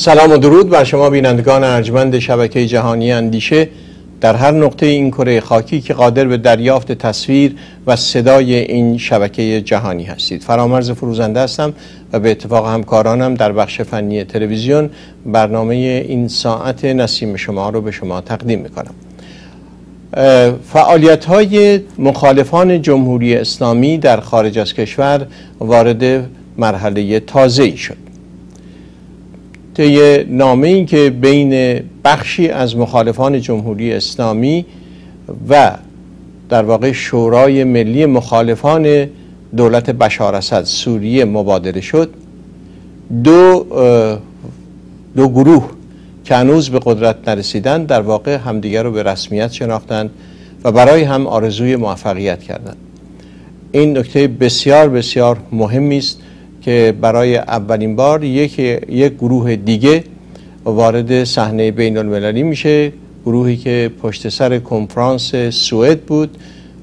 سلام و درود بر شما بینندگان ارجمند شبکه جهانی اندیشه در هر نقطه این کره خاکی که قادر به دریافت تصویر و صدای این شبکه جهانی هستید. فرامرز فروزنده هستم و به اتفاق همکارانم در بخش فنی تلویزیون برنامه این ساعت نسیم شما رو به شما تقدیم میکنم. فعالیت‌های مخالفان جمهوری اسلامی در خارج از کشور وارد مرحله تازه‌ای شد. طی نامه‌ای که بین بخشی از مخالفان جمهوری اسلامی و در واقع شورای ملی مخالفان دولت بشار اسد سوریه مبادله شد، دو گروه که هنوز به قدرت نرسیدند در واقع همدیگر رو به رسمیت شناختند و برای هم آرزوی موفقیت کردند. این نکته بسیار بسیار مهمی است که برای اولین بار یک گروه دیگه وارد صحنه بین المللی میشه، گروهی که پشت سر کنفرانس سوئد بود،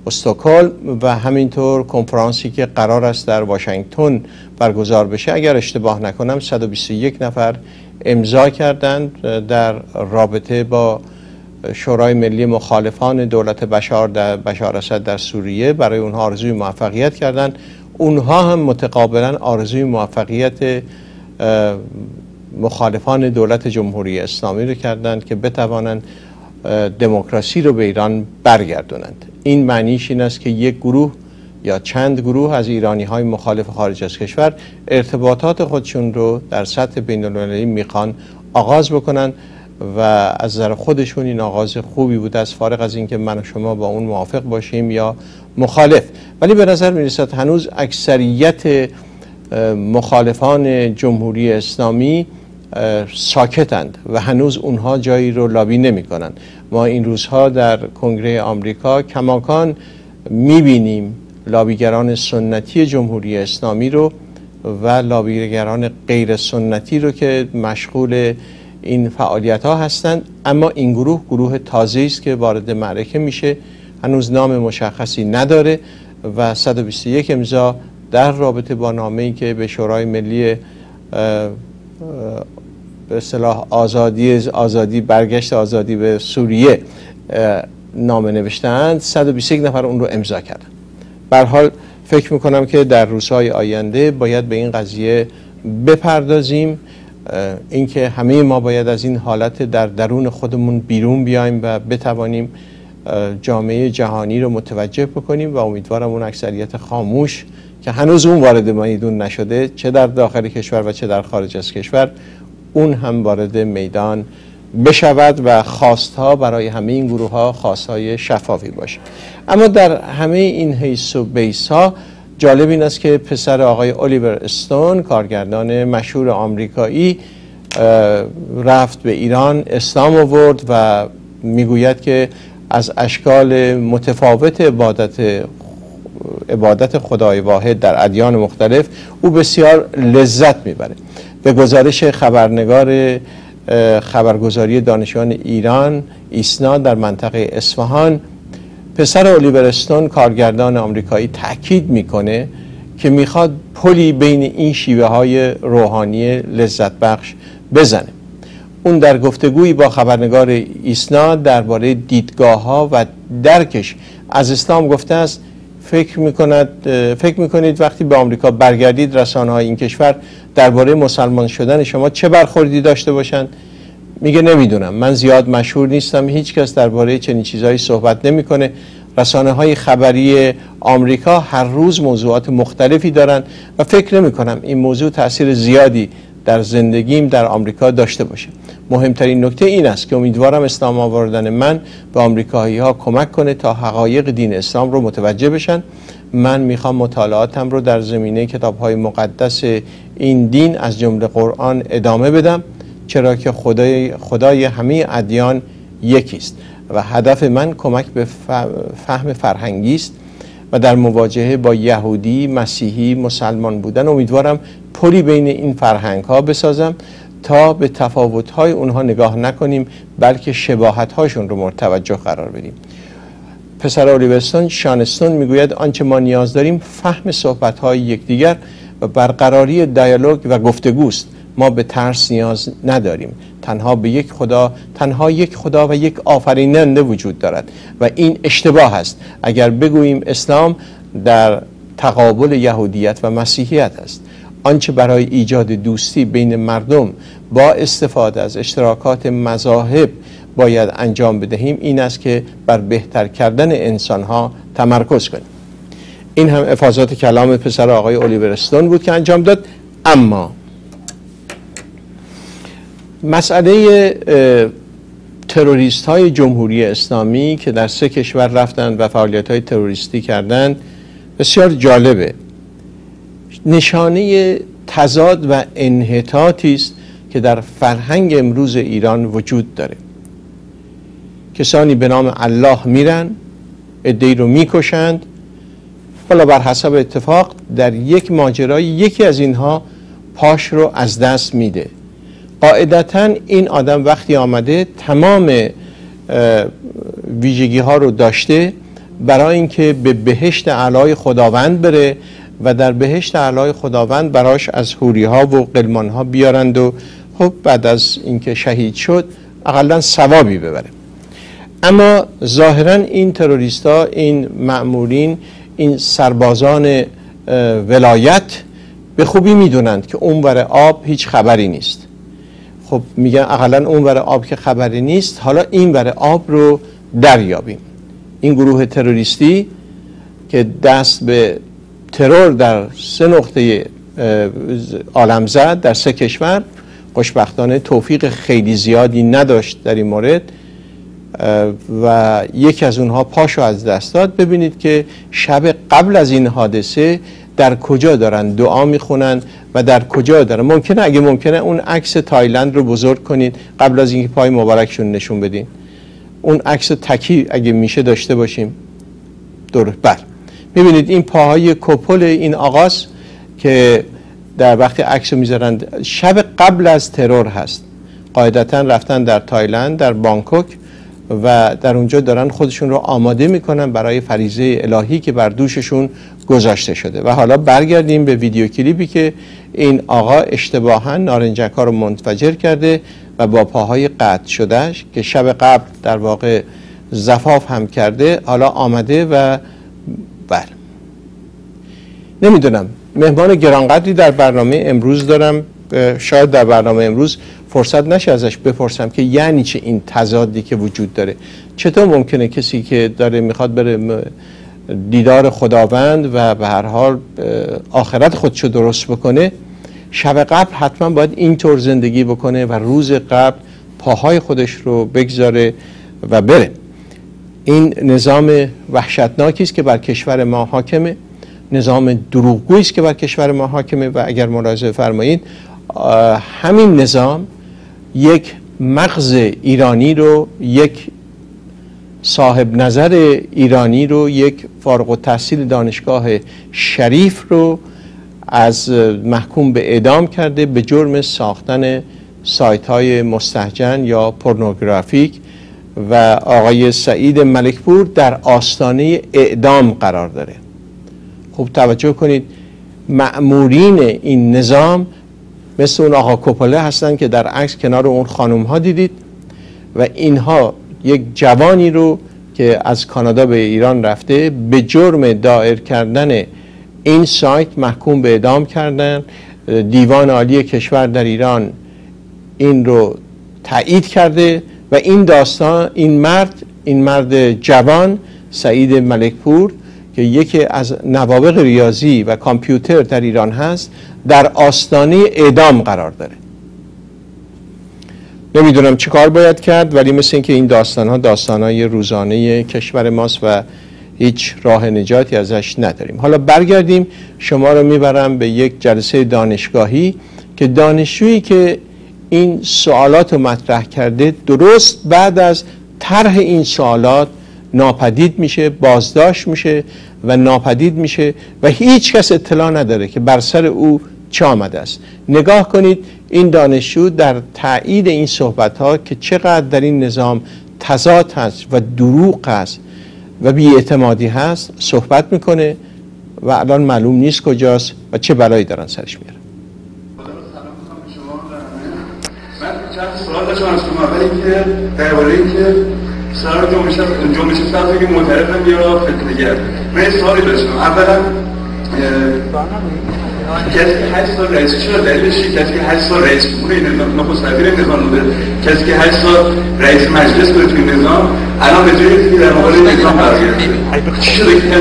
استکهلم، و همینطور کنفرانسی که قرار است در واشنگتن برگزار بشه. اگر اشتباه نکنم 121 نفر امضا کردند در رابطه با شورای ملی مخالفان دولت بشار اسد در سوریه. برای اونها آرزوی موفقیت کردند. اونها هم متقابلا آرزوی موفقیت مخالفان دولت جمهوری اسلامی رو کردند که بتوانند دموکراسی رو به ایران برگردونند. این معنیش این است که یک گروه یا چند گروه از ایرانی‌های مخالف خارج از کشور ارتباطات خودشون رو در سطح بین‌المللی میخوان آغاز بکنن و از نظر خودشون این آغاز خوبی بوده است، فارغ از اینکه من و شما با اون موافق باشیم یا مخالف. ولی به نظر میرسد هنوز اکثریت مخالفان جمهوری اسلامی ساکتند و هنوز اونها جایی رو لابی نمی کنند. ما این روزها در کنگره آمریکا کماکان میبینیم لابیگران سنتی جمهوری اسلامی رو و لابیگران غیر سنتی رو که مشغول این فعالیت ها هستند، اما این گروه تازه‌ای است که وارد معرکه میشه، هنوز نام مشخصی نداره و 121 امضا در رابطه با نامه‌ای که به شورای ملی به اصطلاح برگشت آزادی به سوریه نامه نوشتند، 121 نفر اون رو امضا کردن. به هر حال فکر میکنم که در روزهای آینده باید به این قضیه بپردازیم، اینکه همه ما باید از این حالت در درون خودمون بیرون بیایم و بتوانیم جامعه جهانی رو متوجه بکنیم و امیدوارم اون اکثریت خاموش که هنوز اون وارد میدون نشده، چه در داخل کشور و چه در خارج از کشور، اون هم وارد میدان بشود و خواستها برای همه این گروه ها خواستهای شفافی باشه. اما در همه این حیث و بیس ها جالب این است که پسر آقای الیور استون، کارگردان مشهور آمریکایی، رفت به ایران، اسلام آورد و میگوید که از اشکال متفاوت عبادت خدای واحد در ادیان مختلف او بسیار لذت میبره. به گزارش خبرگزاری دانشجویان ایران ایسنا در منطقه اصفهان، پسر الیور استون، کارگردان آمریکایی، تاکید میکنه که میخواد پلی بین این شیوه های روحانی لذت بخش بزنه. اون در گفتگویی با خبرنگار ایسنا درباره دیدگاه ها و درکش از اسلام گفته است فکر میکنید وقتی به آمریکا برگردید رسانه‌های این کشور درباره مسلمان شدن شما چه برخوردی داشته باشند؟ میگه نمیدونم، من زیاد مشهور نیستم، هیچ کس درباره چنین چیزایی صحبت نمیکنه. رسانه‌های خبری آمریکا هر روز موضوعات مختلفی دارن و فکر نمی‌کنم این موضوع تأثیر زیادی در زندگیم در آمریکا داشته باشه. مهمترین نکته این است که امیدوارم اسلام آوردن من به آمریکایی‌ها کمک کنه تا حقایق دین اسلام رو متوجه بشن. من میخوام مطالعاتم رو در زمینه کتاب‌های مقدس این دین از جمله قرآن ادامه بدم، چرا که خدای همه ادیان یکی است و هدف من کمک به فهم فرهنگی است و در مواجهه با یهودی، مسیحی، مسلمان بودن امیدوارم پلی بین این فرهنگ ها بسازم تا به تفاوت های اونها نگاه نکنیم بلکه شباهت هاشون رو مورد توجه قرار بدیم. پسر الیور استون، شان استون، میگوید آنچه ما نیاز داریم فهم صحبت های یکدیگر و برقراری دیالوگ و گفتگوست ما به ترس نیاز نداریم. تنها به یک خدا، تنها یک خدا و یک آفریننده وجود دارد و این اشتباه است اگر بگوییم اسلام در تقابل یهودیت و مسیحیت است. آنچه برای ایجاد دوستی بین مردم با استفاده از اشتراکات مذاهب باید انجام بدهیم این است که بر بهتر کردن انسانها تمرکز کنیم. این هم افاضات کلام پسر آقای الیور استون بود که انجام داد. اما مسئله تروریست های جمهوری اسلامی که در 3 کشور رفتند و فعالیت های تروریستی کردند بسیار جالبه. نشانه تضاد و انحطاطی است که در فرهنگ امروز ایران وجود داره. کسانی به نام الله میرن، عده‌ای رو میکشند، حالا بر حسب اتفاق در یک ماجرای یکی از اینها پاش رو از دست میده. قاعدتاً این آدم وقتی آمده تمام ویژگی ها رو داشته برای اینکه به بهشت اعلای خداوند بره و در بهشت اعلای خداوند براش از حوری ها و غلمان ها بیارند و خب بعد از اینکه شهید شد اقلا ثوابی ببره. اما ظاهراً این تروریستا، این مأمورین، این سربازان ولایت به خوبی میدونند که اونور آب هیچ خبری نیست. خب میگن اقلا اونور آب که خبری نیست، حالا اینور آب رو دریابیم. این گروه تروریستی که دست به ترور در 3 نقطه عالم زد، در 3 کشور، خوشبختانه توفیق خیلی زیادی نداشت در این مورد و یکی از اونها پاشو از دست داد. ببینید که شب قبل از این حادثه در کجا دارن دعا میخونن و در کجا دارن. ممکنه اون عکس تایلند رو بزرگ کنید قبل از اینکه پای مبارکشون نشون بدین. اون عکس تکی اگه میشه داشته باشیم دور بر. میبینید این پاهای کپل این آقاست که در وقتی عکس رو میذارن شب قبل از ترور هست. قاعدتا رفتن در تایلند، در بانکوک و در اونجا دارن خودشون رو آماده میکنن برای فریضه الهی که بر دوششون گذاشته شده. و حالا برگردیم به ویدیو کلیپی که این آقا اشتباهاً نارنجک ها رو منفجر کرده و با پاهای قطع شدهش که شب قبل در واقع زفاف هم کرده، حالا آمده و نمیدونم. مهمان گرانقدری در برنامه امروز دارم، شاید در برنامه امروز فرصت نشه ازش بپرسم که یعنی چه این تضادی که وجود داره. چطور ممکنه کسی که داره میخواد بره دیدار خداوند و به هر حال آخرت خودشو درست بکنه، شب قبل حتما باید اینطور زندگی بکنه و روز قبل پاهای خودش رو بگذاره و بره. این نظام وحشتناکی است که بر کشور ما حاکمه، نظام دروغگویی است که بر کشور ما حاکمه و اگر ملاحظه فرمایید همین نظام یک مغز ایرانی رو، یک صاحب نظر ایرانی رو، یک فارغ التحصیل دانشگاه شریف رو از محکوم به اعدام کرده به جرم ساختن سایت های مستهجن یا پورنوگرافیک و آقای سعید ملکپور در آستانه اعدام قرار داره. خوب توجه کنید، مأمورین این نظام مثل اون آقا کوپله هستن که در عکس کنار اون خانم ها دیدید و اینها یک جوانی رو که از کانادا به ایران رفته به جرم دایر کردن این سایت محکوم به اعدام کردن. دیوان عالی کشور در ایران این رو تایید کرده و این داستان این مرد جوان سعید ملکپور که یکی از نوابغ ریاضی و کامپیوتر در ایران هست در آستانه اعدام قرار داره. نمیدونم چه کار باید کرد، ولی مثل اینکه این داستانهای روزانه کشور ماست و هیچ راه نجاتی ازش نداریم. حالا برگردیم، شما رو میبرم به یک جلسه دانشگاهی که دانشجویی که این سوالات رو مطرح کرده درست بعد از طرح این سوالات ناپدید میشه، بازداشت میشه و ناپدید میشه و هیچ کس اطلاع نداره که بر سر او چه آمده است. نگاه کنید این دانشجو در تایید این صحبت ها که چقدر در این نظام تضاد هست و دروغ هست و بی‌اعتمادی هست صحبت میکنه و الان معلوم نیست کجاست و چه بلایی دارن سرش میارن. سلام میکنم به شما و چون از شما ولی که درباره اینکه سر جنبش سبز که معترضم یا فتنه‌گر من یه سوالی داشتم. اولا کسی که 8 سال رئیس چرا دلیلش کسی که 8 سال رئیس جمهور این نظام نخست وزیر نظام بوده، کسی که 8 سال رئیس مجلس بوده توی نظام الان به جای که در مقابل نظام قرار گرفته. چی شده که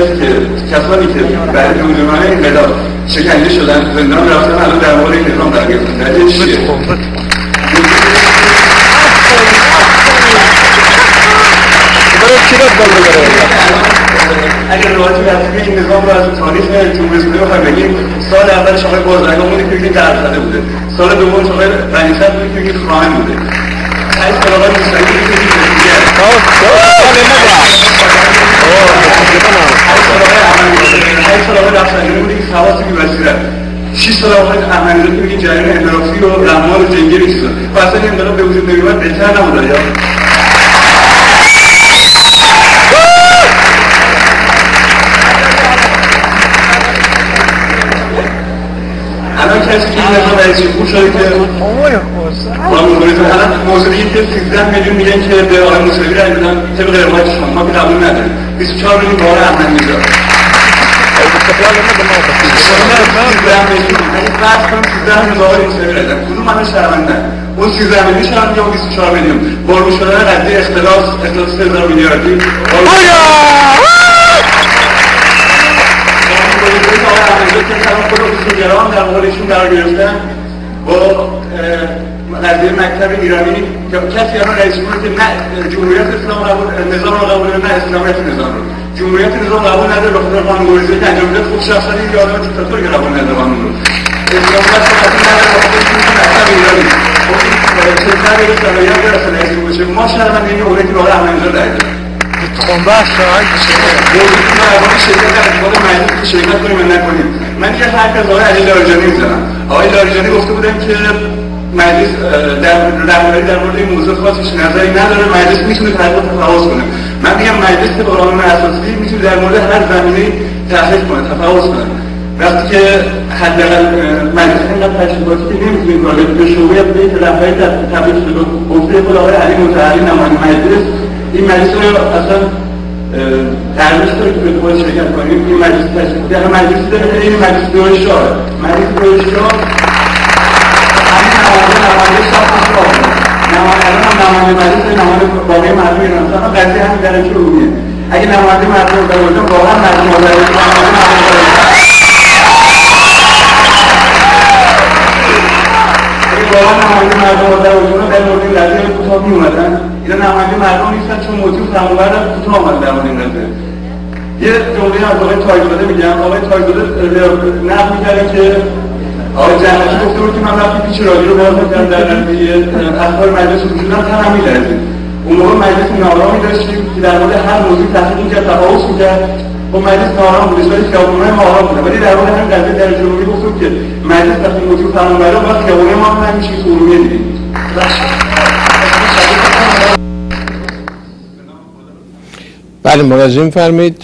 کسانی که برای جمهوری انقلاب شکنجه شدن زندان رفتن الان در مقابل نظام قرار گرفتن؟ دلیلش چیه؟ اگر روایتی رسمی این نظام رو از تاریخ جمهوری اسلامی بخوایم بگیم، سال اولش آقای بازرگان بوده که درد زده بوده، سال دومش آقای رئیست بوده که خائن بوده، 8 سال آقای موسوی بوده که دیگر 8 سال آقای رفسنجانی بوده که سواسی بی‌بصیرت، 6 سال آقای احمدی‌نژاد که جریان انحرافی و رحمان و جنگی چیزا. پس این انقلاب به وجود نمی‌آمد بهتر نبوده یا الان کسی که این نظام رئیس جمهور شده که الان موضوعی که 13 میلیون میگن که به آقای موسوی رای بدن طبق روایت شما، ما که قبول نداریم. 24 میلیون به آقای احمدی‌نژاد. 13 میلیون اگه فرض کنیم 13 میلیون به آقای موسوی رای بدن، کدوم همه شهروندن؟ اون 13 میلیون شهروند یا 24 میلیون؟ بارگو شدن قضیه اختلاس 3000 میلیاردی خود در مقابلشون قرار گرفتن با قضیه مکتب ایرانی که کسی الان رئیس جمهور که نه جمهوریت اسلام نظام رو قبول نه اسلامیت نظام رو جمهوریت نظام قبول نداره به خاطر قانون‌گذاری که انجام میده، خود شخصا این آدم دیکتاتوری که قبول نداره قانون رو اسلامیت قبول نداره به خاطر مکتب ایرانی چه طریق صلاحیت داره اصلا رئیس جمهور شه. ما شرمنده این اولی که به آقای احمدی‌نژاد رای دادیم خونبخش شرکت در انتخاب مجلس شرکت کنیم و نکنیم. من یه حرف از آقای علی لاریجانی میزنم. آقای لاریجانی گفته بودن که مجلس در مورد این موضوع خاصش نظری نداره، مجلس میتونه تفاوض کنه. من میگم مجلس به قانون اساسی میتونه در مورد هر زمینه‌ای تحقیق کنه، تفاوض کنه. وقتی که حداقل مجلس اینقدر تشریفاتی که نمیتونه کنه به شعبه بیت رفعی تبدیل شده گفته خود آقای علی متحری نماینده مجلس این مجلس رو اصلا درمش داره که به دوباره شرکت کنیم. این مجلس تشکیل در مجلسی داره که این مجلس دورشاه مجلس دورشاه همین نماینده ساخت شاه نماینده مجلس نماینده باقی مردم ایران اصلا قضیه همین درجه عمومیه. اگه نماینده مردم رو بودن واقعا مردم در مورد این قضیه کوتاه میومدن. اینا نماینده مردم نیستن چون موضوع تمام‌بر کوتاه آمد در مورد این قضیه. یه جمله از آقای تاج‌زاده میگم. آقای تاج‌زاده نقل می‌کرده که آقای جنتی گفته بود که من وقتی پیچ رادیو رو باز می‌کردم در نتیجه اخبار مجلس رو می‌شدم تنم می‌لرزید. اون موقع مجلس نارامی داشتیم که در مورد هر موضوع تحقیق می‌کرد، تفاوض می‌کرد. خب مجلس نارام بود، ولی خیابون‌های ما آرام بود. ولی در مورد همین قضیه در جنوبی گفتم که مجلس وقتی موضوع تمام‌بره وقت خیابون‌های ما هم میشه که ارومیه دیدیم. بله مراجعه فرمایید.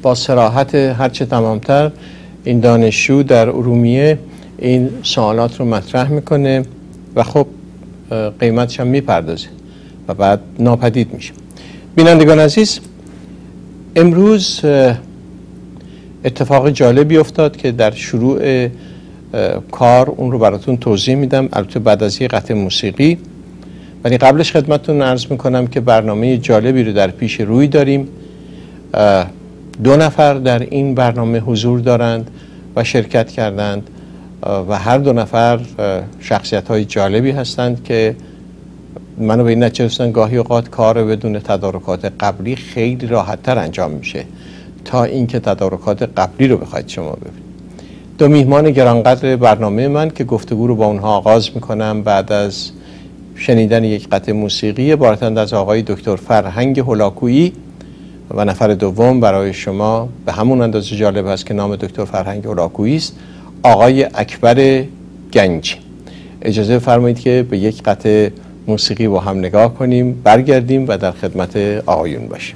با صراحت هرچه تمامتر این دانشجو در ارومیه این سوالات رو مطرح میکنه و خب قیمتش هم میپردازه و بعد ناپدید میشه. بینندگان عزیز، امروز اتفاق جالبی افتاد که در شروع کار اون رو براتون توضیح میدم، البته بعد از یه قطعه موسیقی. ولی قبلش خدمتتون عرض میکنم که برنامه جالبی رو در پیش روی داریم. 2 نفر در این برنامه حضور دارند و شرکت کردند و هر 2 نفر شخصیت‌های جالبی هستند که منو به این نتیجه رسوندن گاهی اوقات کار بدون تدارکات قبلی خیلی راحت‌تر انجام میشه تا اینکه تدارکات قبلی رو بخواید شما ببینید. 2 میهمان گرانقدر برنامه من که گفتگو رو با اونها آغاز میکنم بعد از شنیدن یک قطعه موسیقی عبارتند از آقای دکتر فرهنگ هولاکویی و نفر دوم برای شما به همون اندازه جالب است که نام دکتر فرهنگ هولاکویی است، آقای اکبر گنجی. اجازه فرمایید که به یک قطعه موسیقی با هم نگاه کنیم، برگردیم و در خدمت آقایون باشیم.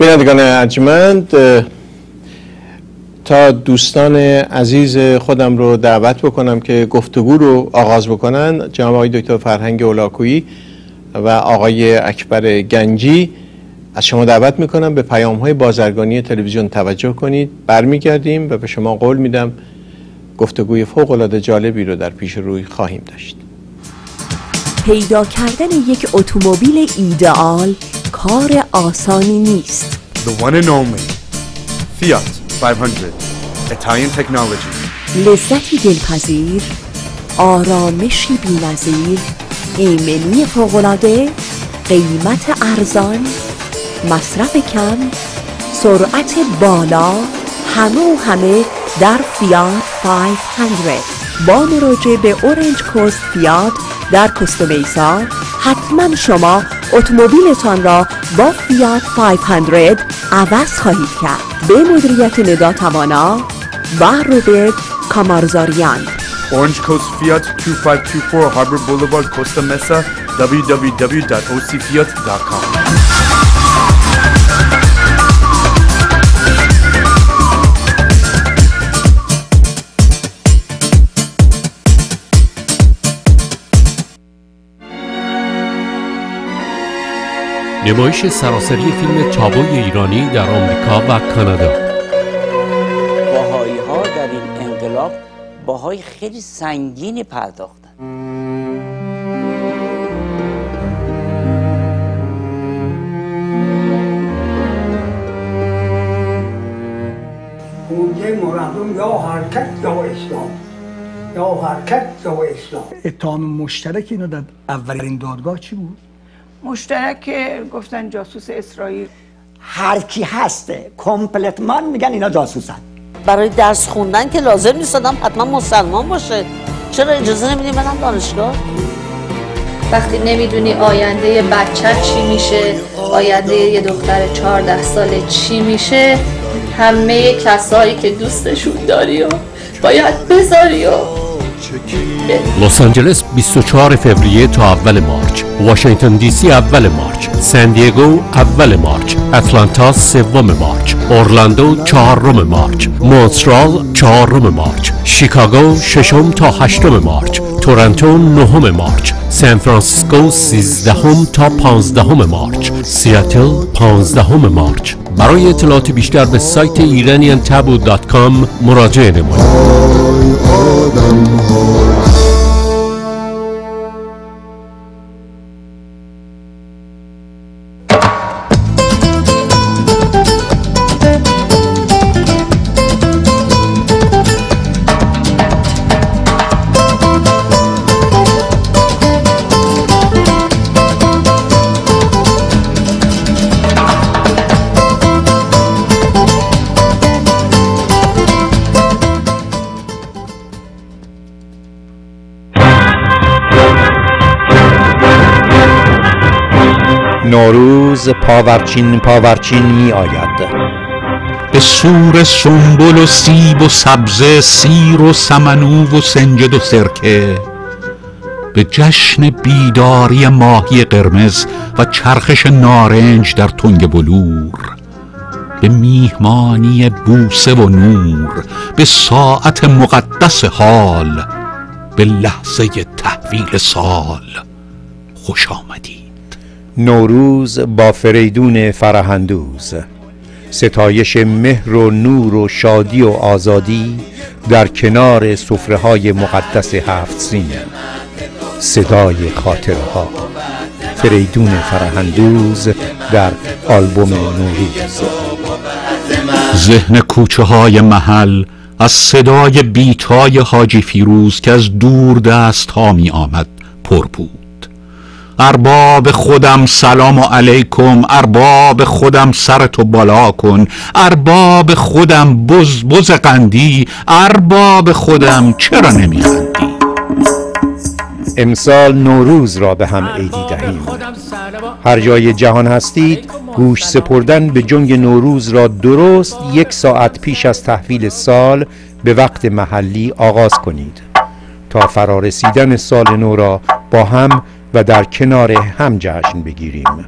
بینندگان ارجمند، تا دوستان عزیز خودم رو دعوت بکنم که گفتگو رو آغاز بکنن، جناب آقای دکتر فرهنگ اولاکویی و آقای اکبر گنجی، از شما دعوت میکنم به پیام‌های بازرگانی تلویزیون توجه کنید. برمیگردیم و به شما قول میدم گفتگوی فوق‌العاده جالبی رو در پیش روی خواهیم داشت. پیدا کردن یک اتومبیل ایدئال کار آسانی نیست. The one and only Fiat 500 Italian technology. لذتی دلپذیر، آرامشی بی‌نظیر، ایمنی فوق‌العاده، قیمت ارزان، مصرف کم، سرعت بالا، همه در فیات 500. با مراجعه به اورنج کوست فیات در کوستامیسا حتما شما اتومبیلتان را با فیات 500 عوض خواهید کرد. به مدیریت ندا توانا و روبرت کامارزاریان. Orange Coast Fiat 2524 Harbor Boulevard, Costa Mesa. www.ocfiat.com. نمایش سراسری فیلم تابوی ایرانی در آمریکا و کانادا. باهایی ها در این انقلاب باهای خیلی سنگینی پرداختن. گویه مردم یا حرکت یا اسلام، یا حرکت یا اسلام. اتهام مشترک اینا در اولین دادگاه چی بود؟ مشترک گفتن جاسوس اسرائیل. هر کی هسته کمپلتمان میگن اینا جاسوسن. برای درس خوندن که لازم نیست آدم حتما مسلمان باشه. چرا اجازه نمیدیم برن دانشگاه؟ وقتی نمیدونی آینده بچه چی میشه، آینده یه دختر 14 ساله چی میشه، همه کسایی که دوستشون داری و باید بذاری و لس آنجلس 24 فوریه تا اول مارچ، واشنگتن دی سی اول مارچ، سان دیگو اول مارچ، اتلانتا 3 مارچ، اورلاندو 4 مارچ، مونترال 4 مارچ، شیکاگو 6 تا 8 مارچ، تورنتو 9 مارچ، سان فرانسیسکو 13 تا 15 مارچ، سیاتل 15 مارچ. برای اطلاعات بیشتر به سایت iraniantaboo.com مراجعه نمایید. نوروز پاورچین می آید. به سور سنبل و سیب و سبزه، سیر و سمنو و سنجد و سرکه، به جشن بیداری ماهی قرمز و چرخش نارنج در تنگ بلور، به میهمانی بوسه و نور، به ساعت مقدس حال، به لحظه تحویل سال خوش آمدید. نوروز با فریدون فرهندوز، ستایش مهر و نور و شادی و آزادی در کنار سفره‌های مقدس 7 سین. صدای خاطرها، فریدون فرهندوز در آلبوم نوروز. ذهن کوچه های محل از صدای بیتای حاجی فیروز که از دور دست ها می آمد پر بود. ارباب خودم سلام علیکم، ارباب خودم سرتو بالا کن، ارباب خودم بز قندی، ارباب خودم چرا نمیخندی. امسال نوروز را به هم عیدی دهیم. هر جای جهان هستید گوش سپردن به جنگ نوروز را درست 1 ساعت پیش از تحویل سال به وقت محلی آغاز کنید تا فرارسیدن سال نو را با هم و در کنار هم جشن بگیریم.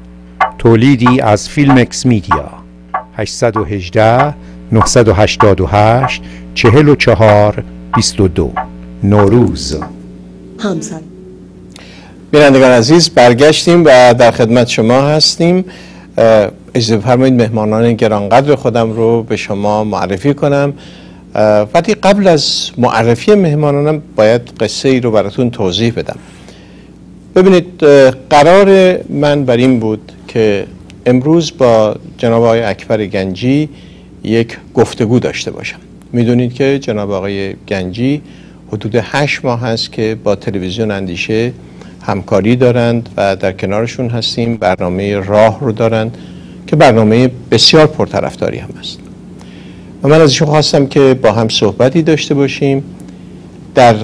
تولیدی از فیلمکس میدیا. 818 988 44 22. نوروز. همسر بینندگان عزیز، برگشتیم و در خدمت شما هستیم. اجازه بفرمایید مهمانان گرانقدر خودم رو به شما معرفی کنم، ولی قبل از معرفی مهمانانم باید قصه ای رو براتون توضیح بدم. ببینید، قرار من بر این بود که امروز با جناب آقای اکبر گنجی یک گفتگو داشته باشم. میدونید که جناب آقای گنجی حدود 8 ماه هست که با تلویزیون اندیشه همکاری دارند و در کنارشون هستیم. برنامه راه رو دارند که برنامه بسیار پرطرفداری هم است و من از ایشون خواستم که با هم صحبتی داشته باشیم. در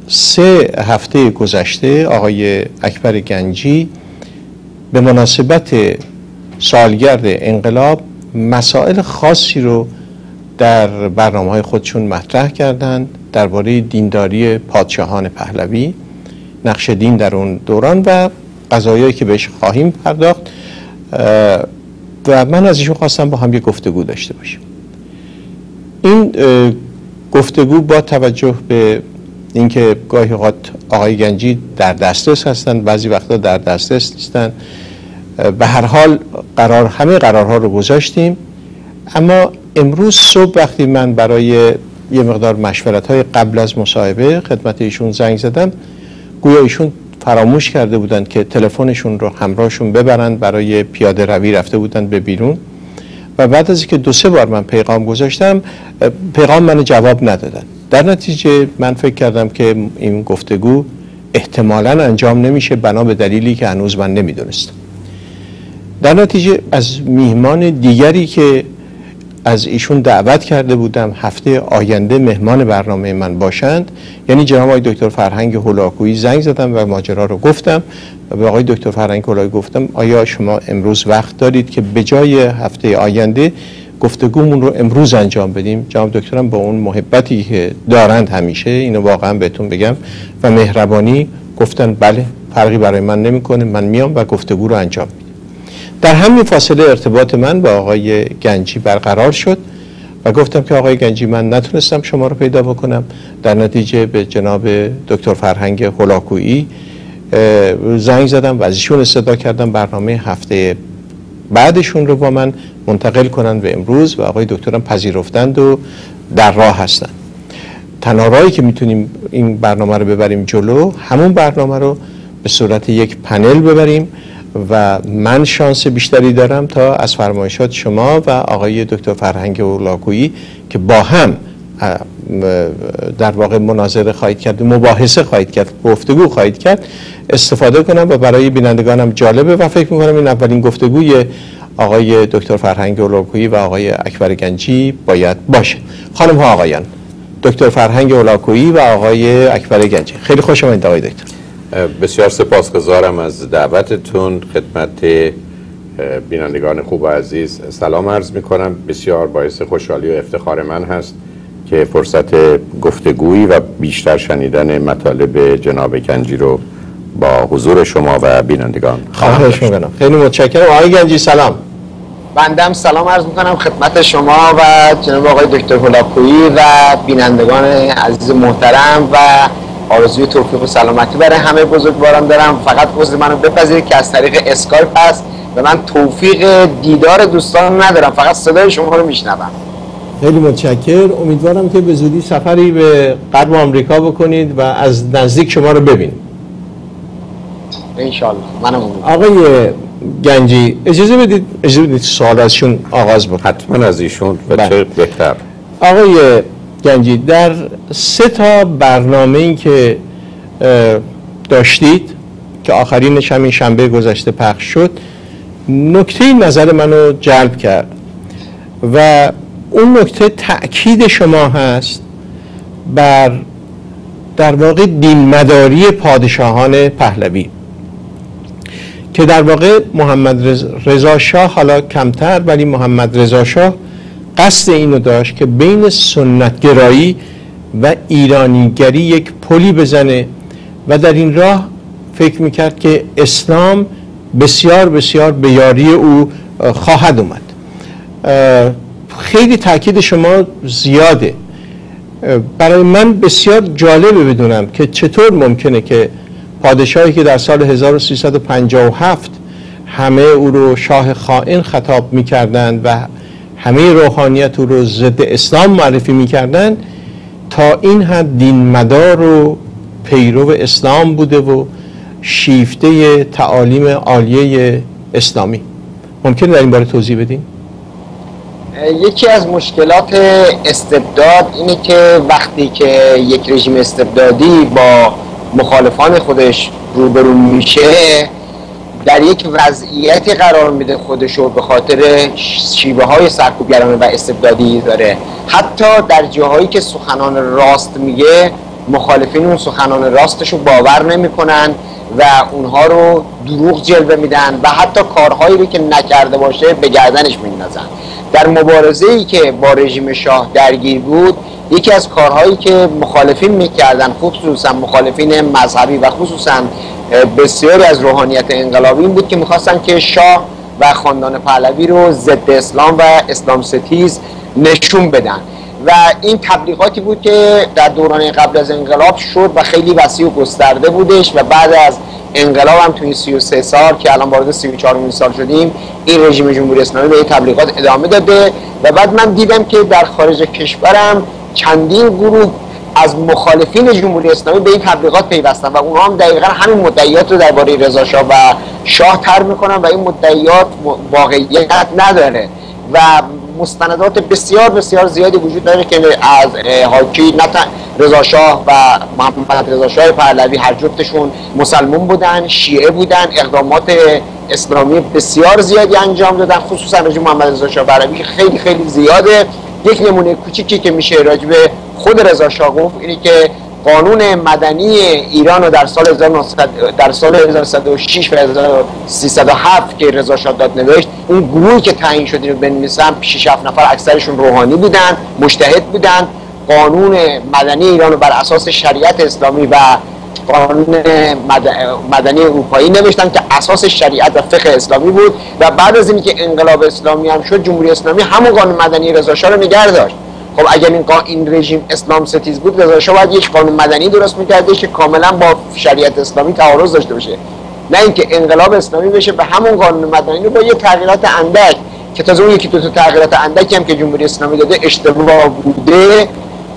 3 هفته گذشته آقای اکبر گنجی به مناسبت سالگرد انقلاب مسائل خاصی رو در برنامه‌های خودشون مطرح کردند درباره دینداری پادشاهان پهلوی، نقش دین در اون دوران و قضایایی که بهش خواهیم پرداخت و من از ایشون خواستم با هم یک گفتگو داشته باشیم. این گفتگو با توجه به اینکه گاهی اوقات آقای گنجی در دسترس هستند، بعضی وقتا در دسترس نیستند، به هر حال همه قرارها رو گذاشتیم. اما امروز صبح وقتی من برای یه مقدار مشورت‌های قبل از مصاحبه خدمت ایشون زنگ زدم، گویا ایشون فراموش کرده بودند که تلفنشون رو همراهشون ببرند، برای پیاده روی رفته بودند به بیرون و بعد از اینکه 2-3 بار من پیغام گذاشتم پیغام منو جواب ندادن. در نتیجه من فکر کردم که این گفتگو احتمالاً انجام نمیشه بنا به دلیلی که هنوز من نمیدونستم. در نتیجه از میهمان دیگری که از ایشون دعوت کرده بودم هفته آینده مهمان برنامه من باشند، یعنی جناب آقای دکتر فرهنگ هولاکویی، زنگ زدم و ماجرا رو گفتم و به آقای دکتر فرهنگ هولاکویی گفتم آیا شما امروز وقت دارید که به جای هفته آینده گفتگومون رو امروز انجام بدیم؟ جناب دکترم با اون محبتی که دارند همیشه، اینو واقعا بهتون بگم، و مهربانی گفتن بله، فرقی برای من نمیکنه، من میام و گفتگو رو انجام میدم. در همین فاصله ارتباط من با آقای گنجی برقرار شد و گفتم که آقای گنجی من نتونستم شما رو پیدا بکنم. در نتیجه به جناب دکتر فرهنگ هولاکویی زنگ زدم و از ایشون استدعا کردم برنامه هفته بعدشون رو با من منتقل کنن به امروز و آقای دکترم پذیرفتند و در راه هستن. تنها راهی که میتونیم این برنامه رو ببریم جلو همون برنامه رو به صورت یک پنل ببریم و من شانس بیشتری دارم تا از فرمایشات شما و آقای دکتر فرهنگ هولاکویی که با هم در واقع مناظره خواهید کرد، مباحثه خواهید کرد، گفتگو خواهید کرد استفاده کنم و برای بینندگانم جالبه و فکر میکنم این اولین گفتگوی آقای دکتر فرهنگ هولاکویی و آقای اکبر گنجی باید باشه. خانم ها آقایان، دکتر فرهنگ هولاکویی و آقای اکبر گنجی، خیلی خوش آمدید آقای دکتر. بسیار سپاسگزارم از دعوتتون. خدمت بینندگان خوب و عزیز سلام عرض می کنم. بسیار باعث خوشحالی و افتخار من هست که فرصت گفتگویی و بیشتر شنیدن مطالب جناب گنجی رو با حضور شما و بینندگان خواهش می‌کنم. خیلی متشکرم. آقای گنجی سلام. بنده هم سلام عرض میکنم خدمت شما و جناب آقای دکتر هولاکویی و بینندگان عزیز محترم و آرزوی توفیق و سلامتی برای همه بزرگواران دارم. فقط عذر منو بپذیرید که از طریق اسکایپ هست و من توفیق دیدار دوستان ندارم، فقط صدای شما رو میشنوم. خیلی متشکرم. امیدوارم که به زودی سفری به غرب آمریکا بکنید و از نزدیک شما رو ببینیم. انشالله. منم آقای گنجی اجازه بدید سوال ازشون آغاز بکنم. حتما از ایشون بچه بهتر. آقای گنجی، در 3 برنامه‌ای که داشتید که آخرینش همین شنبه گذشته پخش شد، نکته نظر منو جلب کرد و اون نکته تأکید شما هست بر در واقع دینمداری پادشاهان پهلوی که در واقع محمد رضا شاه، حالا کمتر ولی محمد رضا شاه قصد اینو داشت که بین سنتگرایی و ایرانیگری یک پلی بزنه و در این راه فکر میکرد که اسلام بسیار بسیار به یاری او خواهد اومد. خیلی تاکید شما زیاده. برای من بسیار جالبه بدونم که چطور ممکنه که پادشاهی که در سال 1357 همه او رو شاه خائن خطاب میکردند و همه روحانیت او رو ضد اسلام معرفی میکردند، تا این حد دینمدار و پیرو اسلام بوده و شیفته تعالیم عالیه اسلامی. ممکنه در این باره توضیح بدین؟ یکی از مشکلات استبداد اینه که وقتی که یک رژیم استبدادی با مخالفان خودش روبرو میشه، در یک وضعیتی قرار میده خودشو به خاطر شیوه های سرکوبگرانه و استبدادی داره. حتی در جاهایی که سخنان راست میگه، مخالفین اون سخنان راستشو باور نمیکنن و اونها رو دروغ جلوه میدن و حتی کارهایی رو که نکرده باشه به گردنش میندازن. در مبارزه‌ای که با رژیم شاه درگیر بود، یکی از کارهایی که مخالفین میکردن، خصوصا مخالفین مذهبی و خصوصا بسیاری از روحانیت انقلابی، این بود که میخواستن که شاه و خاندان پهلوی رو ضد اسلام و اسلام ستیز نشون بدن و این تبلیغاتی بود که در دوران قبل از انقلاب شد و خیلی وسیع و گسترده بودش و بعد از انقلاب هم تو این 33 سال که الان وارد 34 سال شدیم، این رژیم جمهوری اسلامی به این تبلیغات ادامه داده و بعد من دیدم که در خارج کشورم چندین گروه از مخالفین جمهوری اسلامی به این تبلیغات پیوستن و اونها هم دقیقا همین مدعیات رو درباره رضا شاه و شاه طرح میکنن و این مدعیات واقعیت نداره و مستندات بسیار بسیار زیادی وجود داره که از حاکی رضا شاه و محمد رضا شاه پهلوی هر جفتشون مسلمان بودن، شیعه بودن، اقدامات اسلامی بسیار زیادی انجام دادن، خصوصا رژیم محمد رضا شاه پهلوی که خیلی خیلی زیاده. یک نمونه کوچیکی که میشه راجع به خود رضا شاه گفت اینه که قانون مدنی ایران رو در سال 1906 و 1307 که رضا شاه داد نوشت، اون گروهی که تعیین شد رو بنویسن 6-7 نفر، اکثرشون روحانی بودن، مجتهد بودن. قانون مدنی ایران رو بر اساس شریعت اسلامی و قانون مدنی اروپایی نوشتن که اساس شریعت و فقه اسلامی بود و بعد از اینکه انقلاب اسلامی هم شد، جمهوری اسلامی همون قانون مدنی رضا شاه رو نگه داشت. خب اگر این رژیم اسلام ستیز بود، رضا شاه باید یک قانون مدنی درست می‌کرده که کاملا با شریعت اسلامی تعارض داشته باشه، نه اینکه انقلاب اسلامی بشه به همون قانون مدنی رو با یه تغییرات اندک که تازه اون یکی دو تا تغییرات اندکی هم که جمهوری اسلامی داده اشتباه بوده،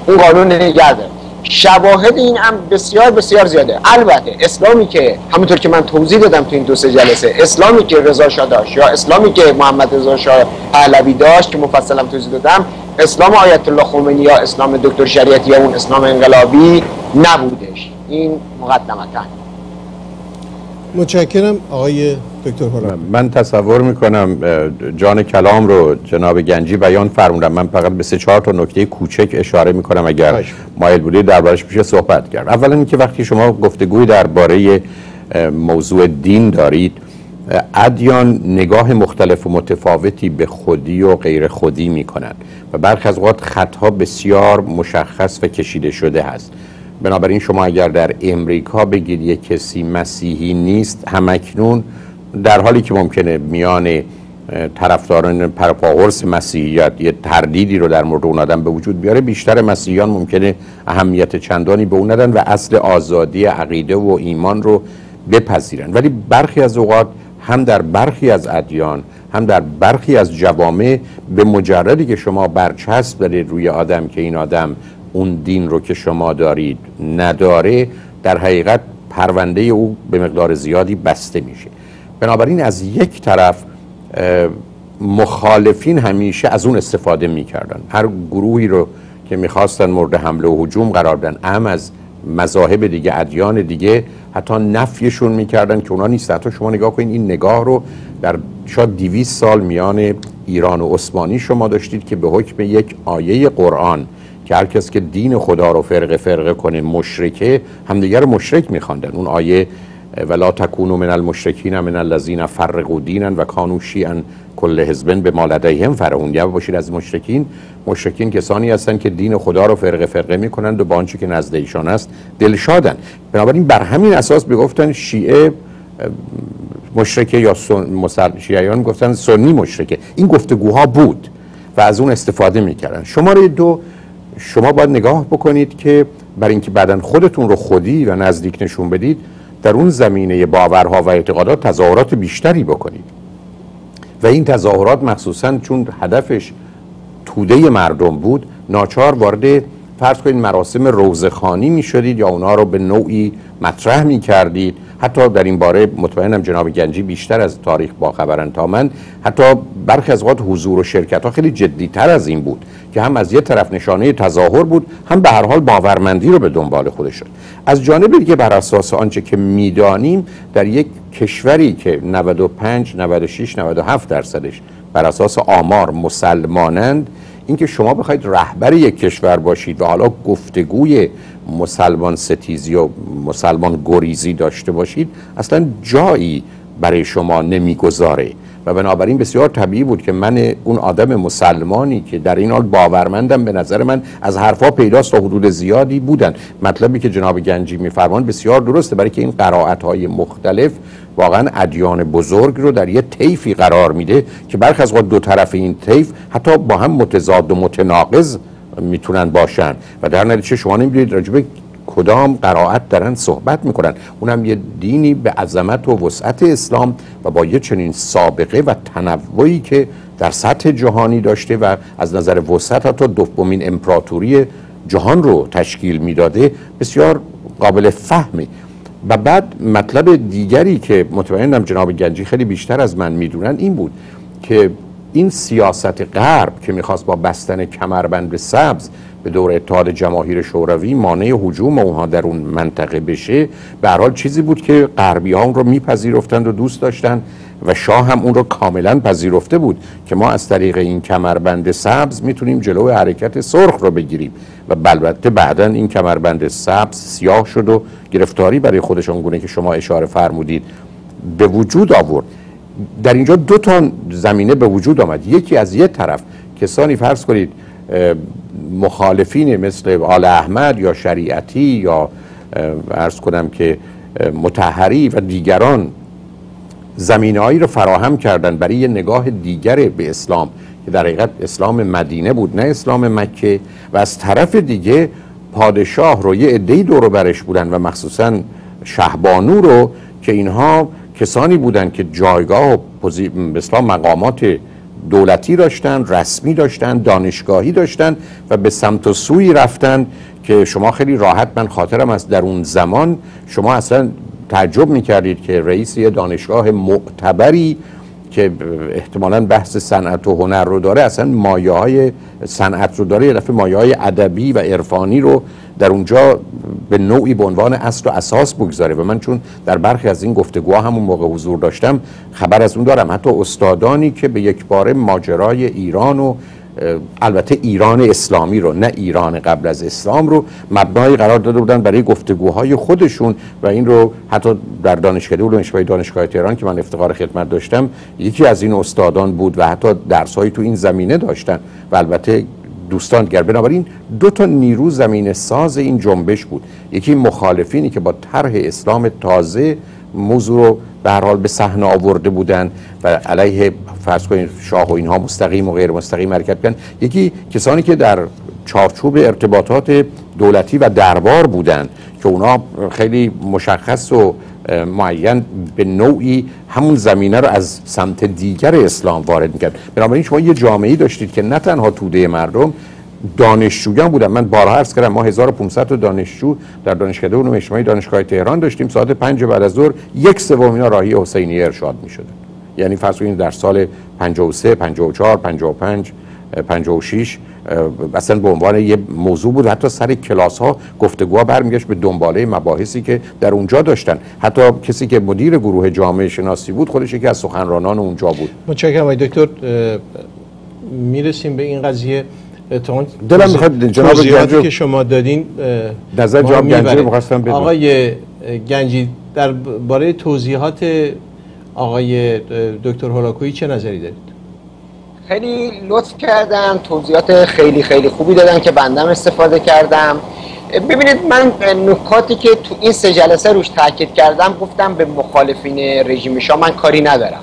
اون قانون نگه داره. شواهد این هم بسیار بسیار زیاده. البته اسلامی که همونطور که من توضیح دادم تو این 2-3 جلسه، اسلامی که رضا شاه داشت یا اسلامی که محمد رضا شاه پهلوی داشت که مفصلا توضیح دادم، اسلام آیت الله خمینی یا اسلام دکتر شریعتی یا اون اسلام انقلابی نبودش. این مقدمتا. متشکرم آقای دکتر هلال. من تصور میکنم جان کلام رو جناب گنجی بیان فرمودن. من فقط به 3-4 تا نکته کوچک اشاره میکنم اگر مایل بودید دربارش میشه صحبت کرد. اولا اینکه وقتی شما گفتگوی درباره موضوع دین دارید، ادیان نگاه مختلف و متفاوتی به خودی و غیر خودی میکنن و برخی از اوقات خطها بسیار مشخص و کشیده شده هست. بنابراین شما اگر در امریکا بگید یک کسی مسیحی نیست، همکنون در حالی که ممکنه میان طرفداران پرپاقرص مسیحیت یه تردیدی رو در مورد اون آدم به وجود بیاره، بیشتر مسیحیان ممکنه اهمیت چندانی به اون ندن و اصل آزادی عقیده و ایمان رو بپذیرن. ولی برخی از اوقات هم در برخی از ادیان هم در برخی از جوامع به مجردی که شما برچسب دارید روی آدم که این آدم اون دین رو که شما دارید نداره، در حقیقت پرونده او به مقدار زیادی بسته میشه. بنابراین از یک طرف مخالفین همیشه از اون استفاده میکردن، هر گروهی رو که میخواستن مورد حمله و هجوم قرار بدن، هم از مذاهب دیگه، ادیان دیگه، حتی نفیشون میکردن که اونا نیست. حتی شما نگاه کنید این نگاه رو در شاید 200 سال میان ایران و عثمانی شما داشتید که به حکم یک آیه قرآن که هر کس که دین خدا رو فرقه کنه مشرکه، همدیگر رو مشرک میخواندن. اون آیه ولا تکونوا من المشرکین من الذین فرقوا دینا و کانوا شیعا کل حزب بما لدیهم فرحون. یا باشید از مشرکین کسانی هستند که دین خدا رو فرقه میکنند و با آنچه که نزد ایشان است دلشادن. بنابراین بر همین اساس میگفتن شیعه مشرکه یا شیعیان گفتن سنی مشرکه. این گفتگوها بود و از اون استفاده میکردن. شماره 2، شما باید نگاه بکنید که برای اینکه بعداً خودتون رو خودی و نزدیک نشون بدید، در اون زمینه باورها و اعتقادات تظاهرات بیشتری بکنید و این تظاهرات مخصوصاً چون هدفش توده مردم بود، ناچار وارد فرض کنید مراسم روزخوانی می شدید یا اونا رو به نوعی مطرح می کردید. حتی در این باره مطمئنم جناب گنجی بیشتر از تاریخ باخبرن تا من. حتی برخی از اوقات حضور و شرکت ها خیلی جدی‌تر از این بود که هم از یه طرف نشانه تظاهر بود، هم به هر حال باورمندی رو به دنبال خودش شد. از جانب دیگه بر اساس آنچه که میدانیم، در یک کشوری که 95 96 97 درصدش بر اساس آمار مسلمانند، اینکه شما بخواید رهبر یک کشور باشید و حالا گفتگوی مسلمان ستیزی و مسلمان گریزی داشته باشید، اصلا جایی برای شما نمیگذاره و بنابراین بسیار طبیعی بود که من اون آدم مسلمانی که در این حال باورمندم، به نظر من از حرفا پیداست تا حدود زیادی بودن. مطلبی که جناب گنجی میفرمان بسیار درسته، برای که این قرائت‌های مختلف واقعا ادیان بزرگ رو در یه طیفی قرار میده که برخی از دو طرف این طیف حتی با هم متضاد و متناقض میتونن باشن و در نتیجه شما نمیدونید راجع به کدام قرائت دارن صحبت میکنن. اونم یه دینی به عظمت و وسعت اسلام و با یه چنین سابقه و تنوعی که در سطح جهانی داشته و از نظر وسعت حتی دومین امپراتوری جهان رو تشکیل میداده، بسیار قابل فهمه. و بعد مطلب دیگری که مطمئنم جناب گنجی خیلی بیشتر از من میدونن این بود که این سیاست غرب که میخواست با بستن کمربند سبز به دور اتحاد جماهیر شوروی مانع هجوم اونها در اون منطقه بشه، به هر حال چیزی بود که غربی ها اون رو میپذیرفتند و دوست داشتن و شاه هم اون رو کاملا پذیرفته بود که ما از طریق این کمربند سبز میتونیم جلوی حرکت سرخ رو بگیریم و البته بعداً این کمربند سبز سیاه شد و گرفتاری برای خودشون گونه که شما اشاره فرمودید به وجود آورد. در اینجا دو تا زمینه به وجود آمد. یکی از یک طرف کسانی فرض کنید مخالفین مثل آل احمد یا شریعتی یا عرض کنم که مطهری و دیگران زمینه‌هایی رو فراهم کردن برای یه نگاه دیگر به اسلام که در حقیقت اسلام مدینه بود نه اسلام مکه، و از طرف دیگه پادشاه رو یه عده‌ای دور و برش بودن و مخصوصا شهبانو رو که اینها کسانی بودن که جایگاه و اسلام مقامات دولتی داشتن، رسمی داشتن، دانشگاهی داشتن و به سمت و سوی رفتن که شما خیلی راحت، من خاطرم از در اون زمان شما اصلا تعجب میکردید که رئیس یه دانشگاه معتبری که احتمالاً بحث صنعت و هنر رو داره، اصلا مایه های صنعت رو داره، یه دفعه مایه های ادبی و عرفانی رو در اونجا به نوعی به عنوان اصل و اساس بگذاره. و من چون در برخی از این گفتگوها همون موقع حضور داشتم خبر از اون دارم، حتی استادانی که به یک باره ماجرای ایران و البته ایران اسلامی رو نه ایران قبل از اسلام رو مبنای قرار داده بودن برای گفتگوهای خودشون و این رو حتی در دانشکده علوم اجتماعی دانشگاه تهران که من افتخار خدمت داشتم یکی از این استادان بود و حتی درس‌هایی تو این زمینه داشتن و البته دوستان دیگر. بنابراین دو تا نیرو زمینه ساز این جنبش بود، یکی مخالفینی که با طرح اسلام تازه موضوع رو به هر حال به صحنه آورده بودن و علیه فرض کنید شاه و اینها مستقیم و غیر مستقیم حرکت کردن، یکی کسانی که در چارچوب ارتباطات دولتی و دربار بودن که اونا خیلی مشخص و معین به نوعی همون زمینه رو از سمت دیگر اسلام وارد می‌کرد. بنابراین شما یه جامعه‌ای داشتید که نه تنها توده مردم دانشجویان بودن. من بارها عرض کردم ما 1500 تا دانشجو در دانشکده علوم اجتماعی دانشگاه تهران داشتیم. ساعت 5 بعد از ظهر 1/3 اینا راهی حسینیه ارشاد می‌شدن. یعنی فرض کنید در سال 53 54 55 56 اصلا به عنوان یه موضوع بود. حتی سر کلاس ها گفتگوها برمیگشت به دنباله مباحثی که در اونجا داشتن. حتی کسی که مدیر گروه جامعه شناسی بود خودش یکی از سخنرانان اونجا بود. متشکرم آقای دکتر. میرسیم به این قضیه. دلم میخواد جناب گنجی که شما دادین نظر جناب گنجی رو می‌خواستم بدونم. آقای گنجی درباره توضیحات آقای دکتر هولاکویی چه نظری دارید؟ خیلی لطف کردن، توضیحات خیلی خوبی دادن که بندم استفاده کردم ببینید من نکاتی که تو این 3 جلسه روش تاکید کردم، گفتم به مخالفین رژیم شاه من کاری ندارم،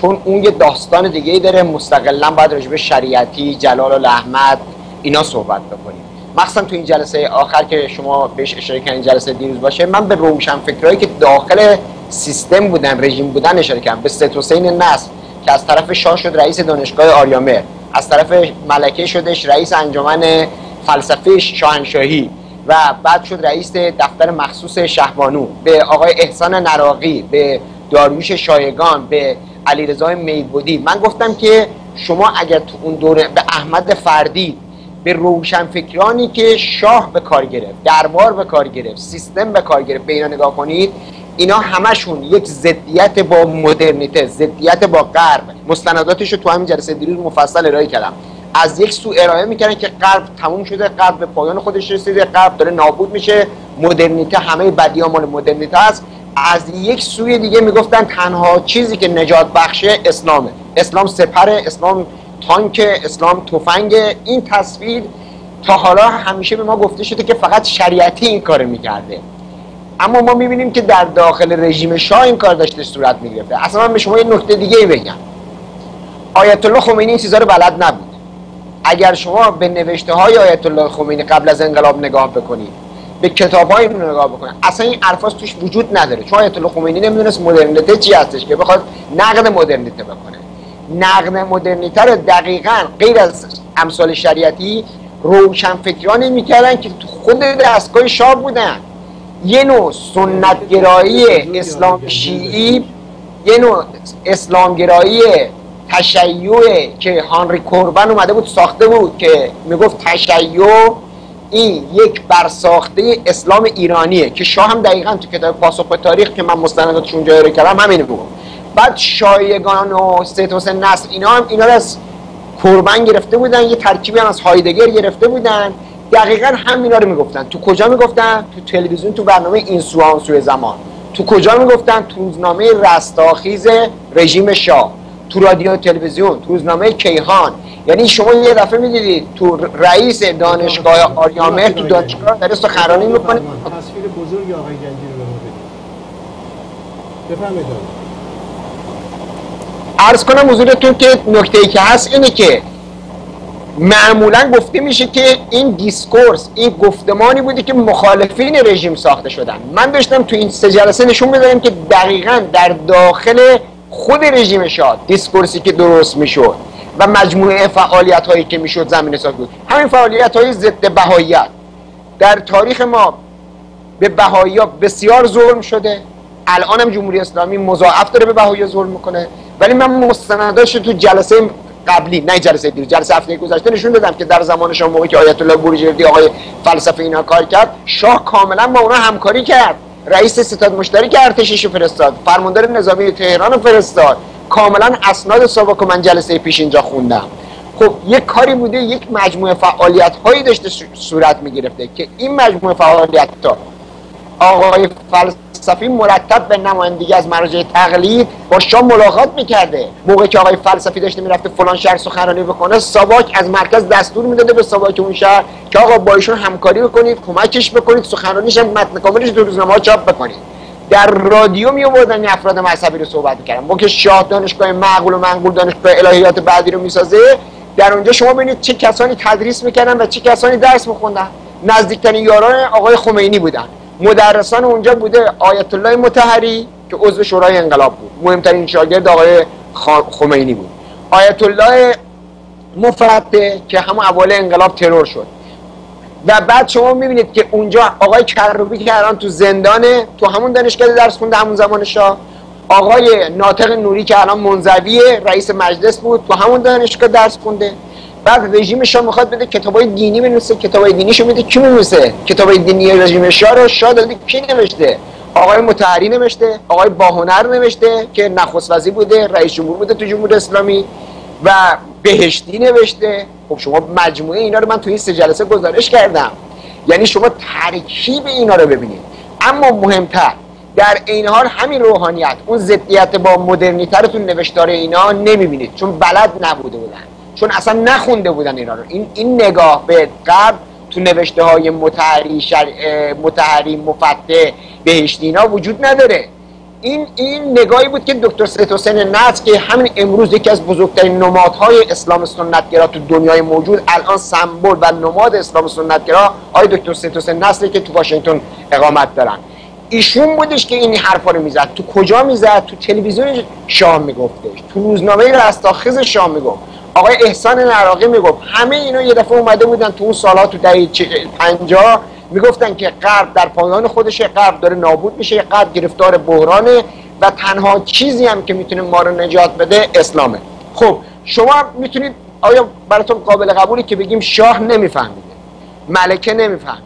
چون اون یه داستان دیگه ای داره، مستقلا باید راجع به شریعتی، جلال الاحمد اینا صحبت بکنیم. مخصوصا تو این جلسه آخر که شما بهش اشاره کردین، جلسه دیروز باشه، من به روشنفکرایی که داخل سیستم بودن، رژیم بودن اشاره کردم. به سید حسین نصر که از طرف شاه شد رئیس دانشگاه آریامر، از طرف ملکه شدش رئیس انجمن فلسفه شاهنشاهی و بعد شد رئیس دفتر مخصوص شهبانو، به آقای احسان نراقی، به داریوش شایگان، به علیرضا میبودی. من گفتم که شما اگر تو اون دوره به احمد فردی، به روشنفکرانی که شاه به کار گرفت، دربار به کار گرفت، سیستم به کار گرفت، به اینا نگاه کنید، اینا همشون یک ضدیت با مدرنیته، ضدیت با غرب. مستنداتش رو تو همین جلسه دیروز مفصل ارائه کردم. از یک سو ارائه میکردن که غرب تموم شده، غرب به پایان خودش رسیده، غرب داره نابود میشه، مدرنیته همه بدی‌ها مال مدرنیته است. از یک سوی دیگه میگفتن تنها چیزی که نجات بخشه اسلامه، اسلام سپره، اسلام تانک، اسلام تفنگ. این تصویر تا حالا همیشه به ما گفته شده که فقط شریعتی این کار میکرده، اما ما میبینیم که در داخل رژیم شاه این کار داشته صورت میگرفته. اصلا من به شما یه نکته دیگه بگم، آیت الله خمینی این چیزا رو بلد نبود. اگر شما به نوشته های آیت الله خمینی قبل از انقلاب نگاه بکنید، به کتاب های رو نگاه بکنید، اصلا این الفاظ توش وجود نداره، چون آیت الله خمینی نمیدونست مدرنیته چی هستش که بخواد نقد مدرنیته بکنه. نقد مدرنیته رو دقیقاً غیر از امثال شریعتی روشنفکرانی میکردن که تو خود دستگاه شاه بودن. یه نوع سنتگرایی اسلام شیعی، یه نوع اسلامگرایی تشیع که هانری کوربن اومده بود ساخته بود که میگفت تشیع این یک برساخته اسلام ایرانیه، که شاه هم دقیقاً تو کتاب پاسخ به تاریخ که من مستنداتش اونجا ارائه کردم همینو میگم. بعد شایگان و سید حسین نصر اینا هم اینا رو از کوربن گرفته بودن، یه ترکیبی هم از هایدگر گرفته بودن، دقیقاً همینا رو میگفتن. تو کجا میگفتن؟ تو تلویزیون، تو برنامه این سو آن سوی زمان. تو کجا میگفتن؟ تو روزنامه رستاخیز رژیم شاه، تو رادیو تلویزیون، تو روزنامه کیهان. یعنی شما یه دفعه میدیدید تو رئیس دانشگاه آریامر تو دانشگاه داره سخنرانی میکنه. تصویر بزرگ آقای گنجی رو به ما بدید. بفرمایید. عرض کنم حضورتون که نکته‌ای که هست اینه که معمولا گفته میشه که این دیسکورس، این گفتمانی بوده که مخالفین رژیم ساخته شدن. من داشتم تو این 3 جلسه نشون بدم که دقیقاً در داخل خود رژیم شاه دیسکورسی که درست میشد و مجموعه فعالیت هایی که میشد زمینه ساز بود. همین فعالیت های ضد بهاییت در تاریخ ما به بهایی‌ها بسیار ظلم شده، الان هم جمهوری اسلامی مضاعف داره به بهایی‌ها ظلم میکنه. ولی من مستنداش تو جلسه قبلی، نه جلسه دیروز، جلسه هفته گذشته نشون دادم که در زمان شاه موقعی که آیت الله بروجردی آقای فلسفه اینا کار کرد، شاه کاملا با اونها همکاری کرد. رئیس ستاد مشترک ارتشش فرستاد، فرماندار نظامی تهران فرستاد، کاملا اسناد سابق من جلسه پیش اینجا خوندم. خب یک کاری بوده، یک مجموعه فعالیت هایی داشته صورت میگرفته که این مجموعه فعالیت ها آقای فلسفی مرتب به نمایندگی از مراجع تقلید با شاه ملاقات میکرده. موقعی که آقای فلسفی داشته میرفته فلان شهر سخنرانی بکنه، ساواک از مرکز دستور میداده به ساواک اون شهر که آقا با ایشون همکاری بکنید، کمکش بکنید، سخنرانیش هم متن کاملش تو روزنامه‌ها چاپ بکنید. در رادیو می آوردن افراد مذهبی رو صحبت میکردن. موقع شاه دانشگاه معقول و منقول دانشگاه الهیات بعدی رو میسازه، در اونجا شما ببینید چه کسانی تدریس میکردن و چه کسانی درس میخوندن. نزدیکترین یاران آقای خمینی بودن. مدرسان اونجا بوده آیت الله مطهری که عضو شورای انقلاب بود، مهمترین شاگرد آقای خمینی بود. آیت الله مفرده که همون اوایل انقلاب ترور شد. و بعد شما میبینید که اونجا آقای کروبی که الان تو زندانه، تو همون دانشگاه درس خونده همون زمان شاه. آقای ناطق نوری که الان منزویه، رئیس مجلس بود، تو همون دانشگاه درس خونده. بعد رژیم شاه میخواد بده کتابای دینی بنویسه، کتابای دینیشو میده کی می‌نویسه؟ کتابای دینی رژیم شاه رو شاه داده کی نوشته؟ آقای مطهری نوشته، آقای باهنر نوشته که نخست وزیر بوده، رئیس جمهور بوده تو جمهوری اسلامی، و بهشتی نوشته. خب شما مجموعه اینا رو من تو این 3 جلسه گزارش کردم. یعنی شما ترکیب اینا رو ببینید. اما مهمتر در این حال همین روحانیت، اون ضدیت با مدرنیته رو تو نوشتار اینا نمیبینید، چون بلد نبوده بودن، چون اصلا نخونده بودن اینا رو. این نگاه به غرب تو نوشته های مطهری مفتح بهشتی اینا وجود نداره. این نگاهی بود که دکتر سید حسین نصر که همین امروز یکی از بزرگترین نمادهای اسلام سنتگرا تو دنیای موجود، الان سمبل و نماد اسلام سنتگرا آقای دکتر سید حسین نصر که تو واشنگتن اقامت دارن، ایشون بودش که این حرفا رو میزد. تو کجا میزد؟ تو تلویزیون شاه میگفتش، تو روزنامه رستاخیز شاه میگفت، آقای احسان عراقی میگفت. همه اینا یه دفعه اومده بودن تو اون سال‌ها تو دهه 50 میگفتن که غرب در پایان خودشه، غرب داره نابود میشه، غرب گرفتار بحرانه و تنها چیزی هم که میتونه ما رو نجات بده اسلامه. خب شما میتونید، آیا براتون قابل قبولی که بگیم شاه نمیفهمیده، ملکه نمیفهمیده،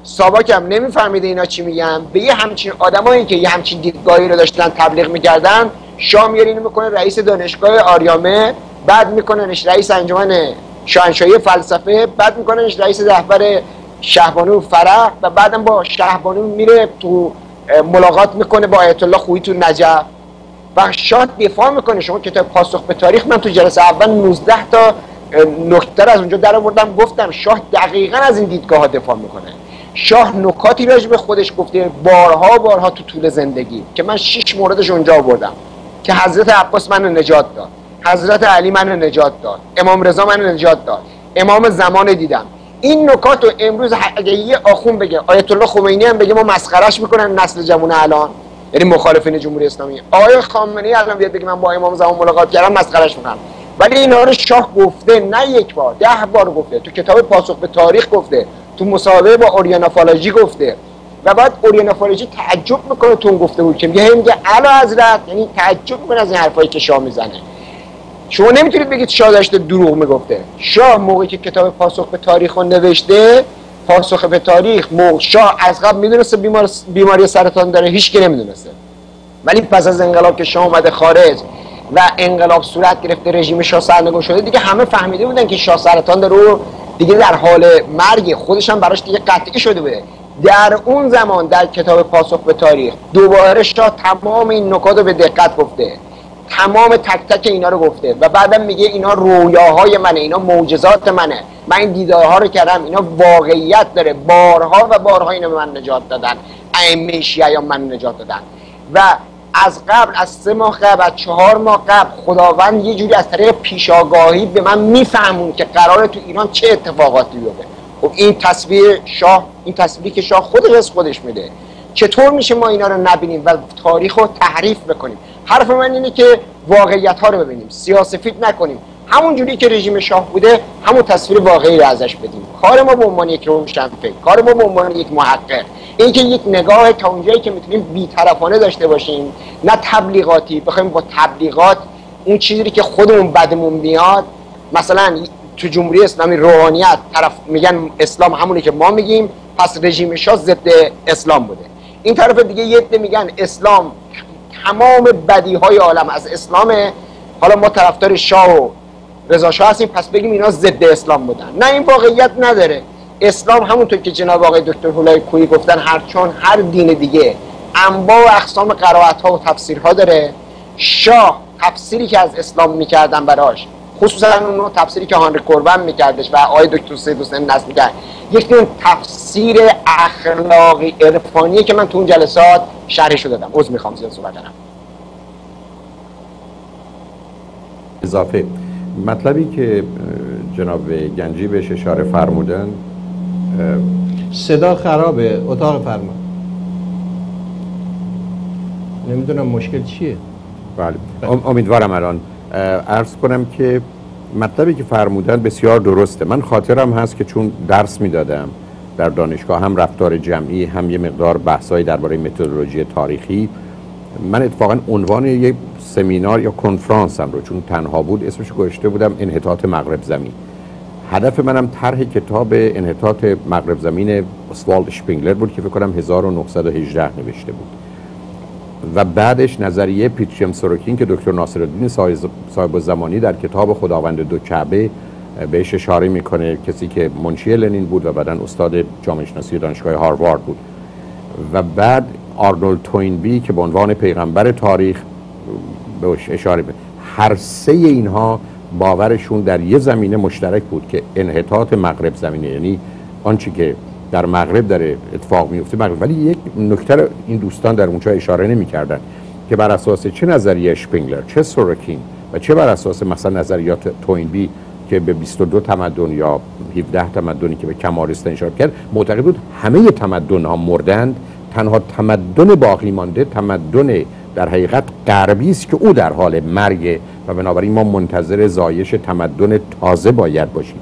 ساواک هم نمیفهمیده اینا چی میگن، به یه همچین آدمایی که یه همچین دیدگاهی رو داشتن تبلیغ میکردن، شاه میاره اینو میکنه رئیس دانشگاه آریامه، بعد میکننش رئیس انجمن شاهنشاهی فلسفه، بعد میکننش رئیس رهبر شهبانو فرح و بعدم با شهبانو میره تو ملاقات میکنه با آیت الله خویی تو نجف و شاه دفاع میکنه. شما کتاب پاسخ به تاریخ، من تو جلسه اول 19 تا نکته از اونجا در آوردم، گفتم شاه دقیقاً از این دیدگاه ها دفاع میکنه. شاه نکاتی راجع به خودش گفته بارها تو طول زندگی که من 6 موردش اونجا آوردم که حضرت عباس منو نجات داد، حضرت علی منو نجات داد، امام رضا منو نجات داد، امام زمان دیدم. این نکات رو امروز اگه یه آخون بگه، آیت الله خمینی هم بگه، ما مسخرهش میکنن نسل جوان الان، یعنی مخالفین جمهوری اسلامی. آقای خامنه‌ای الان بیاد بگه من با امام زمان ملاقات کردم، مسخرهش میکنن. ولی اینا رو شاه گفته، نه یک بار، 10 بار گفته، تو کتاب پاسخ به تاریخ گفته، تو مصاحبه با اوریانا فالاجی گفته و بعد اوریانا فالاجی تعجب میکنه تو اون گفته بود که میگه اعلی حضرت، یعنی تعجب میکنه از این حرفایی که شاه میزنه. شما نمیتونید بگید شاه داشته دروغ میگفته. شاه موقعی که کتاب پاسخ به تاریخ رو نوشته، پاسخ به تاریخ، شاه از قبل میدونسته بیماری سرطان داره، هیچ کی نمیدونسته. ولی پس از انقلاب که شاه اومده خارج و انقلاب صورت گرفته، رژیم شاه سرنگون شده، دیگه همه فهمیده بودن که شاه سرطان داره و دیگه در حال مرگ، خودش هم براش دیگه قطعی شده بوده. در اون زمان در کتاب پاسخ به تاریخ دوباره شاه تمام این نکات رو به دقت گفته، تمام تک تک اینا رو گفته و بعدم میگه اینا رویاهای منه، اینا معجزات منه، من این دیدارها رو کردم، اینا واقعیت داره، بارها و بارها اینا به من نجات دادن، ائمه شیعیان من نجات دادن. و از قبل، از 3 ماه قبل، از 4 ماه قبل، خداوند یه جوری از طریق پیشاگاهی به من میفهمون که قراره تو ایران چه اتفاقاتی بیفته. خب این تصویر شاه، این تصویری که شاه خودش از خودش میده، چطور میشه ما اینا رو نبینیم و تاریخ رو تحریف بکنیم؟ حرف من اینه که واقعیت ها رو ببینیم، سیاسفید نکنیم، همون جوری که رژیم شاه بوده همون تصویر واقعی رو ازش بدیم. کار ما به عنوان یک روشنفکر، کار ما به عنوان یک محقق، این که یک نگاه تا اونجایی که میتونیم بی‌طرفانه داشته باشیم، نه تبلیغاتی، بخوایم با تبلیغات اون چیزی که خودمون بدمون میاد، مثلا تو جمهوری اسلامی روحانیت طرف میگن اسلام همونی که ما میگیم، پس رژیم شاه ضد اسلام بوده. این طرف دیگه یه عده میگن اسلام تمام بدیهای عالم از اسلامه، حالا ما طرفدار شاه و رضا شاه هستیم، پس بگیم اینا ضد اسلام بودن. نه، این واقعیت نداره. اسلام همونطور که جناب آقای دکتر هولای گفتن، چون هر دین دیگه انواع و اقسام قرائت‌ها و تفسیرها داره، شاه تفسیری که از اسلام میکردن براش، خصوصا اون تفسیری که هانری کوربن میکردش و آقای دکتر سید حسین نصر میکرد، یک نوع تفسیر اخلاقی عرفانیه که من تو اون جلسات شرحشو دادم. عذر میخوام زیاد صحبت کنم. اضافه مطلبی که جناب گنجی بهش اشاره فرمودن، صدا خرابه، اتاق فرمان، نمیدونم مشکل چیه. بله، امیدوارم الان عرض کنم که مطلبی که فرمودن بسیار درسته. من خاطرم هست که چون درس میدادم در دانشگاه، هم رفتار جمعی، هم یه مقدار بحثایی درباره متدولوژی تاریخی، من اتفاقا عنوان یک سمینار یا کنفرانس هم رو، چون تنها بود، اسمش گذاشته بودم انحطاط مغرب زمین. هدف منم طرح کتاب انحطاط مغرب زمین اسوالد شپینگلر بود که فکر کنم 1918 نوشته بود و بعدش نظریه پیتریم سوروکین که دکتر ناصرالدین صاحب زمانی در کتاب خداوند دو کعبه بهش اشاره میکنه، کسی که منشی لنین بود و بعداً استاد جامعه شناسی دانشگاه هاروارد بود. و بعد آرنولد توینبی که به عنوان پیغمبر تاریخ بهش اشاره میکنه. هر سه اینها باورشون در یه زمینه مشترک بود که انحطاط مغرب زمینه، یعنی آنچه که در مغرب داره اتفاق میفته مغرب. ولی یک نکته این دوستان در اونجا اشاره نمی‌کردن که بر اساس چه نظریه اشپینگلر، چه سوروکین و چه بر اساس مثلا نظریات توینبی که به 22 تمدن یا 17 تمدنی که به کمالیستان اشاره کرد معتقد بود همه تمدن‌ها مردند، تنها تمدن باقی مانده تمدن در حقیقت غربی است که او در حال مرگ و بنابراین ما منتظر زایش تمدن تازه باید باشیم.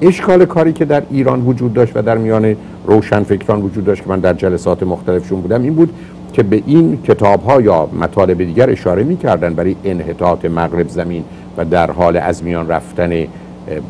اشکال کاری که در ایران وجود داشت و در میان روشنفکران وجود داشت که من در جلسات مختلفشون بودم این بود که به این کتاب‌ها یا مطالب دیگر اشاره می‌کردن برای انحطاط مغرب زمین و در حال از میان رفتن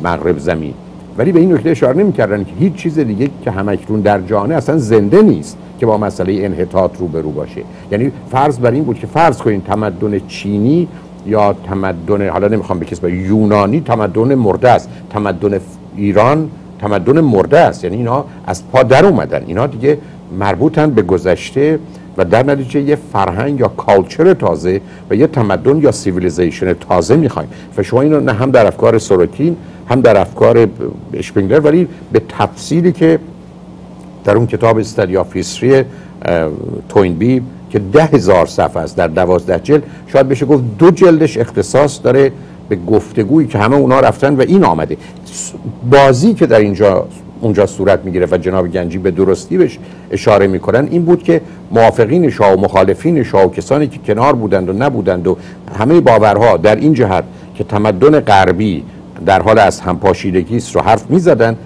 مغرب زمین، ولی به این نکته اشاره نمی‌کردن که هیچ چیز دیگه که همکنون در جهان اصلا زنده نیست که با مسئله انحطاط روبرو باشه. یعنی فرض بر این بود که فرض کنین تمدن چینی یا تمدن، حالا نمیخوام به کسی یونانی تمدن مرده است، تمدن ایران تمدن مرده است، یعنی اینا از پا در اومدن، اینا دیگه مربوطن به گذشته و در نتیجه یه فرهنگ یا کالچر تازه و یه تمدن یا سیویلیزیشن تازه میخوایم. فشما اینو نه هم در افکار سوروکین هم در افکار اشپینگلر، ولی به تفصیلی که در اون کتاب استادی آف هیستوری توینبی که 10,000 صفحه است در 12 جلد، شاید بشه گفت 2 جلدش اختصاص داره به گفتگویی که همه اونا رفتن و این آمده. بازی که در اونجا صورت میگیره و جناب گنجی به درستی بهش اشاره میکنن این بود که موافقین شاه و مخالفین شاه و کسانی که کنار بودند و نبودند و همه باورها در این جهت که تمدن غربی در حال از همپاشیدگی است رو حرف میزدن،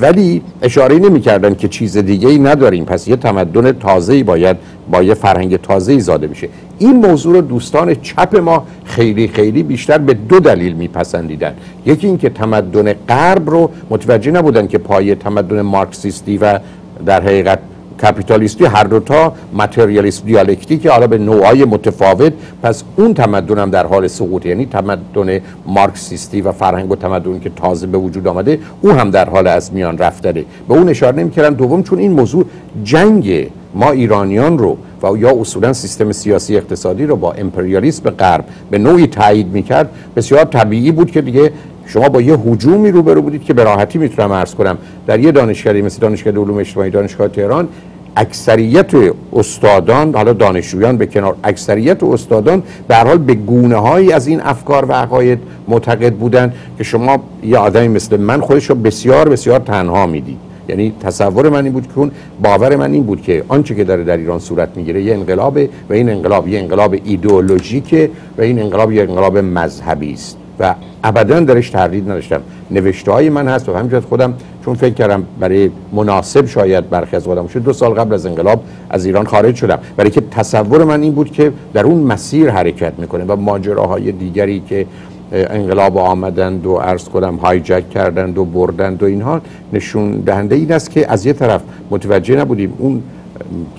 ولی اشاره نمی‌کردن که چیز دیگه‌ای نداریم، پس یه تمدن تازه‌ای باید با یه فرهنگ تازه‌ای زاده بشه. این موضوع رو دوستان چپ ما خیلی خیلی بیشتر به 2 دلیل میپسندیدن. یکی این که تمدن غرب رو متوجه نبودن که پایه تمدن مارکسیستی و در حقیقت کپیتالیستی هر دوتا ماتریالیسم دیالکتیک حالا به نوعای متفاوت، پس اون تمدن هم در حال سقوط، یعنی تمدن مارکسیستی و فرهنگ و تمدن که تازه به وجود آمده او هم در حال از میان رفتنه. به اون اشاره نمی‌کردن. دوم چون این موضوع جنگ ما ایرانیان رو و یا اصولا سیستم سیاسی اقتصادی رو با امپریالیسم غرب به نوعی تایید می‌کرد، بسیار طبیعی بود که دیگه شما با یه هجومی روبرو بودید که به راحتی میتونم عرض کنم در یه دانشکده مثل دانشکده علوم اجتماعی دانشگاه تهران اکثریت استادان، حالا دانشجویان به کنار، اکثریت استادان در حال به گونه‌هایی از این افکار و عقاید معتقد بودن که شما یه آدمی مثل من خودش رو بسیار بسیار تنها میدید. یعنی تصور من این بود که اون باور من این بود که آنچه که داره در ایران صورت میگیره یه انقلابه و این انقلاب یه انقلاب ایدئولوژیکه و این انقلاب یه انقلاب مذهبی است و ابداً درش تردید نداشتم. نوشته‌های من هست و همینجوری خودم چون فکر کردم برای مناسب شاید برخی از خودم شد 2 سال قبل از انقلاب از ایران خارج شدم، برای که تصور من این بود که در اون مسیر حرکت میکنه و ماجراهای دیگری که انقلاب آمدند و عرض کنم هایجک کردند و بردند و اینها نشون دهنده این است که از یه طرف متوجه نبودیم اون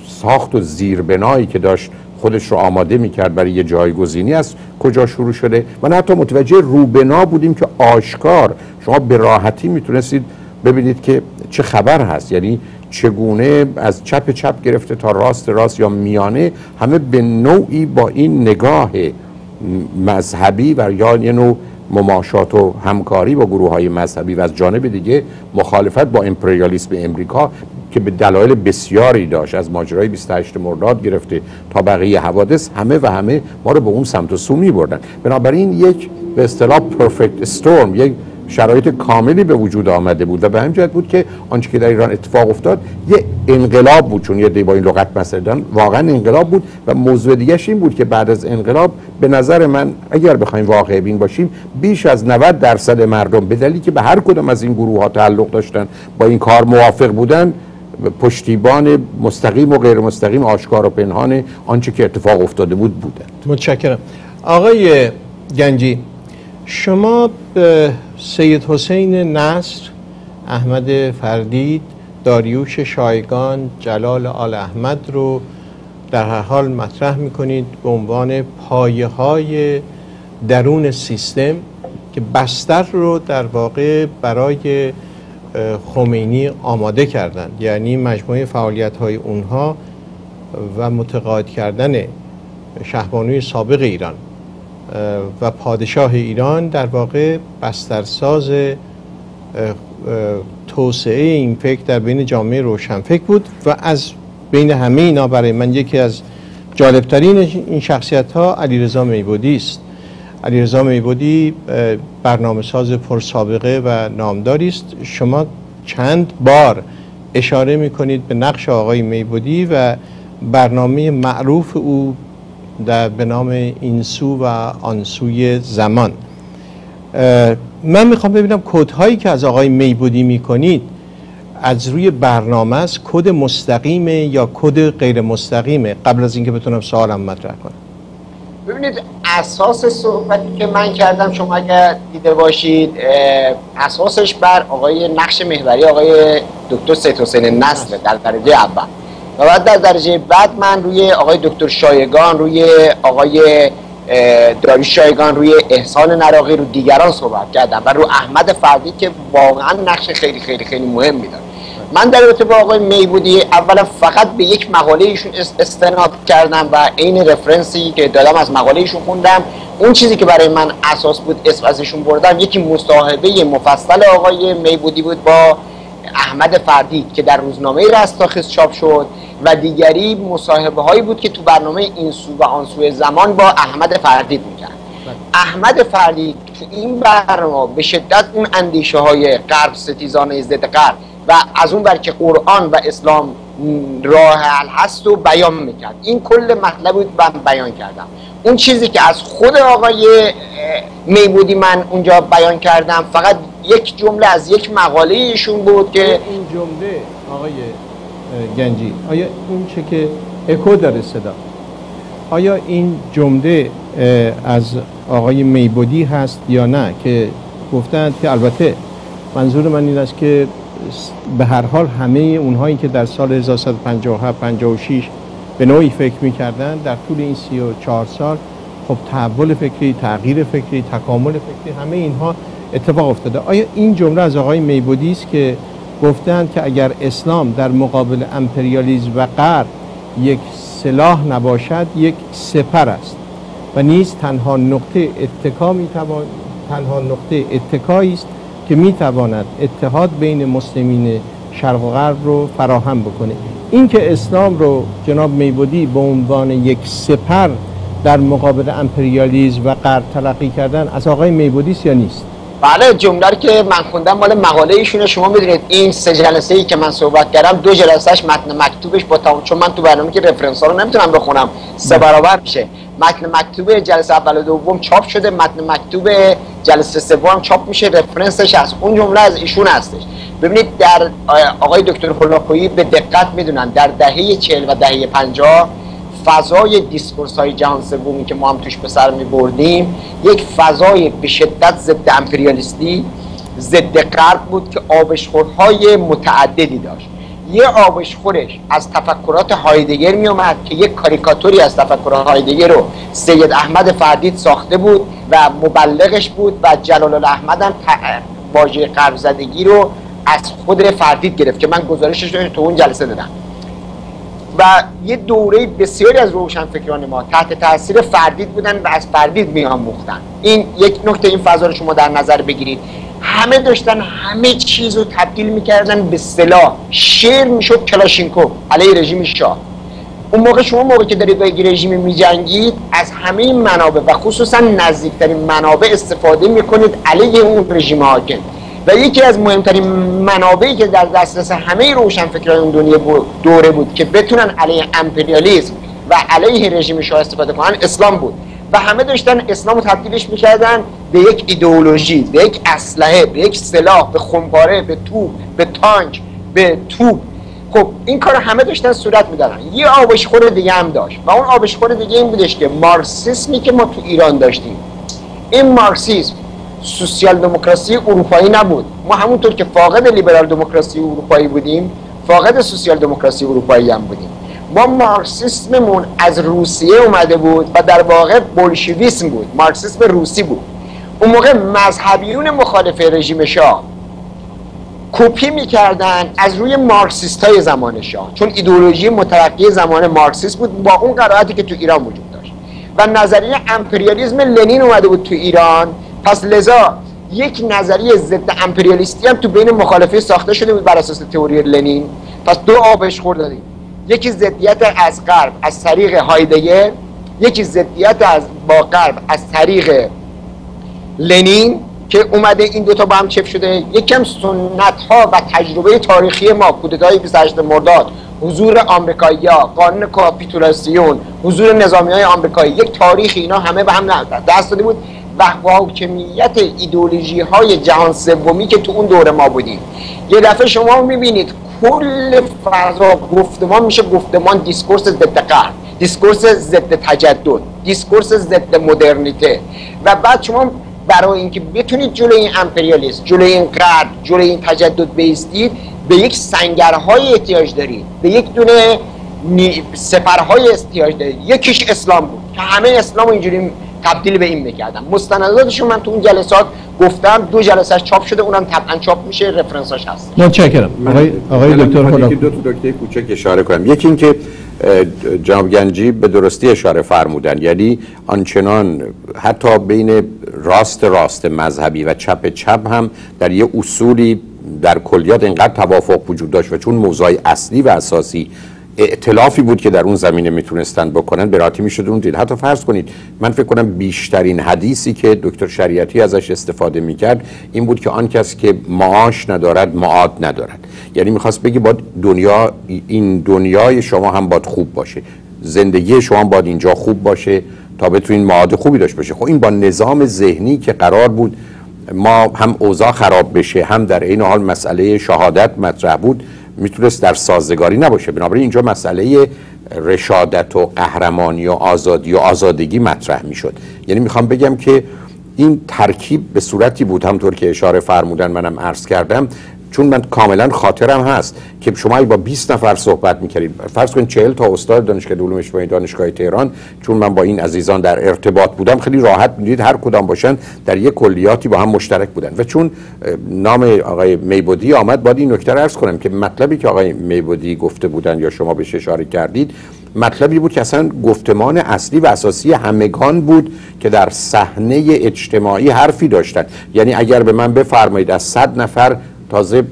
ساخت و زیربنایی که داشت خودش رو آماده میکرد برای یه جایگزینی از کجا شروع شده و نه حتی متوجه روبنا بودیم که آشکار شما به راحتی میتونستید ببینید که چه خبر هست، یعنی چگونه از چپ گرفته تا راست یا میانه همه به نوعی با این نگاه مذهبی و یا یه نوع مماشات و همکاری با گروه‌های مذهبی و از جانب دیگه مخالفت با امپریالیسم امریکا که به دلایل بسیاری داشت، از ماجرای 28 مرداد گرفته تا بقیه حوادث، همه ما رو به اون سمت و سو می‌بردن. بنابراین یک به اصطلاح پرفکت استورم، یک شرایط کاملی به وجود آمده بود و به همین جهت بود که آنچه که در ایران اتفاق افتاد یه انقلاب بود، چون یه دی با این لغت مثلا واقعا انقلاب بود. و موضوع دیگه‌اش این بود که بعد از انقلاب به نظر من اگر بخوایم واقع بین باشیم بیش از 90% مردم به دلیلی که به هر کدام از این گروه‌ها تعلق داشتن با این کار موافق بودن، پشتیبان مستقیم و غیر مستقیم، آشکار و پنهان آنچه که اتفاق افتاده بود بودن. متشکرم. آقای گنجی، شما سید حسین نصر، احمد فردید، داریوش شایگان، جلال آل احمد رو در هر حال مطرح میکنید به عنوان پایه‌های درون سیستم که بستر رو در واقع برای خمینی آماده کردند، یعنی مجموعه فعالیت‌های اونها و متقاعد کردن شهبانوی سابق ایران و پادشاه ایران در واقع بسترساز توسعه این فکر در بین جامعه روشنفکر بود و از بین همه اینا برای من یکی از جالبترین این شخصیت ها علیرضا میبودی است. علیرضا میبودی برنامه ساز پرسابقه و نامداری است. شما چند بار اشاره میکنید به نقش آقای میبودی و برنامه معروف او به نام این سو و آن سوی زمان. من میخوام ببینم کدهایی که از آقای میبودی میکنید از روی برنامه است، کد مستقیمه یا کد غیر مستقیمه؟ قبل از اینکه بتونم سوالم مطرح کنم. ببینید اساس صحبتی که من کردم شما اگر دیده باشید اساسش بر آقای نقش محوری آقای دکتر سید حسین نصر در درجه اول و بعد در درجه بعد من روی آقای دکتر شایگان، روی آقای داریوش شایگان، روی احسان نراقی، رو دیگران صحبت کردم و رو احمد فردی که واقعا نقش خیلی خیلی خیلی مهمی داره. من در رابطه با آقای میبودی اولا فقط به یک مقاله ایشون استناد کردم و عین رفرنسی که دادم از مقاله ایشون خوندم. اون چیزی که برای من اساس بود اسم از ایشون بردم یکی مصاحبه مفصل آقای میبودی بود با احمد فردی که در روزنامه رستاخیز چاپ شد و دیگری مصاحبه هایی بود که تو برنامه این سو و آن سوی زمان با احمد فردی میکرد. احمد فردی تو این برنامه به شدت اون اندیشه های غرب ستیزانه ضد غرب و از اون بر که قرآن و اسلام راه حل هست و بیان میکرد. این کل مطلب بود من بیان کردم. اون چیزی که از خود آقای میبودی من اونجا بیان کردم فقط یک جمله از یک مقاله ایشون بود که این جمله آقای گنجی، آیا اون چه که اکو داره صدا، آیا این جمله از آقای میبودی هست یا نه که گفتند که البته منظور من این است که به هر حال همه اونهایی که در سال 1157 56 به نوعی فکر می‌کردن در طول این 34 سال خب تحول فکری، تغییر فکری، تکامل فکری، همه اینها اتفاق افتاده. آیا این جمله از آقای میبودی است که گفتند که اگر اسلام در مقابل امپریالیسم و غرب یک سلاح نباشد یک سپر است و نیز تنها نقطه اتکایی است که میتواند اتحاد بین مسلمین شرق و غرب رو فراهم بکنه؟ این که اسلام رو جناب میبودی به عنوان یک سپر در مقابل امپریالیسم و غرب تلقی کردن از آقای میبودی است یا نیست؟ بله، جمله رو که من خوندم مال مقاله ایشونه. شما میدونید این 3 جلسه ای که من صحبت کردم 2 جلسهش متن مکتوبش با تمام، چون من تو برنامه که رفرنس ها رو نمیتونم بخونم 3 برابر میشه. متن مکتوب جلسه اول و دوم چاپ شده، متن مکتوب جلسه سوم چاپ میشه، رفرنسش هست. اون جمله از ایشون هستش. ببینید در آقای دکتر هولاکویی به دقت میدونن در دهه 40 و دهه 50 فضای دیسکورس های جهان سومی که ما هم توش به سر می بردیم یک فضای به شدت ضد امپریالیستی، ضد غرب بود که آبشخورهای متعددی داشت. یه آبشخورش از تفکرات هایدگر می اومد که یک کاریکاتوری از تفکرات هایدگر رو سید احمد فردید ساخته بود و مبلغش بود و جلال الاحمد هم واژه غرب زدگی رو از خود فردید گرفت که من گزارشش رو تو اون جلسه دادم. و یه دوره بسیاری از روشنفکران ما تحت تاثیر فردید بودن و از فردید میآموختن. این یک نکته، این فضا رو شما در نظر بگیرید. همه داشتن همه چیز رو تبدیل میکردن به سلاح. شعر میشد کلاشینکوف علیه رژیم شاه. اون موقع شما موقعی که دارید با یک رژیم میجنگید از همه این منابع و خصوصا نزدیکترین منابع استفاده میکنید علیه اون رژیم حاکم. و یکی از مهمترین منابعی که در دسترس همه روشنفکران اون دنیا دوره بود که بتونن علیه امپریالیسم و علیه رژیم شاه استفاده کنن اسلام بود و همه داشتن اسلام رو تبدیلش میکردن به یک ایدئولوژی، به یک اسلحه، به یک سلاح، به خمپاره، به توپ، به تانک، به توپ. خب این کار همه داشتن صورت میدادن. یه آبشخور دیگه هم داشت و اون آبشخور دیگه این بودش که مارکسیسمی که ما تو ایران داشتیم، این مارکسیسم سوسیال دموکراسی اروپایی نبود. ما همونطور که فاقد لیبرال دموکراسی اروپایی بودیم، فاقد سوسیال دموکراسی اروپایی هم بودیم. ما مارکسیسممون از روسیه اومده بود و در واقع بولشویسم بود، مارکسیسم روسی بود. اون موقع مذهبیون مخالف رژیم شاه کپی میکردن از روی مارکسیست های زمان شاه، چون ایدئولوژی مترقی زمان مارکسیسم بود با اون قرائتی که تو ایران وجود داشت. و نظریه امپریالیسم لنین اومده بود تو ایران، پس لذا یک نظریه ضد امپریالیستی هم تو بین مخالفه ساخته شده بود بر اساس تئوری لنین. پس دو آبش خوردیم، یکی ضدیت از غرب از طریق هایدگر، یکی ضدیت از با غرب از طریق لنین که اومده این دوتا با هم چپ شده. یکم سنت ها و تجربه تاریخی ما، کودتای 28 مرداد، حضور آمریکایی‌ها، قانون کاپیتولاسیون، حضور نظامی‌های آمریکایی، یک تاریخ اینا همه به هم دست داده بود و حاکمیت ایدئولوژی‌های جهان سومی که تو اون دوره ما بودیم. یه دفعه شما می‌بینید کل فضا گفتمان میشه گفتمان دیسکورس ضد غرب، دیسکورس ضد تجدد، دیسکورس ضد مدرنیته. و بعد شما برای اینکه بتونید جلوی این امپریالیسم، جلوی این غرب، جلوی این تجدد بایستید، به یک سنگرهای احتیاج دارید، به یک دونه سپرهای احتیاج دارید. یکیش اسلام بود که همه اسلام رو اینجوری تبدیل به این میکردم. مستنداتشون من تو اون جلسات گفتم، 2 جلسهش چاپ شده، اونم طبعا چاپ میشه، رفرنساش هست. متشکرم. آقای دکتر خدا دو تا نکته کوچک اشاره کنم. یکی این که جناب گنجی به درستی اشاره فرمودن، یعنی آنچنان حتی بین راست مذهبی و چپ هم در یه اصولی در کلیات اینقدر توافق وجود داشت و چون موضوع اصلی و اساسی ائتلافی بود که در اون زمینه میتونستن بکنن، به راحتی میشد اون دید. حتی فرض کنید من فکر کنم بیشترین حدیثی که دکتر شریعتی ازش استفاده میکرد این بود که آن کس که معاش ندارد معاد ندارد. یعنی میخواست بگی باید این دنیای شما هم باید خوب باشه، زندگی شما هم باید اینجا خوب باشه تا بتونین معاد خوبی داشته باشه. خب این با نظام ذهنی که قرار بود ما هم اوضاع خراب بشه، هم در این حال مسئله شهادت مطرح بود، میتونست در سازگاری نباشه. بنابراین اینجا مسئله رشادت و قهرمانی و آزادی و آزادگی مطرح میشد. یعنی میخوام بگم که این ترکیب به صورتی بود، همطور که اشاره فرمودن منم عرض کردم، چون من کاملا خاطرم هست که شما با 20 نفر صحبت میکردید، فرض کن 40 تا استاد دانشگاه علوم اجتماعی دانشگاه تهران، چون من با این عزیزان در ارتباط بودم خیلی راحت میدید هر کدام باشن در یک کلیاتی با هم مشترک بودن. و چون نام آقای میبودی آمد، باید این نکته رو عرض کنم که مطلبی که آقای میبودی گفته بودن یا شما بهش اشاره کردید، مطلبی بود که اصلا گفتمان اصلی و اساسی همگان بود که در صحنه اجتماعی حرفی داشتن. یعنی اگر به من بفرمایید از 100 نفر تازه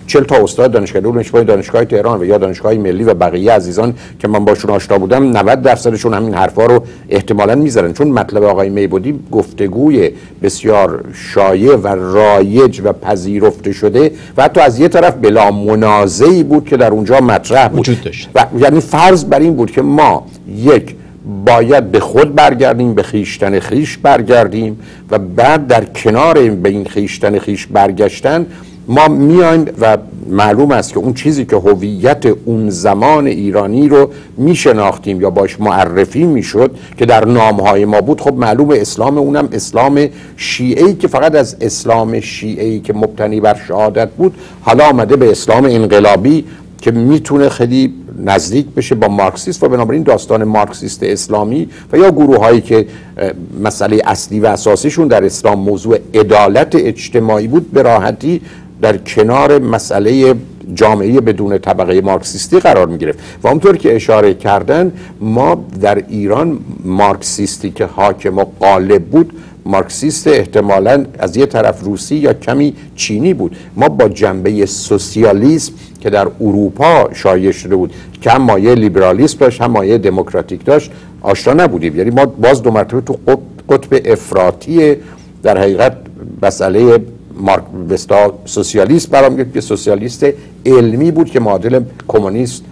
40 تا استاد دانشگاه علوم اجتماعی دانشگاه تهران و یا دانشگاه ملی و بقیه عزیزان که من باشون آشنا بودم، 90% همین حرفا رو احتمالاً میذارن، چون مطلب آقای میبودی گفتگوی بسیار شایع و رایج و پذیرفته شده و حتی از یه طرف بلا منازعی بود که در اونجا مطرح بود وجود داشت. و یعنی فرض بر این بود که ما باید به خود برگردیم، به خیشتن خیش برگردیم و بعد در کنار به این خیشتن خیش برگشتن ما میایم و معلوم است که اون چیزی که هویت اون زمان ایرانی رو میشناختیم یا باش معرفی میشد که در نامهای ما بود، خب معلوم اسلام اونم اسلام شیعه‌ای که فقط از اسلام شیعه‌ای که مبتنی بر شهادت بود حالا آمده به اسلام انقلابی که میتونه خیلی نزدیک بشه با مارکسیست. و بنابراین داستان مارکسیست اسلامی و یا گروه هایی که مسئله اصلی و اساسیشون در اسلام موضوع عدالت اجتماعی بود، به راحتی در کنار مسئله جامعه بدون طبقه مارکسیستی قرار می گرفت. و اونطور که اشاره کردن ما در ایران مارکسیستی که حاکم و غالب بود، مارکسیست احتمالاً از یه طرف روسی یا کمی چینی بود. ما با جنبه سوسیالیسم که در اروپا شایع شده بود که هم مایه لیبرالیسم داشت هم مایه دموکراتیک داشت آشنا نبودیم. یعنی ما باز دو مرتبه تو قطب افراطی در حقیقت مسئله سوسیالیست برام گرفت که سوسیالیست علمی بود که معادل کمونیست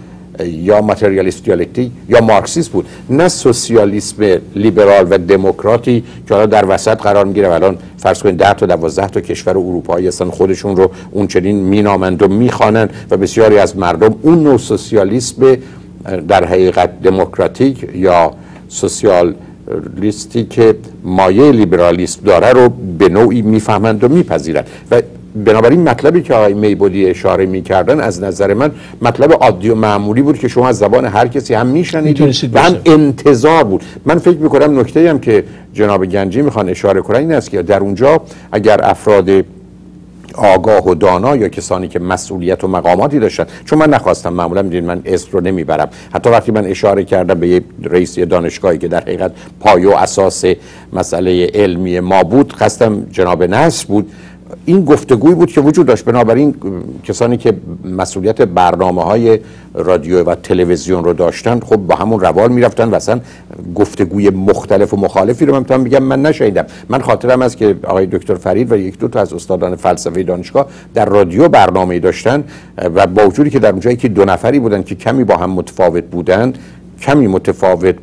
یا ماتریالیست دیالکتیک یا مارکسیست بود، نه سوسیالیسم لیبرال و دموکراتی که حالا در وسط قرار میگیره. الان فرض کنید 10 تا 12 تا کشور اروپایی هستن خودشون رو اون چنین مینامند و میخوانند و بسیاری از مردم اون نوع سوسیالیسم در حقیقت دموکراتیک یا سوسیال لیستی که مایه لیبرالیسم داره رو به نوعی میفهمند و میپذیرند. و بنابراین مطلبی که آقای میبودی اشاره میکردن از نظر من مطلب عادی و معمولی بود که شما از زبان هر کسی هم میشنیدید و هم انتظار بود. من فکر میکنم نکته هم که جناب گنجی میخوان اشاره کنن این است که در اونجا اگر افراد آگاه و دانا یا کسانی که مسئولیت و مقاماتی داشتن، چون من نخواستم، معمولا میدونید من اسم رو نمیبرم، حتی وقتی من اشاره کردم به یه رئیس دانشگاهی که در حقیقت پایه و اساس مسئله علمی ما بود، خواستم جناب نصر بود، این گفتگویی بود که وجود داشت. بنابراین کسانی که مسئولیت برنامه‌های رادیو و تلویزیون رو داشتن خب با همون روال میرفتن و اصلا گفتگوی مختلف و مخالفی رو من میتونم بگم من نشنیدم. من خاطرم است که آقای دکتر فرید و یک دو تا از استادان فلسفه دانشگاه در رادیو برنامه‌ای داشتن و با وجودی که در اونجایی که دو نفری بودن که کمی با هم متفاوت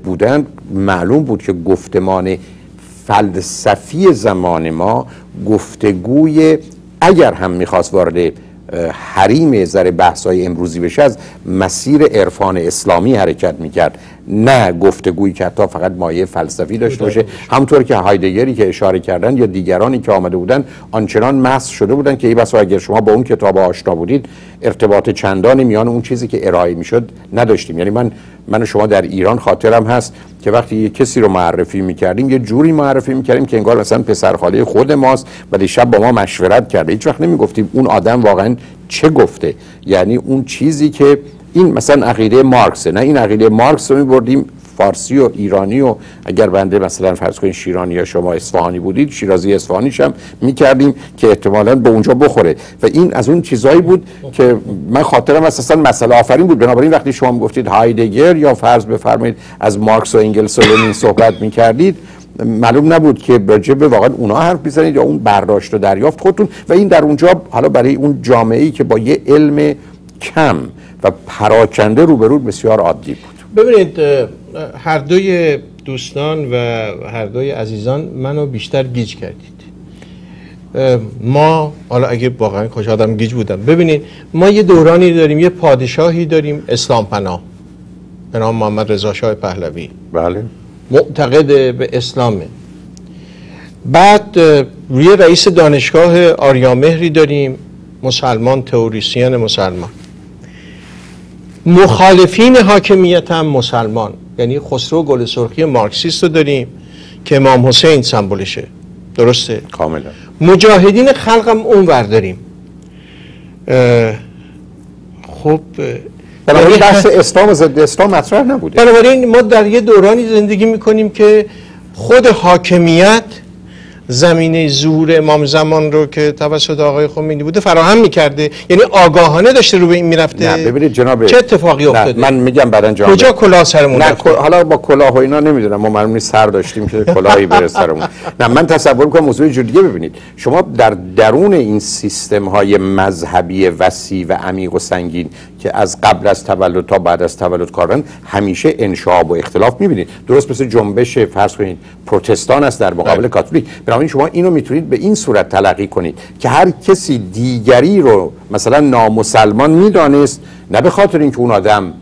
بودند، معلوم بود که گفتمان فلسفی زمان ما گفتگوی اگر هم میخواست وارد حریم ذره بحث‌های امروزی بشه از مسیر عرفان اسلامی حرکت میکرد، نه گفتگویی که حتی فقط مایه فلسفی داشته باشه. همونطور که هایدگری که اشاره کردن یا دیگرانی که آمده بودن آنچنان محض شده بودن که ای بسا اگر شما با اون کتاب آشنا بودید ارتباط چندانی میان اون چیزی که ارائه میشد نداشتیم. یعنی من و شما در ایران خاطرم هست که وقتی یه کسی رو معرفی میکردیم یه جوری معرفی میکردیم که انگار مثلا پسرخاله خود ماست و دیشب با ما مشورت کرده. هیچ وقت نمیگفتیم اون آدم واقعا چه گفته، یعنی اون چیزی که این مثلا عقیده مارکسه، نه این عقیده مارکس رو میبردیم فارسی و ایرانی و اگر بنده مثلا فرض کنید شیرانی یا شما اصفهانی بودید شیرازی اصفهانیش هم میکردیم که احتمالاً به اونجا بخوره و این از اون چیزایی بود که من خاطرم اساساً مسئله آفرین بود. بنابراین وقتی شما میگفتید هایدگر یا فرض بفرمایید از مارکس و انگلس و لنین صحبت میکردید معلوم نبود که راجع به واقعا اونا حرف بزنید یا اون برداشت و دریافت خودتون و این در اونجا حالا برای اون جامعه‌ای که با یه علم کم و پراکنده روبرو بسیار عادی بود. ببینید هر دوی دوستان و هر دوی عزیزان منو بیشتر گیج کردید. ما حالا اگه واقعا خوش آدم گیج بودم، ببینید ما یه دورانی داریم، یه پادشاهی داریم اسلام پناه به نام محمد رضا شاه پهلوی، بله، معتقد به اسلامه. بعد روی رئیس دانشگاه آریامهری داریم مسلمان، تئوریسین مسلمان. مخالفین حاکمیت هم مسلمان، یعنی خسرو گل سرخی مارکسیست رو داریم که امام حسین سمبولشه، درسته؟ کاملا. مجاهدین خلق هم اون ور داریم. خب بنابراین بحث اسلام و ضد اسلام مطرح نبوده. بنابراین ما در یه دورانی زندگی میکنیم که خود حاکمیت زمینه ظهور امام زمان رو که توسط آقای خمینی بوده فراهم میکرده، یعنی آگاهانه داشته رو به این میرفته. نه ببینید جناب، چه اتفاقی افتاده؟ من میگم بعدن جناب کجا کلاه سرمون رفته؟ حالا با کلاه و اینا نمیدونم، ما معلوم نیست سر داشتیم که کلاهی بره سرمون. نه من تصور میکنم موضوع جور دیگه. ببینید شما در درون این سیستم های مذهبی وسیع و عمیق و سنگین که از قبل از تولد تا بعد از تولد کارن همیشه انشعاب و اختلاف میبینید، درست مثل جنبش فرض کنید پروتستان است در مقابل کاتولیک. بنابراین شما اینو میتونید به این صورت تلقی کنید که هر کسی دیگری رو مثلا نامسلمان میدانست، نه به خاطر اینکه اون آدم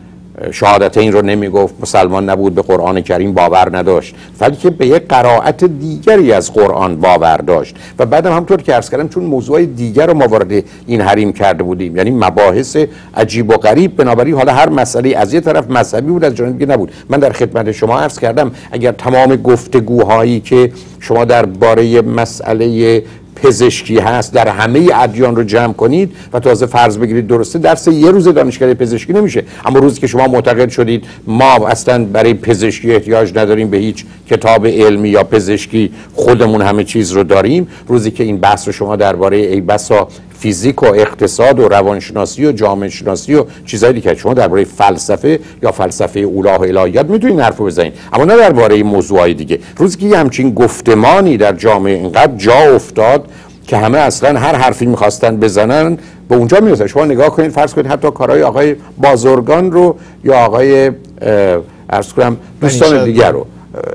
شهادتین رو نمیگفت، مسلمان نبود، به قرآن کریم باور نداشت، بلکه به یک قرائت دیگری از قرآن باور داشت. و بعدم همطور که عرض کردم چون موضوع دیگر رو ما وارد این حریم کرده بودیم، یعنی مباحث عجیب و غریب، بنابراین حالا هر مسئله از یه طرف مذهبی بود از جانب دیگه نبود. من در خدمت شما عرض کردم اگر تمام گفتگوهایی که شما درباره مسئله پزشکی هست در همه ادیان رو جمع کنید و تازه فرض بگیرید درسته درس یه روز دانشکده پزشکی نمیشه، اما روزی که شما معتقد شدید ما اصلا برای پزشکی احتیاج نداریم به هیچ کتاب علمی یا پزشکی، خودمون همه چیز رو داریم، روزی که این بحث رو شما درباره ای بسا فیزیک و اقتصاد و روانشناسی و جامعه شناسی و چیزایی دیگه شما درباره فلسفه یا فلسفه اوله و الهیات میتونید حرفو بزنید، اما نه درباره موضوعای دیگه. روزی که همچین گفتمانی در جامعه اینقدر جا افتاد که همه اصلا هر حرفی میخواستن بزنن به اونجا میرسن. شما نگاه کنید فرض کنید حتی کارهای آقای بازرگان رو یا آقای عرض کنم دوستان دیگر رو،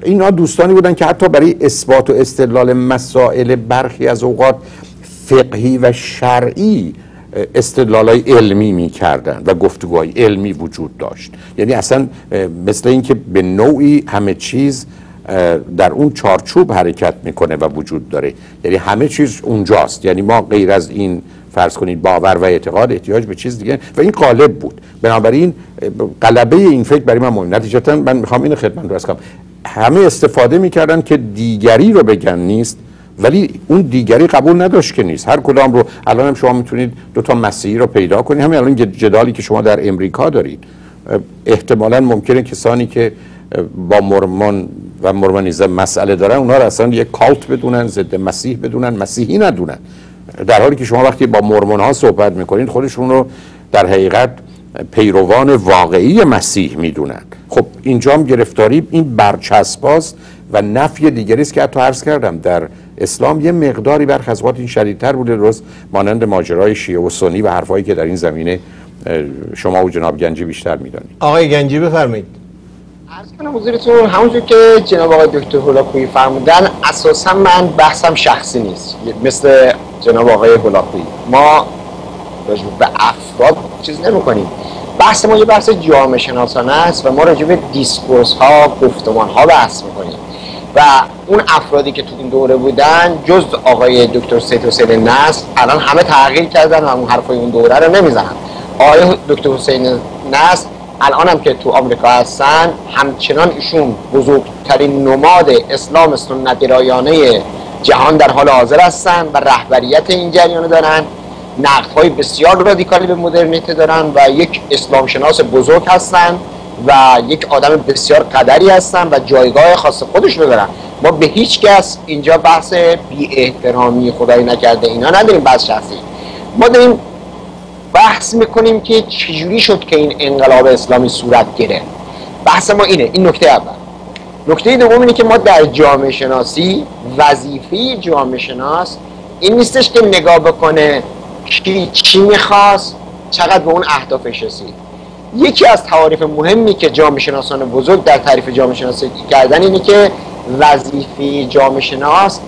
اینا دوستانی بودن که حتی برای اثبات و استدلال مسائل برخی از اوقات فقهی و شرعی استدلالای علمی می‌کردن و گفتگوهای علمی وجود داشت. یعنی اصلا مثل اینکه به نوعی همه چیز در اون چارچوب حرکت میکنه و وجود داره، یعنی همه چیز اونجاست، یعنی ما غیر از این فرض کنید باور و اعتقاد احتیاج به چیز دیگه و این غالب بود. بنابراین غلبه این فکر برای من مهم. نتیجتا من میخوام اینو خدمت رو کنم، همه استفاده میکردن که دیگری رو بگن نیست، ولی اون دیگری قبول نداشت که نیست. هر کدام رو الان هم شما میتونید دو تا مسیحی رو پیدا کنید. همین الان جدالی که شما در امریکا دارید، احتمالاً ممکنه کسانی که با مرمون و مرمونیزم مسئله دارن اونها رو اصلا یک کالت بدونن، ضد مسیح بدونن، مسیحی ندونن، در حالی که شما وقتی با مرمون ها صحبت میکنید خودشون رو در حقیقت پیروان واقعی مسیح میدونن. خب اینجا هم گرفتاری این برچسباست و نفی دیگری است که حتی عرض کردم در اسلام یه مقداری برخی از اوقات این شدیدتر بوده، درست مانند ماجرای شیعه و سنی و حرفایی که در این زمینه شما و جناب گنجی بیشتر میدونید. آقای گنجی بفرمایید. عرض کنم حضورتون همونجور که جناب آقای دکتر هولاکویی فرمودن، اساسا من بحثم شخصی نیست مثل جناب آقای هولاکویی. ما راجع به افراد چیز نمی‌کنیم، بحث ما یه بحث جامعه شناسانه است و ما راجع به دیسکورس ها، گفتمان ها بحث می‌کنیم و اون افرادی که تو این دوره بودن جز آقای دکتر سید حسین نصر الان همه تغییر کردن و اون حرفای اون دوره رو نمیزنن. آقای دکتر حسین نصر الان هم که تو آمریکا هستن همچنان ایشون بزرگترین نماد اسلام سنت گرایانه جهان در حال حاضر هستن و رهبریت این جریان دارن، نقدهای بسیار رادیکالی به مدرنیته دارن و یک اسلام شناس بزرگ هستن و یک آدم بسیار قدری هستن و جایگاه خاص خودش رو دارن. ما به هیچ کس اینجا بحث بی احترامی خدای نکرده اینا نداریم، بحث شخصی. ما داریم بحث میکنیم که چجوری شد که این انقلاب اسلامی صورت گرفت. بحث ما اینه. این نکته اول. نکته دوم اینه که ما در جامعه شناسی وظیفه جامعه شناس این نیستش که نگاه بکنه چی میخواست، چقدر به اون اهدافش رسید. یکی از تعاریف مهمی که جامعه شناسان بزرگ در تعریف جامعه شناسی کردن اینه که وظیفه جامعه شناس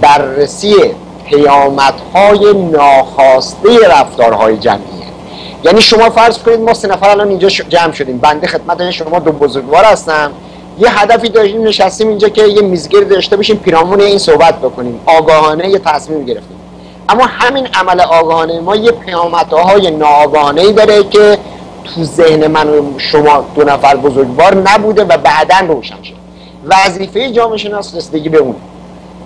بررسی پیامدهای ناخواسته رفتارهای جمعیه. یعنی شما فرض کنید ما 3 نفر الان اینجا جمع شدیم، بنده خدمت شما 2 بزرگوار هستم، یه هدفی داشتیم نشستیم اینجا که یه میزگرد داشته باشیم پیرامون این صحبت بکنیم، آگاهانه یه تصمیم گرفتیم. اما همین عمل آگاهانه ما یه پیامدهای ناآگاهانه‌ای داره که تو ذهن من و شما 2 نفر بزرگوار نبوده و بعداً روشن شد. وظیفه جامعه شناس رسیدگی به اون.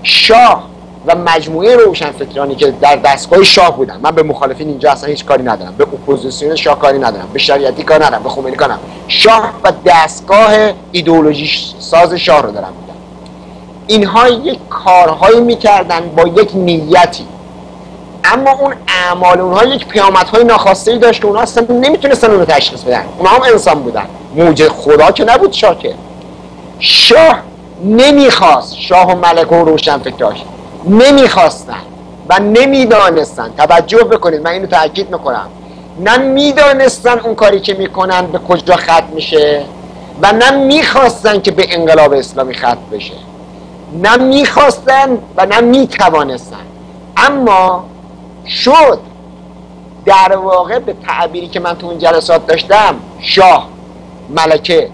شاه و مجموعه روشنفکرانی که در دستگاه شاه بودن، من به مخالفین اینجا اصلا هیچ کاری ندارم، به اپوزیسیون شاه کاری ندارم، به شریعتی کار ندارم، به خمینی کار ندارم، شاه و دستگاه ایدئولوژی ساز شاه رو دارم میگم. اینها یک کارهایی میکردن با یک نیتی، اما اون اعمال اونها یک پیامدهای ناخواسته ای داشت که اونها اصلا نمیتونستن اون رو تشخیص بدن. اونها هم انسان بودن، موجه خدا که نبود شاه که. شاه نمیخواست، شاه و ملکه و روشنفکراش نمیخواستن و نمیدانستن. توجه بکنید، من اینو تاکید میکنم، نه میدانستن اون کاری که میکنن به کجا ختم میشه و نه میخواستن که به انقلاب اسلامی ختم بشه، نه میخواستن و نه میتوانستن. اما شد. در واقع به تعبیری که من تو اون جلسات داشتم، شاه، ملکه،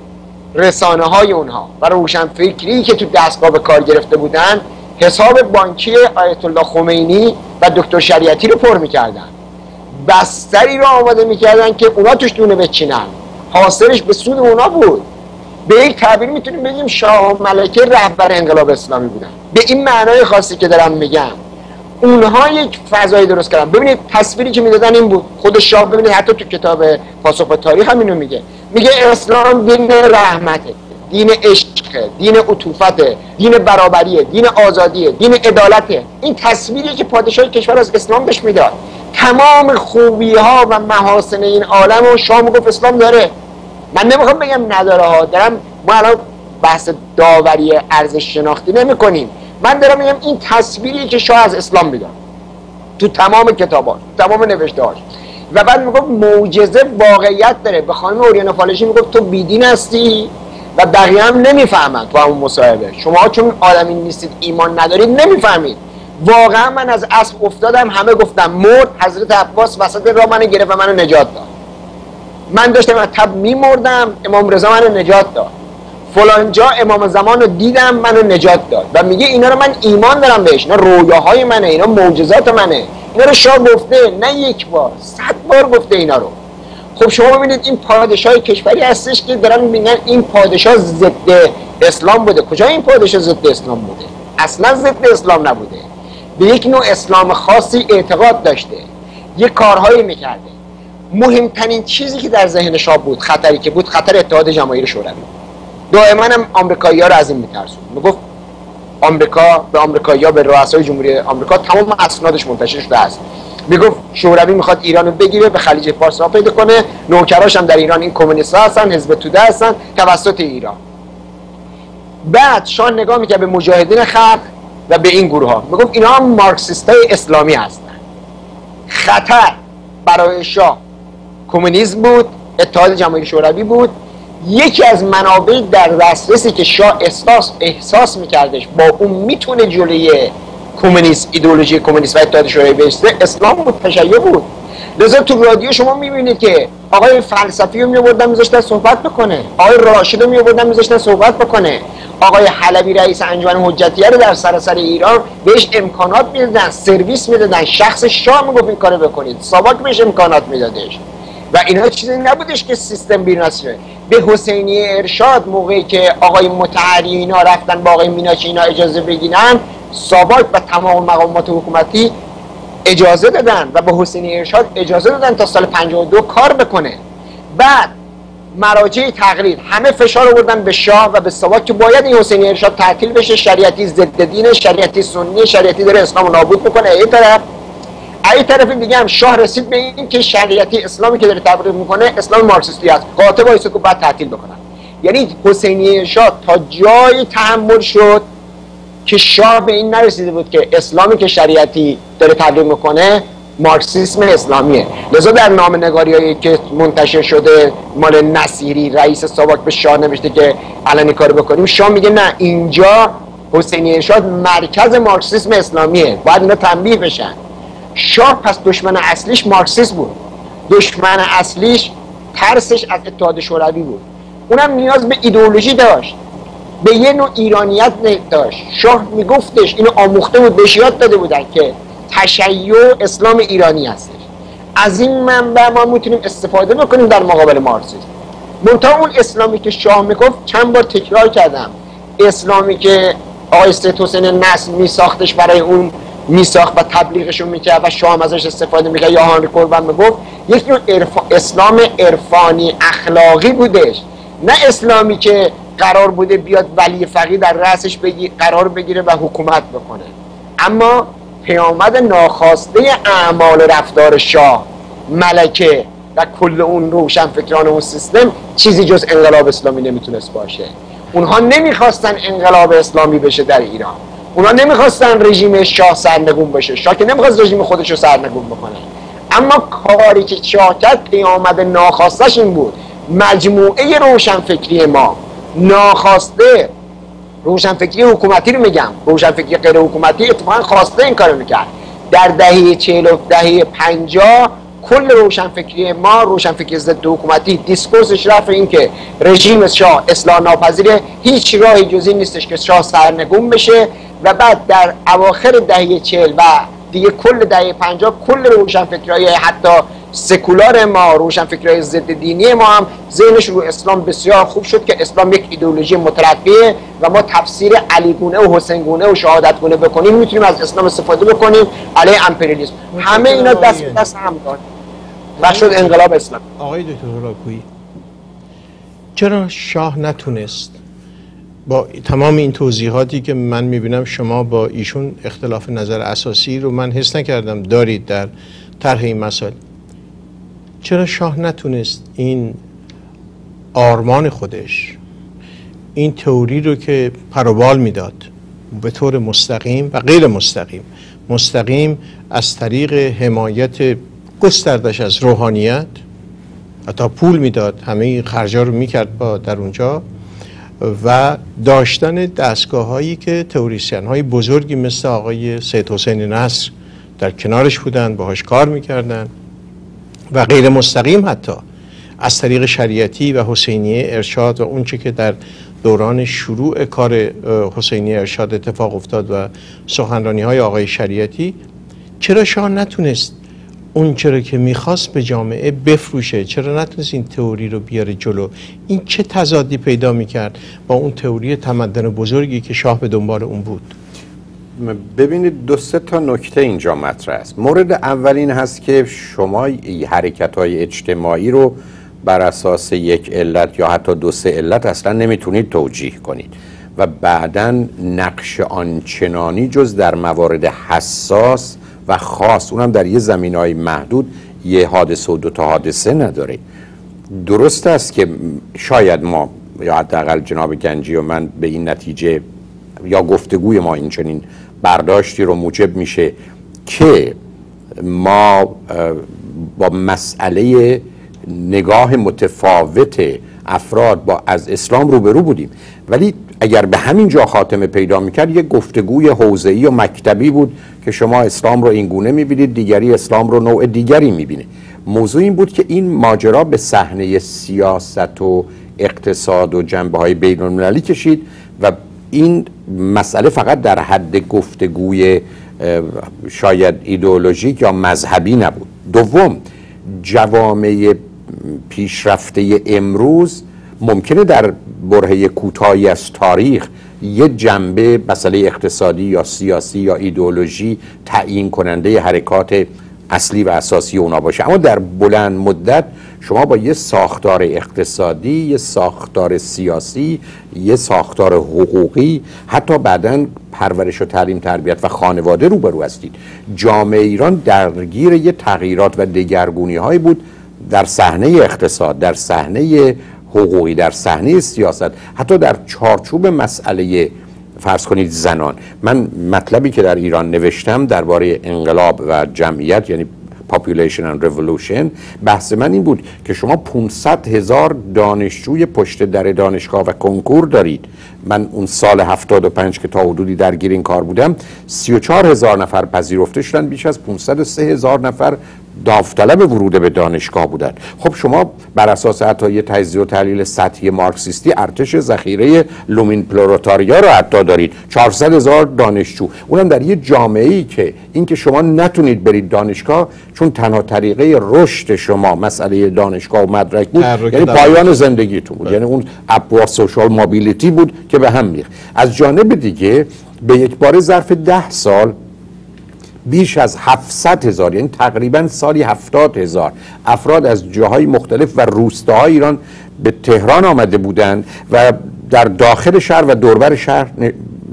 رسانه های اونها و روشنفکری که تو دستگاه به کار گرفته بودن حساب بانکی آیت الله خمینی و دکتر شریعتی رو پر میکردن، بستری رو آماده میکردن که اونا توش دونه بچینن، حاصلش به سود اونا بود. به یک تعبیر میتونیم بگیم شاه و ملکه رهبر انقلاب اسلامی بودن، به این معنای خاصی که دارم میگم. اونها یک فضایی درست کردن. ببینید تصویری که میدادن این بود. خود شاه ببینید حتی تو کتاب پاسخ به تاریخ هم اینو میگه اسلام دین رحمته، دین عشقه، دین عطوفته، دین برابریه، دین آزادیه، دین عدالته. این تصویری که پادشاه کشور از اسلام بهش میداد، تمام خوبی ها و محاسن این عالم رو شاه میگفت اسلام داره. من نمیخوام بگم نداره ها، ما الان بحث داوری ارزش شناختی نمی کنیم، من دارم میگم این تصویری که شاه از اسلام میداد تو تمام کتابات، تمام نوشته‌هاش، و بعد میگفت معجزه واقعیت داره. به خانم اوریانا فالشی میگفت تو بیدین هستی و بقیه هم نمیفهمن. تو همون مصاحبه شما چون آدمی نیستید، ایمان ندارید، نمیفهمید. واقعا من از اسب افتادم، همه گفتم مرد، حضرت عباس وسط راه منو گرفت و منو نجات داد. من داشتم از تب میمردم، امام رضا منو نجات داد. فلان جا امام زمان رو دیدم، منو نجات داد. و میگه اینا رو من ایمان دارم بهش، اینا رویاهای منه، اینا معجزات منه. اینا رو شاه گفته، نه یک بار، 100 بار گفته اینا رو. خب شما ببینید این پادشاه کشوری هستش که دارن میگن این پادشاه ضد اسلام بوده. کجا این پادشاه ضد اسلام بوده؟ اصلا ضد اسلام نبوده. به یک نوع اسلام خاصی اعتقاد داشته، یک کارهایی میکرده. مهمترین چیزی که در ذهن شاه بود، خطری که بود، خطر اتحاد جماهیر شوروی. دائما هم آمریکایی‌ها رو از این میترسون. میگفت آمریکا به آمریکایی‌ها، به رؤسای جمهوری آمریکا تمام اسنادش منتشر شده است. میگفت شوروی میخواد ایرانو بگیره، به خلیج فارس راه پیدا کنه، نوکراش هم در ایران این کمونیست‌ها هستن، حزب توده هستن توسط ایران. بعد شاه نگاه میکرد به مجاهدین خلق و به این گروه ها، میگفت اینا هم مارکسیستای اسلامی هستن. خطر برای شاه کمونیسم بود، اتحاد جماهیر شوروی بود. یکی از منابع در دسترسی که شاه احساس میکردش با اون میتونه جلوی کمونیسم، ایدئولوژی کمونیسم و اتحاد شوروی بیسته، اسلام بود، تشیع بود. لذا تو رادیو شما میبینید که آقای فلسفی رو میآوردن میذاشتن صحبت بکنه، آقای راشد رو میآوردن میذاشتن صحبت بکنه، آقای حلبی رئیس انجمن حجتیه رو در سراسر ایران بهش امکانات میدادن، سرویس میدادن. شخص شاه میگفت این کارو بکنید، ساواک بهش امکانات میدادش و اینا چیزی نبودش که سیستم بیرناسی. به حسینی ارشاد موقعی که آقای مطهری اینا رفتن با آقای میناچی اینا اجازه بگیرن، ساواک و تمام مقامات حکومتی اجازه دادن و به حسینی ارشاد اجازه دادن تا سال 52 کار بکنه. بعد مراجع تقلید همه فشار آوردن به شاه و به ساواک که باید این حسینی ارشاد تعطیل بشه، شریعتی ضد دین، شریعتی سنی، شریعتی داره اسلامو نابود میکنه. این طرف دیگه هم شاه رسید به این که شریعتی اسلامی که داره تبلیغ میکنه اسلام مارکسیستی است، قاطع وایساد که بعد تعطیل بکنن. یعنی حسینی ارشاد تا جایی تحمل شد که شاه به این نرسیده بود که اسلامی که شریعتی داره تبلیغ میکنه مارکسیسم اسلامیه. لذا در نامه‌نگاری‌هایی که منتشر شده مال نصیری رئیس ساواک به شاه نوشته که الان کارو بکنیم، شاه میگه نه، اینجا حسینی ارشاد مرکز مارکسیسم اسلامیه، باید اینا تنبیه بشن. شاه پس دشمن اصلیش مارکسیسم بود، دشمن اصلیش ترسش از اتحاد شوروی بود، اونم نیاز به ایدئولوژی داشت، به یه نوع ایرانیت داشت. شاه میگفتش، اینو آموخته بود، بهش یاد داده بودن که تشیع اسلام ایرانی هستش. از این منبع ما میتونیم استفاده بکنیم در مقابل مارکسیسم. منتها اون اسلامی که شاه میگفت، چند بار تکرار کردم، اسلامی که آقای سید حسین نصر میساختش برای اون میساخت و تبلیغشو میکرد و شاه ازش استفاده میکرد، یا هانری کوربن میگفت یک نوع اسلام عرفانی اخلاقی بودش، نه اسلامی که قرار بوده بیاد ولی فقیه در رأسش قرار بگیره و حکومت بکنه. اما پیامد ناخواسته اعمال رفتار شاه، ملکه و کل اون روشنفکران اون سیستم چیزی جز انقلاب اسلامی نمیتونست باشه. اونها نمیخواستن انقلاب اسلامی بشه در ایران، اونها نمیخواستن رژیم شاه سرنگون بشه، شاه که نمیخواست رژیم خودش رو سرنگون بکنه. اما کاری که شاه کرد پیامد ناخواستش این بود، مجموعه روشنفکری ما ناخواسته، روشنفکری حکومتی رو میگم، روشنفکری غیر حکومتی اتفاقا خواسته این کارو میکرد. در دهه 40 و دهه 50 کل روشنفکری ما، روشنفکری ضد حکومتی، دیسکورسش رفت این که رژیم شاه اصلاح ناپذیره، هیچ راهی جز این نیستش که شاه سرنگون بشه. و بعد در اواخر دهه 40 و دیگه کل دهه 50 کل روشنفکرای حتی سکولار ما، روشنفکرای ضد دینی ما هم ذهنش رو اسلام بسیار خوب شد که اسلام یک ایدئولوژی مترقیه و ما تفسیر علیگونه و حسینگونه و شهادتگونه بکنیم میتونیم از اسلام استفاده بکنیم علیه امپریالیسم. همه اینا دست به دست هم داد و شد انقلاب اسلام. آقای دکتر هولاکویی، چرا شاه نتونست با تمام این توضیحاتی که من میبینم شما با ایشون اختلاف نظر اساسی رو من حس نکردم دارید در طرح این مسائل، چرا شاه نتونست این آرمان خودش، این تئوری رو که پروبال میداد به طور مستقیم و غیر مستقیم، مستقیم از طریق حمایت گستردش از روحانیت، حتی پول میداد، همه خرجا رو میکرد با در اونجا، و داشتن دستگاه هایی که تئوریسین های بزرگی مثل آقای سید حسین نصر در کنارش بودن، باهاش کار میکردن، و غیر مستقیم حتی از طریق شریعتی و حسینیه ارشاد و اون چه که در دوران شروع کار حسینیه ارشاد اتفاق افتاد و سخنرانی های آقای شریعتی. چرا شاه نتونست اون چرا که میخواست به جامعه بفروشه، چرا نتونست این تئوری رو بیاره جلو؟ این چه تضادی پیدا میکرد با اون تئوری تمدن بزرگی که شاه به دنبال اون بود؟ ببینید دو سه تا نکته اینجا مطرح است. مورد اول این هست که شما حرکت‌های اجتماعی رو بر اساس یک علت یا حتی دو سه علت اصلا نمیتونید توجیه کنید و بعداً نقش آنچنانی جز در موارد حساس و خاص، اونم در یه زمینه‌های محدود، یه حادثه و دو تا حادثه نداره. درست است که شاید ما یا حداقل جناب گنجی و من به این نتیجه یا گفتگوی ما این چنین برداشتی رو موجب میشه که ما با مسئله نگاه متفاوت افراد با از اسلام روبرو بودیم، ولی اگر به همین جا خاتمه پیدا میکرد یک گفتگوی حوزه‌ای و مکتبی بود که شما اسلام رو این گونه میبینید، دیگری اسلام رو نوع دیگری میبینه. موضوع این بود که این ماجرا به صحنه سیاست و اقتصاد و جنبه‌های بین‌المللی کشید و این مسئله فقط در حد گفتگوی شاید ایدئولوژیک یا مذهبی نبود. دوم، جوامع پیشرفته امروز ممکنه در برهه کوتاهی از تاریخ یه جنبه مسئله اقتصادی یا سیاسی یا ایدئولوژی تعیین کننده حرکات اصلی و اساسی اونا باشه، اما در بلند مدت شما با یه ساختار اقتصادی، یه ساختار سیاسی، یه ساختار حقوقی، حتی بعداً پرورش و تعلیم تربیت و خانواده روبرو هستید. جامعه ایران درگیر یه تغییرات و دگرگونی هایی بود در صحنه اقتصاد، در صحنه حقوقی، در صحنه سیاست، حتی در چارچوب مسئله فرض کنید زنان. من مطلبی که در ایران نوشتم درباره انقلاب و جمعیت، یعنی Population and Revolution، بحث من این بود که شما 500,000 دانشجوی پشت در دانشگاه و کنکور دارید. من اون سال 75 که تا حدودی درگیر این کار بودم 34,000 نفر پذیرفته شدن، بیش از 503,000 نفر داوطلب ورود به دانشگاه بودن. خب شما بر اساس حتی یه تجزیه و تحلیل سطحی مارکسیستی ارتش ذخیره لومین پرولتاریا رو حتی دارید، 400,000 دانشجو، اونم در یه جامعه‌ای که اینکه شما نتونید برید دانشگاه چون تنها طریقه رشد شما مسئله دانشگاه و مدرک بود، یعنی پایان زندگیتون بود، یعنی اون ابواب سوشال موبیلیتی بود که به هم میخ. از جانب دیگه به یک بار ظرف 10 سال بیش از 700,000، یعنی تقریبا سالی 70,000 افراد از جاهای مختلف و روستاهای ایران به تهران آمده بودند و در داخل شهر و دوربر شهر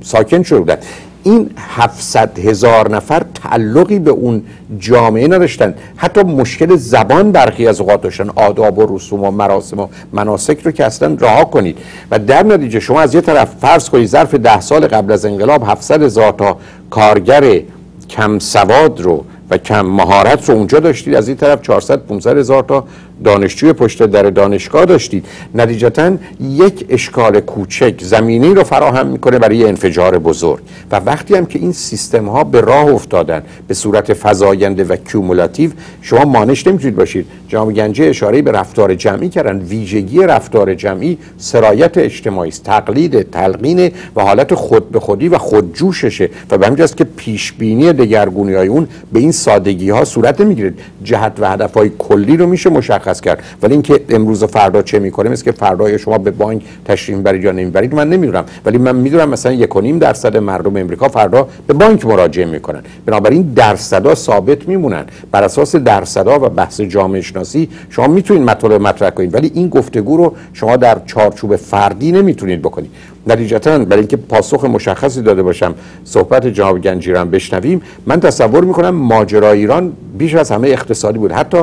ساکن شده بودند. این 700,000 نفر تعلقی به اون جامعه نداشتن، حتی مشکل زبان برخی از اوقات داشتن، آداب و رسوم و مراسم و مناسک رو که اصلا رها کنید و در نتیجه شما از یه طرف فرض کنید ظرف 10 سال قبل از انقلاب 700,000 تا کارگر کم سواد رو و کم مهارت رو اونجا داشتید، از این طرف 400-500,000 تا دانشجوی پشت در دانشگاه داشتید. نتیجتاً یک اشکال کوچک زمینی رو فراهم میکنه برای انفجار بزرگ و وقتی هم که این سیستم ها به راه افتادن به صورت فزاینده و کیومولاتیو، شما مانش نمیتونید باشید. جناب گنجی اشاره به رفتار جمعی کردن. ویژگی رفتار جمعی سرایت اجتماعی است، تقلید، تلقین و حالت خود به خودی و خودجوششه و به همین جاست که پیش بینی دگرگونی های اون به این سادگی ها صورت نمیگیره. جهت و هدف های کلی رو میشه مشخص کرد، ولی اینکه امروز و فردا چه میکنه، مثل که فردا شما به بانک تشریف برید یا نمیبرید من نمیدونم، ولی من میدونم مثلا 1.5% مردم امریکا فردا به بانک مراجعه میکنن. بنابراین درصدا ثابت میمونن. بر اساس درصدا و بحث جامعه شناسی شما میتونید مطالب مطرح کنید، ولی این گفتگو رو شما در چارچوب فردی نمیتونید بکنید. نتیجتاً برای اینکه پاسخ مشخصی داده باشم صحبت جناب گنجی رو هم بشنویم، من تصور میکنم ماجرای ایران بیش از همه اقتصادی بود. حتی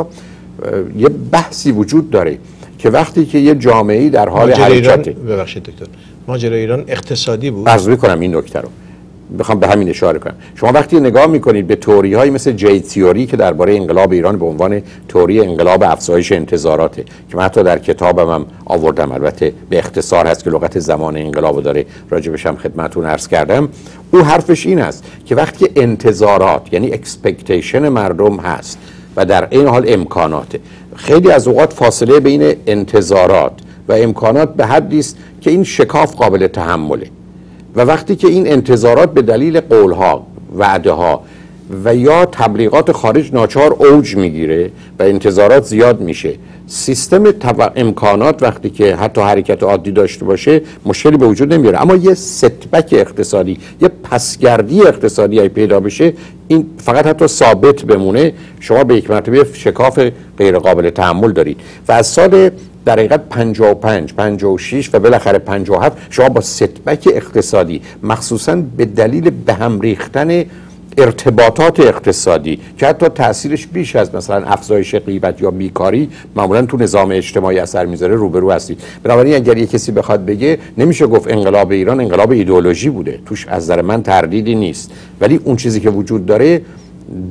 یه بحثی وجود داره که وقتی که یه جامعه‌ای در حال حرکت، ببخشید دکتر، ماجرای ایران اقتصادی بود. عرض میکنم این نکته رو بخوام به همین اشاره کنم. شما وقتی نگاه میکنید به تئوری های مثل جی تئوری که درباره انقلاب ایران به عنوان تئوری انقلاب افزایش انتظاراته که من حتی در کتابم هم آوردم، البته به اختصار هست که لغت زمان انقلاب داره، راجبش هم خدمتتون عرض کردم. او حرفش این است که وقتی انتظارات یعنی اکسپکتیشن مردم هست و در این حال امکانات، خیلی از اوقات فاصله بین انتظارات و امکانات به حدی است که این شکاف قابل تحمله و وقتی که این انتظارات به دلیل قولها، وعده‌ها و یا تبلیغات خارج ناچار اوج میگیره و انتظارات زیاد میشه. سیستم امکانات وقتی که حتی حرکت عادی داشته باشه مشکلی به وجود نمیاره، اما یه ستبک اقتصادی، یه پسگردی اقتصادی پیدا بشه، این فقط حتی ثابت بمونه، شما به یک مرتبه شکاف غیر قابل تحمل دارید. و از سال در حقیقت 55 56 و بالاخره 57 شما با ستبک اقتصادی، مخصوصا به دلیل به هم ریختن ارتباطات اقتصادی که حتی تاثیرش بیش از مثلا افزایش غیبت یا بیکاری معمولا تو نظام اجتماعی اثر میذاره، روبرو هستید. بنابراین اگر یک کسی بخواد بگه، نمیشه گفت انقلاب ایران انقلاب ایدئولوژی بوده، توش از نظر من تردیدی نیست، ولی اون چیزی که وجود داره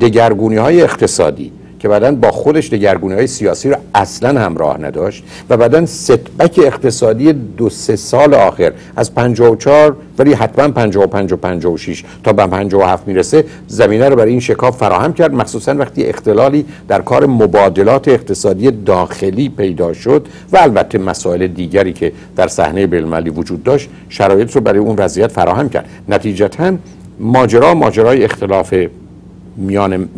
دگرگونی‌های اقتصادی که بعداً با خودش دگرگونی‌های سیاسی رو اصلاً همراه نداشت و بعداً ستبک اقتصادی 2-3 سال آخر از 54 ولی حتما 55 و 56 تا به 57 میرسه زمینه رو برای این شکاف فراهم کرد، مخصوصاً وقتی اختلالی در کار مبادلات اقتصادی داخلی پیدا شد و البته مسائل دیگری که در صحنه بین‌المللی وجود داشت شرایط رو برای اون وضعیت فراهم کرد. نتیجتاً ماجرای اختلاف میان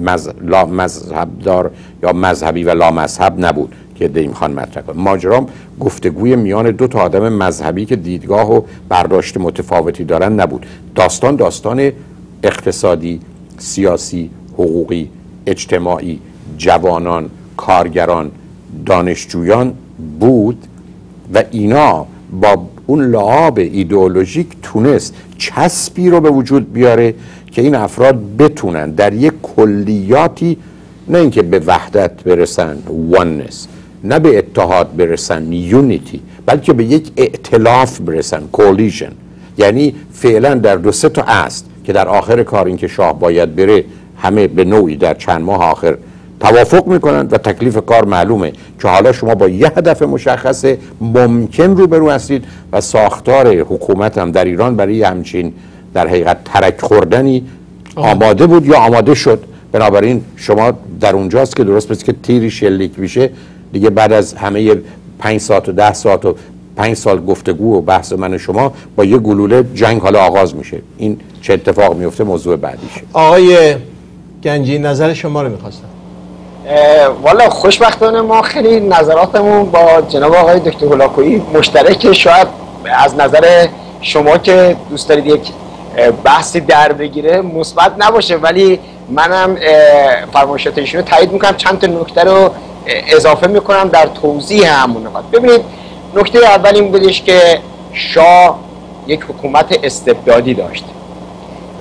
مذهبدار یا مذهبی و لامذهب نبود که دیمخان مطرح کنه. ماجرا گفتگوی میان دو تا آدم مذهبی که دیدگاه و برداشت متفاوتی دارن نبود. داستان اقتصادی، سیاسی، حقوقی، اجتماعی، جوانان، کارگران، دانشجویان بود و اینا با اون لعاب ایدئولوژیک تونست چسبی رو به وجود بیاره که این افراد بتونن در یک کلیاتی، نه اینکه به وحدت برسن oneness، نه به اتحاد برسن یونیتی، بلکه به یک ائتلاف برسن coalition. یعنی فعلا در 2-3 تا است که در آخر کار این که شاه باید بره همه به نوعی در چند ماه آخر توافق میکنن و تکلیف کار معلومه که حالا شما با یه هدف مشخص ممکن روبرو هستید و ساختار حکومت هم در ایران برای همچین در حقیقت ترک خوردنی آماده بود یا آماده شد. بنابراین شما در اونجاست که درست مثل که تیری شلیک میشه دیگه، بعد از همه 5 ساعت و 10 ساعت و 5 سال گفتگو و بحث من و شما با یه گلوله جنگ حالا آغاز میشه. این چه اتفاق میفته موضوع بعدیشه. آقای گنجی نظر شما رو میخواستم. والا خوشبختانه ما خیلی نظراتمون با جناب آقای دکتر هولاکویی مشترکه. شاید از نظر شما که دوست دارید یک بحثی در بگیره مثبت نباشه، ولی منم فرمایشات ایشون رو تایید میکنم. چند تا نکته رو اضافه میکنم در توضیح همون نکات. ببینید، نکته اول این بودش که شاه یک حکومت استبدادی داشت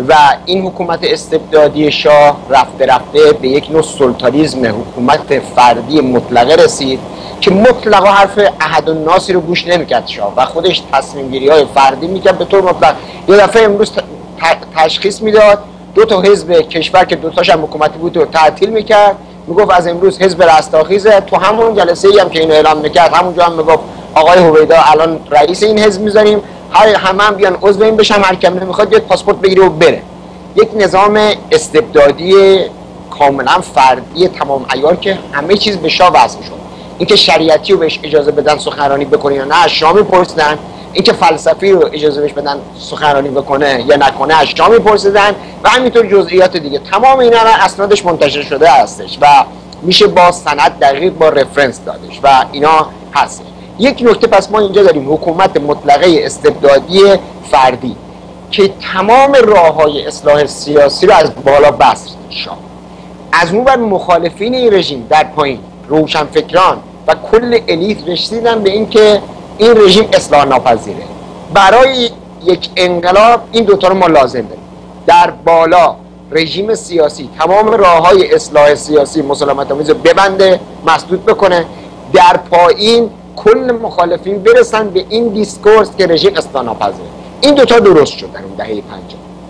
و این حکومت استبدادی شاه رفته به یک نوع سلطانیسم، حکومت فردی مطلقه رسید که مطلقا حرف احد الناسی رو گوش نمیکرد شاه و خودش تصمیم گیری های فردی میکرد به طور مطلق. یه دفعه امروز تشخیص میداد 2 تا حزب کشور که 2 تاش هم حکومتی بود رو تعطیل میکرد، میگفت از امروز حزب رستاخیزه. تو همون جلسه ای هم که اینو اعلام میکرد همونجا هم میگفت آقای هویدا الان رئیس این حزب میذاریم، همه هم بیان عضو این بشن، هر کم نمیخواد بیاد پاسپورت بگیره و بره. یک نظام استبدادی کاملا فردی تمام عیار که همه چیز به شاه وضع شد. اینکه شریعتی رو بهش اجازه بدن سخنرانی بکنه یا نه از شاه میپرسیدن، اینکه فلسفی رو اجازه بهش بدن سخنرانی بکنه یا نکنه از شاه میپرسیدن و همینطور جزئیات دیگه. تمام اینا اسنادش منتشر شده هستش و میشه با سند دقیق با رفرنس دادش و اینا هست. یک نکته پس ما اینجا داریم حکومت مطلقه استبدادی فردی که تمام راه‌های اصلاح سیاسی رو از بالا بست شاه. از اون ور مخالفین این رژیم در پایین، روشنفکران و کل الیت رسیدن به این که این رژیم اصلاح ناپذیره. برای یک انقلاب این دوتا رو ما لازم داریم. در بالا رژیم سیاسی تمام راه‌های اصلاح سیاسی مسالمت آمیز رو ببنده، مسدود بکنه. در پایین کل مخالفین برسن به این دیسکورس که رژیم اصلاح ناپذیره. این دوتا درست شد در اون دهه 50.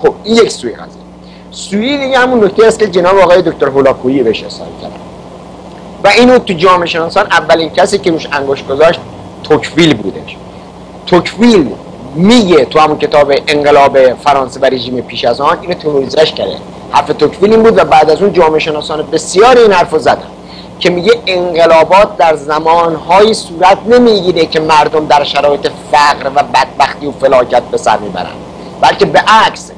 خب این یک سوی قضیه. سوی دیگه همون نکته است که جناب آقای دکتر هولاکویی بهش اشاره کردن و اینو تو جامعه شناسان اولین کسی که روش انگشت گذاشت توکویل بودش. توکویل میگه تو همون کتاب انقلاب فرانسه و رژیم پیش از آن اینو تئوریزش کرده. حرف توکویل این بود و بعد از اون جامعه شناسان بسیار این حرفو زدن که میگه انقلابات در زمانهایی صورت نمیگیره که مردم در شرایط فقر و بدبختی و فلاکت به سر میبرن، بلکه به عکس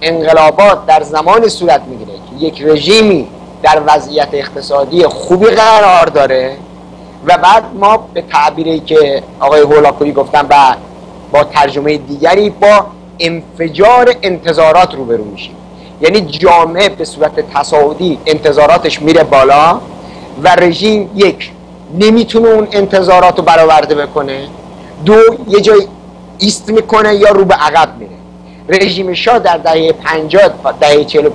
انقلابات در زمانی صورت میگیره که یک رژیمی در وضعیت اقتصادی خوبی قرار داره و بعد ما به تعبیری که آقای هولاکویی گفتن و با ترجمه دیگری با انفجار انتظارات روبرو میشیم. یعنی جامعه به صورت تصاعدی انتظاراتش میره بالا و رژیم یک نمیتونه اون انتظارات رو برآورده بکنه، دو یه جای ایست میکنه یا رو به عقب میره. رژیم شاه در دهه 50 دهه 40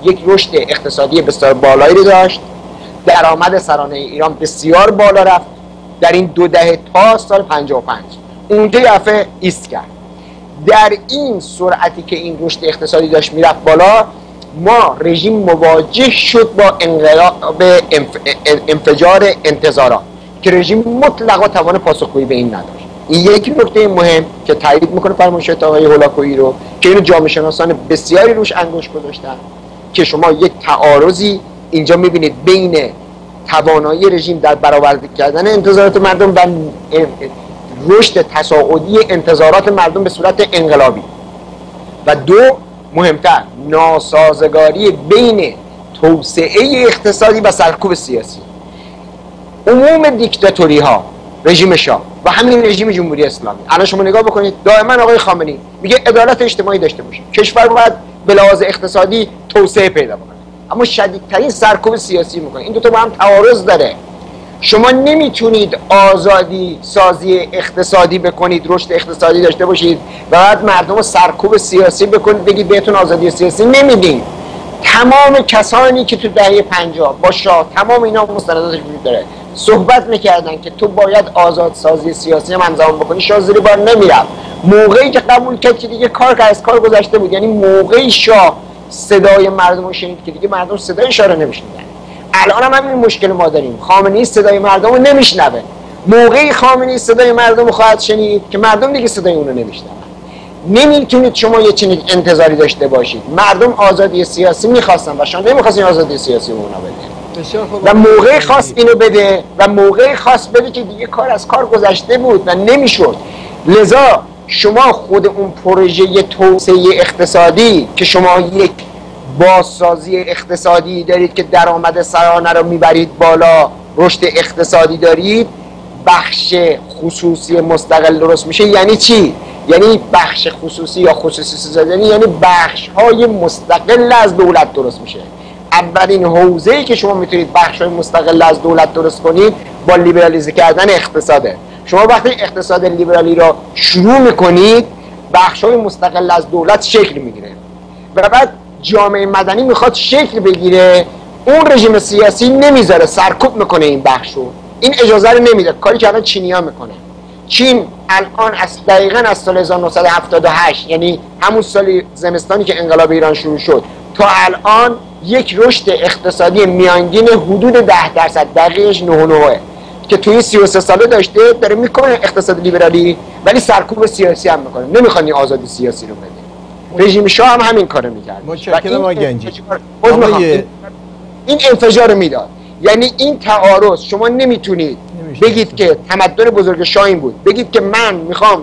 یک رشد اقتصادی بسیار بالایی رو داشت، درآمد سرانه ایران بسیار بالا رفت در این 2 دهه تا سال 55 اونجا یافه ایست کرد. در این سرعتی که این رشد اقتصادی داشت میرفت بالا، ما رژیم مواجه شد با انقلاب انفجار انتظارات که رژیم مطلقا توان پاسخگویی به این نداشت. این یک نکته مهم که تایید میکنه فرمایشات آقای هولاکویی رو که اینو جامعه شناسان بسیاری روش انگشت گذاشتن که شما یک تعارضی اینجا میبینید بین توانایی رژیم در برآورده کردن انتظارات مردم و رشد تصاعدی انتظارات مردم به صورت انقلابی، و دو مهمتر ناسازگاری بین توسعه اقتصادی و سرکوب سیاسی. عموم دیکتاتوری ها رژیم شاه و همین رژیم جمهوری اسلامی، الان شما نگاه بکنید دائما آقای خامنه‌ای میگه عدالت اجتماعی داشته باشیم، کشور باید به لحاظ اقتصادی توسعه پیدا بکنه، اما شدیدترین سرکوب سیاسی میکنه. این دو تا با هم تعارض داره. شما نمیتونید آزادی سازی اقتصادی بکنید، رشد اقتصادی داشته باشید و بعد مردم رو سرکوب سیاسی بکنید بگید بهتون آزادی سیاسی نمیدین. تمام کسانی که تو دهه 50 با شاه، تمام اینا مستنداتش وجود داره، صحبت میکردن که تو باید آزاد سازی سیاسی هم انجام بکنی، شاه زیر بار نمیرفت. موقعی که قبول کرد که دیگه کار از کار گذشته بود، یعنی موقعی شاه صدای مردم رو شنید که دیگه مردم صدای شاه رو نمیشنیدن. الان هم همین مشکل ما داریم، خامنه‌ای صدای مردم رو نمیشنوه. موقعی خامنه‌ای صدای مردم رو خواهد شنید که مردم دیگه صدای اون رو نمیشنون. نمیتونید شما یه چنین انتظاری داشته باشید. مردم آزادی سیاسی میخواستن و شما نمیخواستین آزادی سیاسی رو اونا بده و موقعی خواست اینو بده و موقعی خواست بده که دیگه کار از کار گذشته بود و نمیشد. لذا شما خود اون پروژه توسعه اقتصادی که شما یک بازسازی اقتصادی دارید که درآمد سرانه رو میبرید بالا، رشد اقتصادی دارید، بخش خصوصی مستقل درست میشه. یعنی چی؟ یعنی بخش خصوصی یا خصوصی سازی یعنی بخش های مستقل از دولت درست میشه. اولین حوزه‌ای که شما میتونید بخش های مستقل از دولت درست کنید با لیبرالیزه کردن اقتصاده. شما وقتی اقتصاد لیبرالی را شروع میکنید بخش های مستقل از دولت شکل میگیره و بعد جامعه مدنی میخواد شکل بگیره، اون رژیم سیاسی نمیذاره، سرکوب میکنه این بخشو، این اجازه رو نمیده. کاری که الان چینی‌ها میکنه. چین الان دقیقاً از سال 1978 یعنی همون سال زمستانی که انقلاب ایران شروع شد تا الان یک رشد اقتصادی میانگین حدود 10%، دقیقش 9.9 که توی 33 ساله داشته، داره میکنه اقتصاد لیبرالی ولی سرکوب سیاسی هم میکنه، نمیخواد این آزادی سیاسی رو بده. رژیم شاه هم همین کارو میکرد. متشکرم آقای گنجی. این انفجار رو میداد. یعنی این تعارض شما نمیتونید بگید که تمدن بزرگ شاه این بود، بگید که من میخوام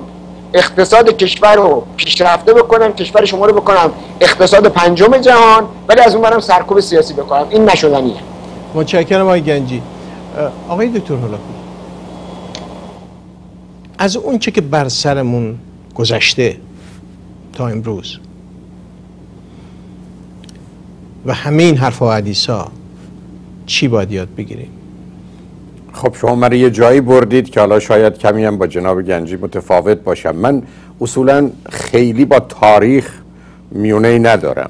اقتصاد کشور رو پیشرفته بکنم، کشور شما رو بکنم اقتصاد 5 جهان، ولی از اون برم سرکوب سیاسی بکنم. این نشدنیه. متشکرم آقای گنجی. آقای دکتر هولاکویی، از اون چه که بر سرمون گذشته تا امروز و همه این حرف و حدیثا چی باید یاد بگیریم؟ خب شما من یه جایی بردید که حالا شاید کمی هم با جناب گنجی متفاوت باشم. من اصولا خیلی با تاریخ میونه‌ای ندارم،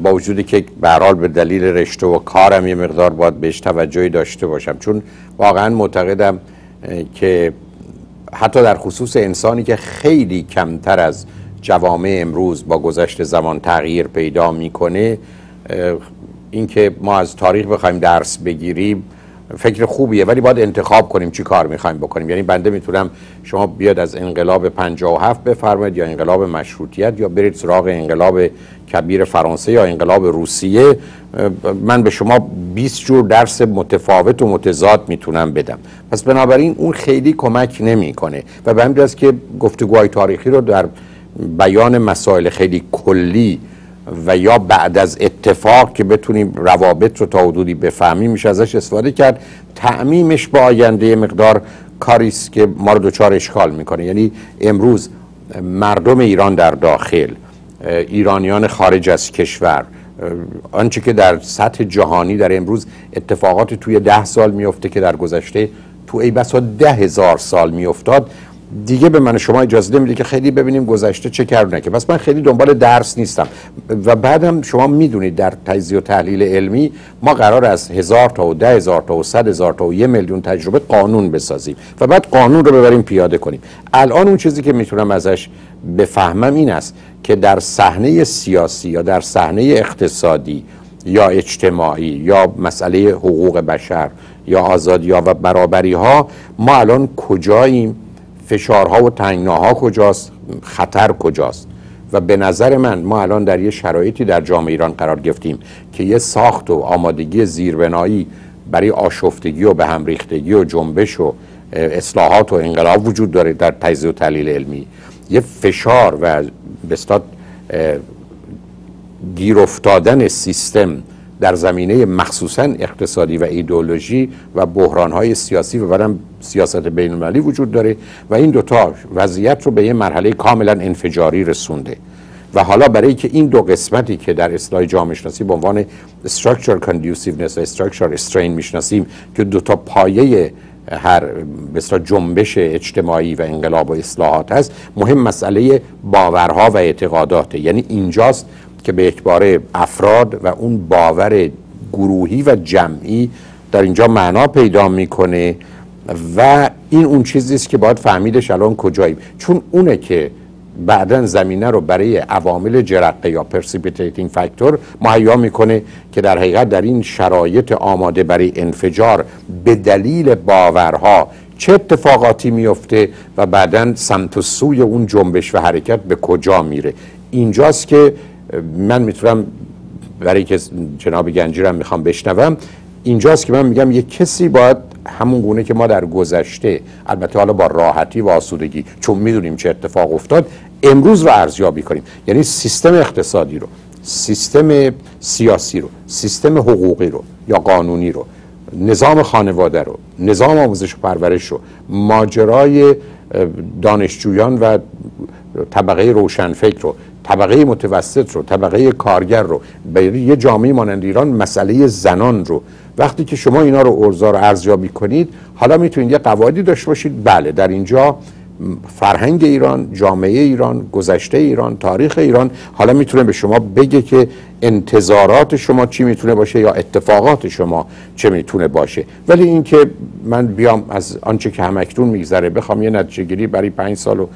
با وجودی که به هر حال به دلیل رشته و کارم یه مقدار باید بهش توجهی داشته باشم، چون واقعا معتقدم که حتی در خصوص انسانی که خیلی کمتر از جوامع امروز با گذشت زمان تغییر پیدا میکنه، اینکه ما از تاریخ بخوایم درس بگیریم فکر خوبیه، ولی باید انتخاب کنیم چی کار میخوایم بکنیم. یعنی بنده میتونم شما بیاد از انقلاب 57 بفرمایید یا انقلاب مشروطیت یا برید سراغ انقلاب کبیر فرانسه یا انقلاب روسیه، من به شما 20 جور درس متفاوت و متضاد میتونم بدم. پس بنابراین اون خیلی کمک نمیکنه و به همین جاست که گفتگوهای تاریخی رو در بیان مسائل خیلی کلی و یا بعد از اتفاق که بتونیم روابط رو تا حدودی بفهمیم میشه ازش استفاده کرد. تعمیمش با آینده مقدار کاریست که ما رو دچار اشکال میکنه. یعنی امروز مردم ایران در داخل، ایرانیان خارج از کشور، آنچه که در سطح جهانی در امروز اتفاقات توی 10 سال میفته که در گذشته تو ای بسا 10,000 سال میافتاد، دیگه به من شما اجازه نمیده که خیلی ببینیم گذشته چه کرد نکرد. پس من خیلی دنبال درس نیستم. و بعدم شما میدونید در تجزیه و تحلیل علمی ما قرار از 1000 تا و 10,000 تا و 100,000 تا و 1,000,000 تجربه قانون بسازیم و بعد قانون رو ببریم پیاده کنیم. الان اون چیزی که میتونم ازش بفهمم این است که در صحنه سیاسی یا در صحنه اقتصادی یا اجتماعی یا مسئله حقوق بشر یا آزادی‌ها و برابری‌ها ما الان کجاییم، فشارها و تنگناها کجاست، خطر کجاست. و به نظر من ما الان در یه شرایطی در جامعه ایران قرار گرفتیم که یه ساخت و آمادگی زیربنایی برای آشفتگی و به هم ریختگی و جنبش و اصلاحات و انقلاب وجود داره در تجزیه و تحلیل علمی. یه فشار و به اصطلاح گیر افتادن سیستم در زمینه مخصوصا اقتصادی و ایدئولوژی و بحران‌های سیاسی و بعدم سیاست بین‌المللی وجود داره و این دوتا وضعیت رو به یه مرحله کاملا انفجاری رسونده. و حالا برای که این دو قسمتی که در اصطلاح جامعه شناسی به عنوان structure conduciveness و structure strain میشناسیم که دوتا پایه هر بسیار جنبش اجتماعی و انقلاب و اصلاحات هست، مهم مسئله باورها و اعتقاداته. یعنی اینجاست که به اعتبار افراد و اون باور گروهی و جمعی در اینجا معنا پیدا میکنه و این اون چیزیست که باید فهمیدش الان کجاییم، چون اونه که بعدن زمینه رو برای عوامل جرقه یا پرسیپیتیتینگ فاکتور مهیا میکنه که در حقیقت در این شرایط آماده برای انفجار به دلیل باورها چه اتفاقاتی میفته و بعدن سمت و سوی اون جنبش و حرکت به کجا میره. اینجاست که من میتونم برای که جناب گنجی رو میخوام بشنوم، اینجاست که من میگم یک کسی باید همون گونه که ما در گذشته، البته حالا با راحتی و آسودگی چون میدونیم چه اتفاق افتاد، امروز رو ارزیابی کنیم. یعنی سیستم اقتصادی رو، سیستم سیاسی رو، سیستم حقوقی رو یا قانونی رو، نظام خانواده رو، نظام آموزش و پرورش رو، ماجرای دانشجویان و طبقه روشنفکر رو، طبقه متوسط رو، طبقه کارگر رو، برای یه جامعه مانند ایران مسئله زنان رو، وقتی که شما اینا رو اوضاع رو ارزیابی کنید، حالا میتونید یه قواعدی داشته باشید. بله، در اینجا فرهنگ ایران، جامعه ایران، گذشته ایران، تاریخ ایران حالا میتونه به شما بگه که انتظارات شما چی میتونه باشه یا اتفاقات شما چه میتونه باشه. ولی اینکه من بیام از آنچه که همکنون میگذره بخوام یه نتیجه گیری برای 5 سال و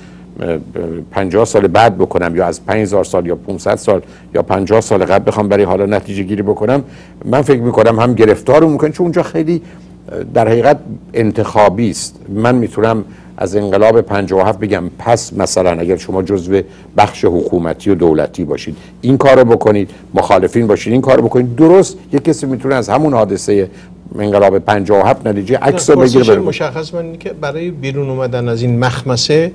50 سال بعد بکنم یا از 5000 سال یا 500 سال یا 50 سال قبل بخوام برای حالا نتیجه گیری بکنم، من فکر میکنم هم گرفتار میکنم، چون اونجا خیلی در حقیقت انتخابی است. من میتونم از انقلاب 57 بگم پس مثلا اگر شما جزو بخش حکومتی و دولتی باشید این کارو بکنید، مخالفین باشید این کارو بکنید. درست یک کسی میتونه از همون حادثه انقلاب 57 نتیجه عکس رو بگیره. مشخص من اینه که برای بیرون اومدن از این مخمسه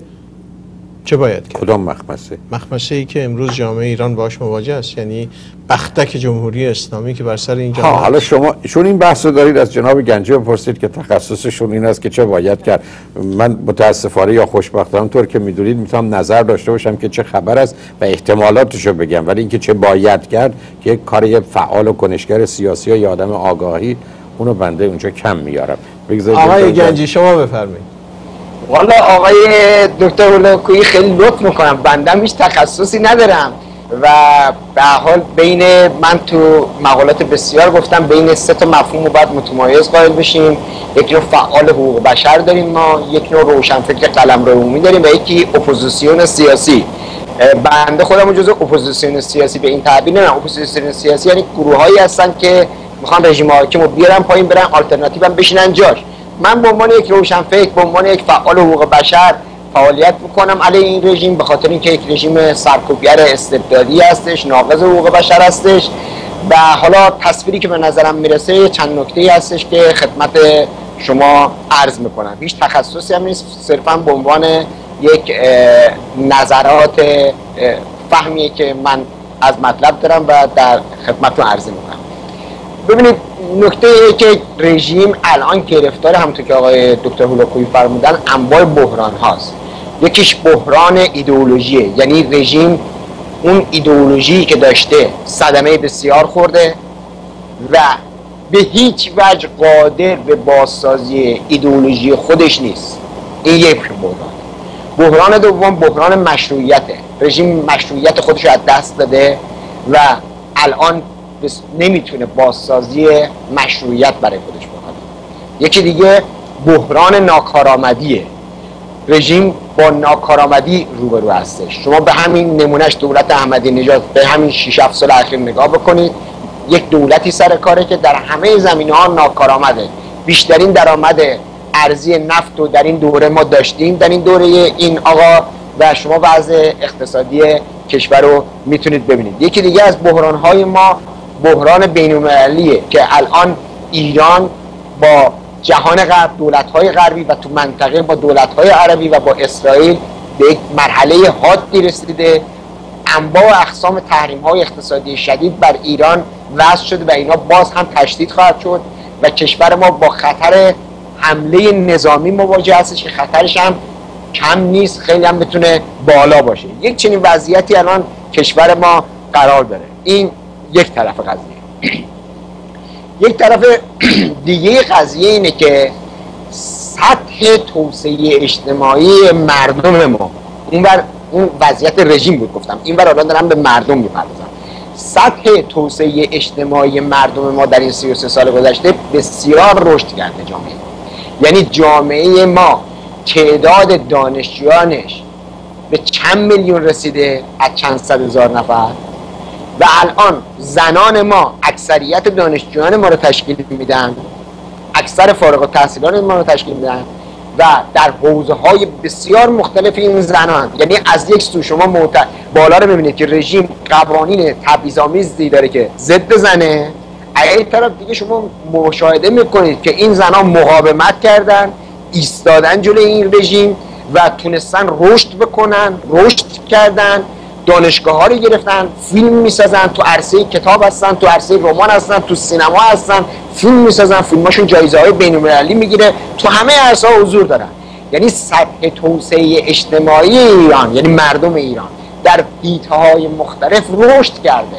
چه باید کرد؟ کدام مخمسه؟ مخمسه ای که امروز جامعه ایران باهاش مواجه است، یعنی بختک جمهوری اسلامی که بر سر این جامعه. حالا شما چون این بحث رو دارید از جناب گنجی بپرسید که تخصصشون این است که چه باید کرد. من متاسفانه یا خوشبختانه طور که میدونید میتونم نظر داشته باشم که چه خبر است و احتمالاتش رو بگم، ولی اینکه چه باید کرد که یک کار فعال و کنشگر سیاسی یا آدم آگاهی، اونو بنده اونجا کم میارم. آقای گنجی شما بفرمایید. والا آقای دکتر هولاکویی خیلی لطف میکنم، بنده هیچ تخصصی ندارم و به حال بین من تو مقالات بسیار گفتم بین 3 تا مفهوم رو باید متمایز قائل بشیم. یک نوع فعال حقوق بشر داریم ما، یک نوع روشنفکر قلمرو عمومی داریم و یکی اپوزیسیون سیاسی. بنده خودم جزو اپوزیسیون سیاسی به این تعبیر نمیدونم. اپوزیسیون سیاسی یعنی گروهایی هستن که میخوان رژیم حاکم رو بیارن پایین، برن آلترناتیو هم بشینن جاش. من به عنوان یک روشنفکر، به عنوان یک فعال حقوق بشر فعالیت میکنم علیه این رژیم، به خاطر اینکه یک رژیم سرکوبگر استبدادی هستش، ناقض حقوق بشر هستش. و حالا تصویری که به نظرم میرسه چند نکته‌ای هستش که خدمت شما عرض میکنم. هیچ تخصصی هم نیست، صرفا به عنوان یک نظرات فهمیه که من از مطلب دارم و در خدمتتون عرض میکنم. ببینید نکته ای که رژیم الان گرفتار، همونطور که آقای دکتر هولاکویی فرمودن، انواع بحران هاست. یکیش بحران ایدئولوژیه، یعنی رژیم اون ایدئولوژی که داشته صدمه بسیار خورده و به هیچ وجه قادر به بازسازی ایدئولوژی خودش نیست. این یک بحران دوم بحران مشروعیته. رژیم مشروعیت خودش رو از دست داده و الان نمیتونه بازسازی مشروعیت برای خودش بکنه. یکی دیگه بحران ناکارآمدیه. رژیم با ناکارآمدی روبرو هستش. شما به همین نمونهش دولت احمدی نژاد به همین 6-7 سال اخیر نگاه بکنید. یک دولتی سر کاره که در همه زمینه‌ها ناکارآمده. بیشترین درآمد ارزی نفت رو در این دوره ما داشتیم، در این دوره این آقا، و شما وضع اقتصادی کشور رو میتونید ببینید. یکی دیگه از بحران‌های ما بحران بین‌المللیه که الان ایران با جهان غرب، دولت‌های غربی و تو منطقه با دولت‌های عربی و با اسرائیل به یک مرحله حادی رسیده. انواع و اقسام تحریم‌های اقتصادی شدید بر ایران وضع شده و اینا باز هم تشدید خواهد شد و کشور ما با خطر حمله نظامی مواجه هستش که خطرش هم کم نیست، خیلی هم بتونه بالا باشه. یک چنین وضعیتی الان کشور ما قرار داره. این یک طرف قضیه. یک طرف دیگه قضیه اینه که سطح توسعه اجتماعی مردم ما، اون وضعیت رژیم بود گفتم، این بر الان دارم به مردم میپردازم. سطح توسعه اجتماعی مردم ما در این 33 سال گذشته بسیار رشد کرده جامعه. یعنی جامعه ما تعداد دانشجویانش به چند میلیون رسیده از چند صد هزار نفر و الان زنان ما اکثریت دانشجویان ما رو تشکیل میدن، اکثر فارغ التحصیلان ما رو تشکیل میدن و در حوزه‌های بسیار مختلف این زنان. یعنی از یک سو شما بالا رو ببینید که رژیم قوانین تبعیض‌آمیزی داره که ضد زنه، از این طرف دیگه شما مشاهده میکنید که این زنان مقاومت کردن، ایستادن جلوی این رژیم و تونستن رشد بکنن، رشد کردن، دانشگاه ها رو گرفتن، فیلم میسازن، تو عرصه کتاب هستن، تو عرصه رمان هستن، تو سینما هستن، فیلم میسازن، فیلماشون جایزه های بین‌المللی میگیره، تو همه عرصه ها حضور دارن. یعنی سطح توسعه اجتماعی ایران، یعنی مردم ایران در حیطه‌های مختلف رشد کرده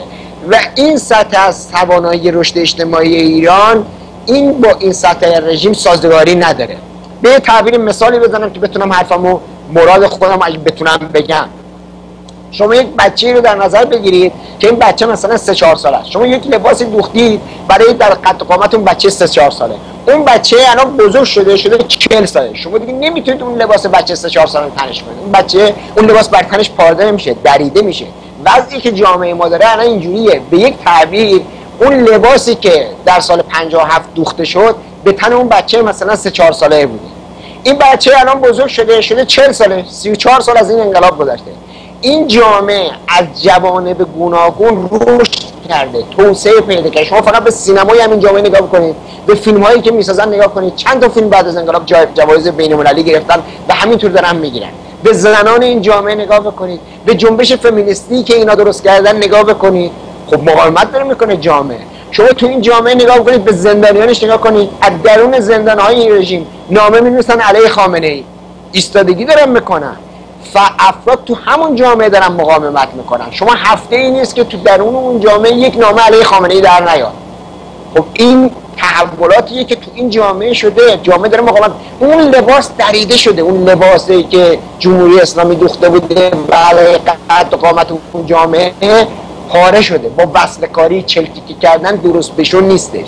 و این سطح از توانایی رشد اجتماعی ایران این با این سطح رژیم سازگاری نداره. به تعبیر مثالی بزنم که بتونم حرفمو مراد خودم اگه بتونم بگم. شما یک بچه رو در نظر بگیرید که این بچه مثلا 3-4 ساله است. شما یک لباسی دوختید برای در قد و قامت اون بچه 3-4 ساله. اون بچه الان بزرگ شده 40 ساله. شما دیگه نمیتونید اون لباس بچه 3-4 ساله تنش کنید. اون بچه اون لباس بر تنش پارده نمیشه، دریده میشه. وضعی که جامعه ما داره الان اینجوریه. به یک تعبیر اون لباسی که در سال 57 دوخته شد به تن اون بچه مثلا 3-4 ساله بوده. این بچه الان بزرگ شده 40 ساله، 34 سال از این انقلاب گذشته. این جامعه از جوانب گوناگون رشد کرده، توسعه پیدا کرده. شما فقط به سینمای همین جامعه نگاه بکنید، به فیلم‌هایی که میسازن نگاه کنید. چند تا فیلم بعد از انقلاب جوایز بین‌المللی گرفتن و همینطور دارن میگیرن. به زنان این جامعه نگاه بکنید، به جنبش فمینیستی که اینا درست کردن نگاه بکنید. خب مقاومت داره میکنه جامعه. شما تو این جامعه نگاه بکنید، به زندانیانش نگاه کنید. از درون زندان‌های این رژیم نامه می‌نویسن علیه خامنه‌ای، ایستادگی دارن میکنن. افراد تو همون جامعه دارن مقاومت میکنن. شما هفته ای نیست که تو درون اون جامعه یک نامه علیه خامنه‌ای در نیاد. خب این تحولاتیه که تو این جامعه شده. جامعه داره مقاومت. اون لباس دریده شده، اون لباسی که جمهوری اسلامی دوخته بوده و علیه قد و قامت اون جامعه پاره شده. با وصله کاری، چلتیکی کردن درست بشون نیستش.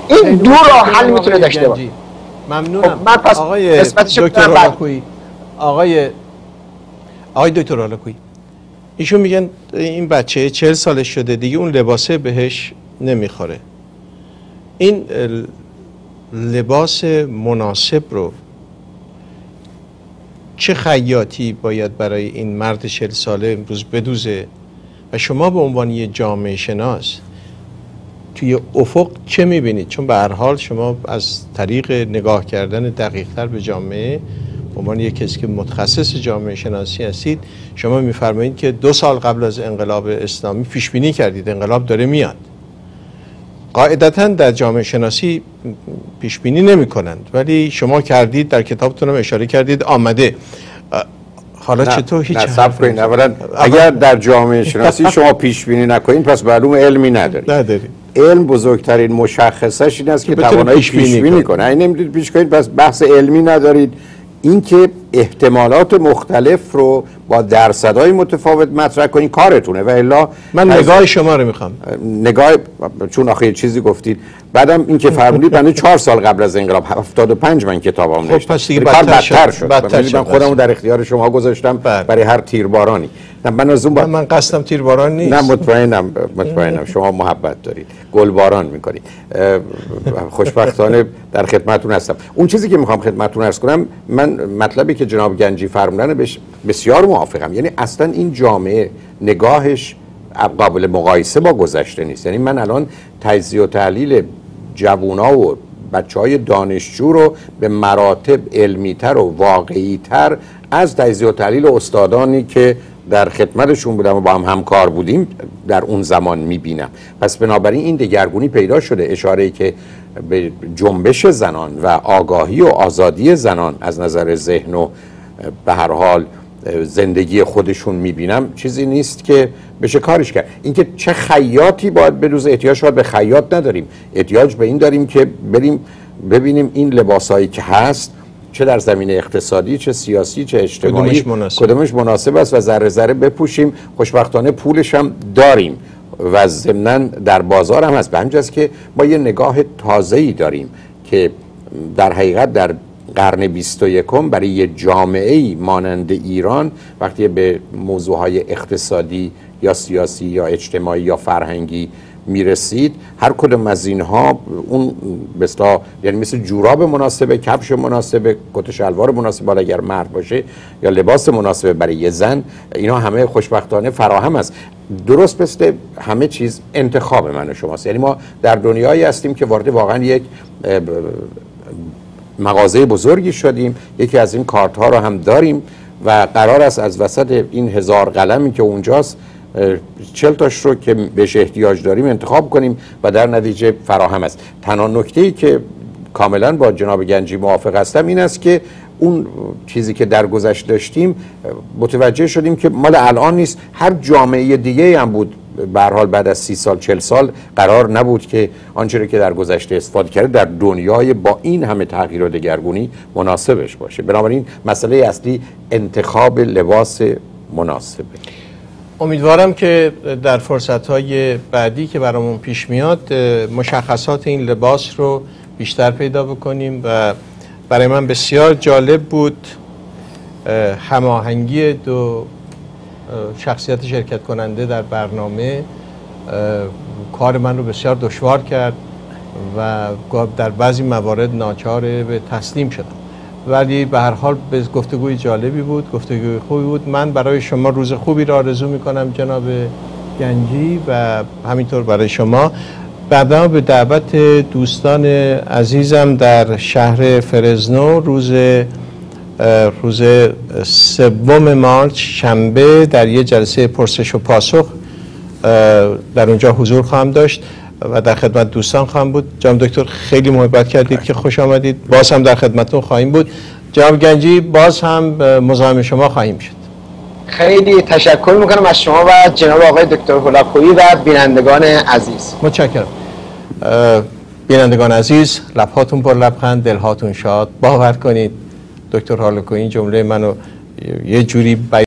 این دو راه حل میتونه داشته باشه. ممنونم. من پس آقای دکتر هولاکویی، آقای دکتر هولاکویی، ایشون میگن این بچه 40 سالش شده دیگه اون لباسه بهش نمیخوره. این لباس مناسب رو چه خیاطی باید برای این مرد 40 ساله امروز بدوزه و شما به عنوان یه جامعه شناس توی افق چه میبینید؟ چون به هر حال شما از طریق نگاه کردن دقیق‌تر به جامعه به عنوان یک کسی که متخصص جامعه شناسی هستید، شما میفرمایید که 2 سال قبل از انقلاب اسلامی پیش بینی کردید انقلاب داره میاد. قاعدتاً در جامعه شناسی پیش بینی نمی کنند، ولی شما کردید، در کتابتون هم اشاره کردید آمده. حالا چطور هیچ صبر کنید. اولا اگر در جامعه شناسی شما پیش بینی نکنید پس معلوم علمی ندارید. علم بزرگترین مشخصش این است که توانایی پیش بینی کنه. اگه نمیدونید پیش کنید پس بحث علمی ندارید. اینکه احتمالات مختلف رو با درصدهای متفاوت مطرح کنید کارتونه و الا من نگاه شما رو میخوام. نگاه، چون آخه چیزی گفتید بعدم این که فرمودید من 4 سال قبل از انقلاب 75 من کتابام نوشتم. پس دیگه بدتر شد. من خودمو در اختیار شما گذاشتم برای هر تیربارانی. من از اون من قصدم تیرباران نیست. نه مطمئنم شما محبت دارید، گلباران میکنید. خوشبختانه در خدمتتون هستم. اون چیزی که میخوام خدمتتون عرض کنم، من مطلبی که جناب گنجی فرمودن بهش بسیار موافقم. یعنی اصلا این جامعه نگاهش قابل مقایسه با گذشته نیست. یعنی من الان تجزیه و تحلیل جوونا و بچهای دانشجو رو به مراتب علمی‌تر و واقعی‌تر از تجزیه و تحلیل استادانی که در خدمتشون بودم و با هم همکار بودیم در اون زمان میبینم. پس بنابراین این دگرگونی پیدا شده. اشاره‌ای که به جنبش زنان و آگاهی و آزادی زنان از نظر ذهن و به هر حال زندگی خودشون میبینم چیزی نیست که بشه کارش کرد. اینکه چه خیاطی باید بدوزه، احتیاج شاید به خیاط نداریم، احتیاج به این داریم که بریم ببینیم این لباسایی که هست چه در زمینه اقتصادی، چه سیاسی، چه اجتماعی کدومش مناسب است و ذره ذره بپوشیم. خوشبختانه پولش هم داریم و ضمناً در بازار هم هست. به همین جاست که ما یه نگاه تازه‌ای داریم که در حقیقت در قرن 21 برای یه جامعه‌ای مانند ایران وقتی به موضوعهای اقتصادی یا سیاسی یا اجتماعی یا فرهنگی میرسید، هر کدوم از اینها اون یعنی مثل جوراب مناسبه، کفش مناسبه، کت شلوار مناسبه بالا اگر مرد باشه یا لباس مناسبه برای یه زن، اینا همه خوشبختانه فراهم است. درست مثل همه چیز انتخاب من و شماست. یعنی ما در دنیایی هستیم که وارد واقعا یک مغازه بزرگی شدیم، یکی از این کارت ها رو هم داریم و قرار است از وسط این 1000 قلمی که اونجاست 40 تاش رو که بهش احتیاج داریم انتخاب کنیم و در نتیجه فراهم است. تنها نکته‌ای که کاملا با جناب گنجی موافق هستم این است که اون چیزی که در گذشته داشتیم متوجه شدیم که مال الان نیست. هر جامعه دیگه هم بود به هر حال بعد از 30 سال 40 سال قرار نبود که آنچه که در گذشته استفاده کرده در دنیای با این همه تغییر و دگرگونی مناسبش باشه. بنابراین مسئله اصلی انتخاب لباس مناسبه. امیدوارم که در فرصت‌های بعدی که برامون پیش میاد مشخصات این لباس رو بیشتر پیدا بکنیم و برای من بسیار جالب بود هماهنگی دو شخصیت شرکت کننده در برنامه. کار من رو بسیار دشوار کرد و در بعضی موارد ناچار به تسلیم شدم، ولی به هر حال به گفتگوی جالبی بود، گفتگوی خوبی بود. من برای شما روز خوبی را آرزو میکنم جناب گنجی و همینطور برای شما. بعدا به دعوت دوستان عزیزم در شهر فرزنو روز 3 مارس شنبه در یه جلسه پرسش و پاسخ در اونجا حضور خواهم داشت و در خدمت دوستان خواهم بود. جناب دکتر خیلی محبت کردید که خوش آمدید. باز هم در خدمتتون خواهیم بود. جناب گنجی باز هم مزاحم شما خواهیم شد. خیلی تشکر میکنم از شما و جناب آقای دکتر هولاکویی و بینندگان عزیز. متشکرم. بینندگان عزیز، لبهاتون پر لبخند، دلهاتون شاد. باور کنید دکتر هولاکویی جمله منو یه جوری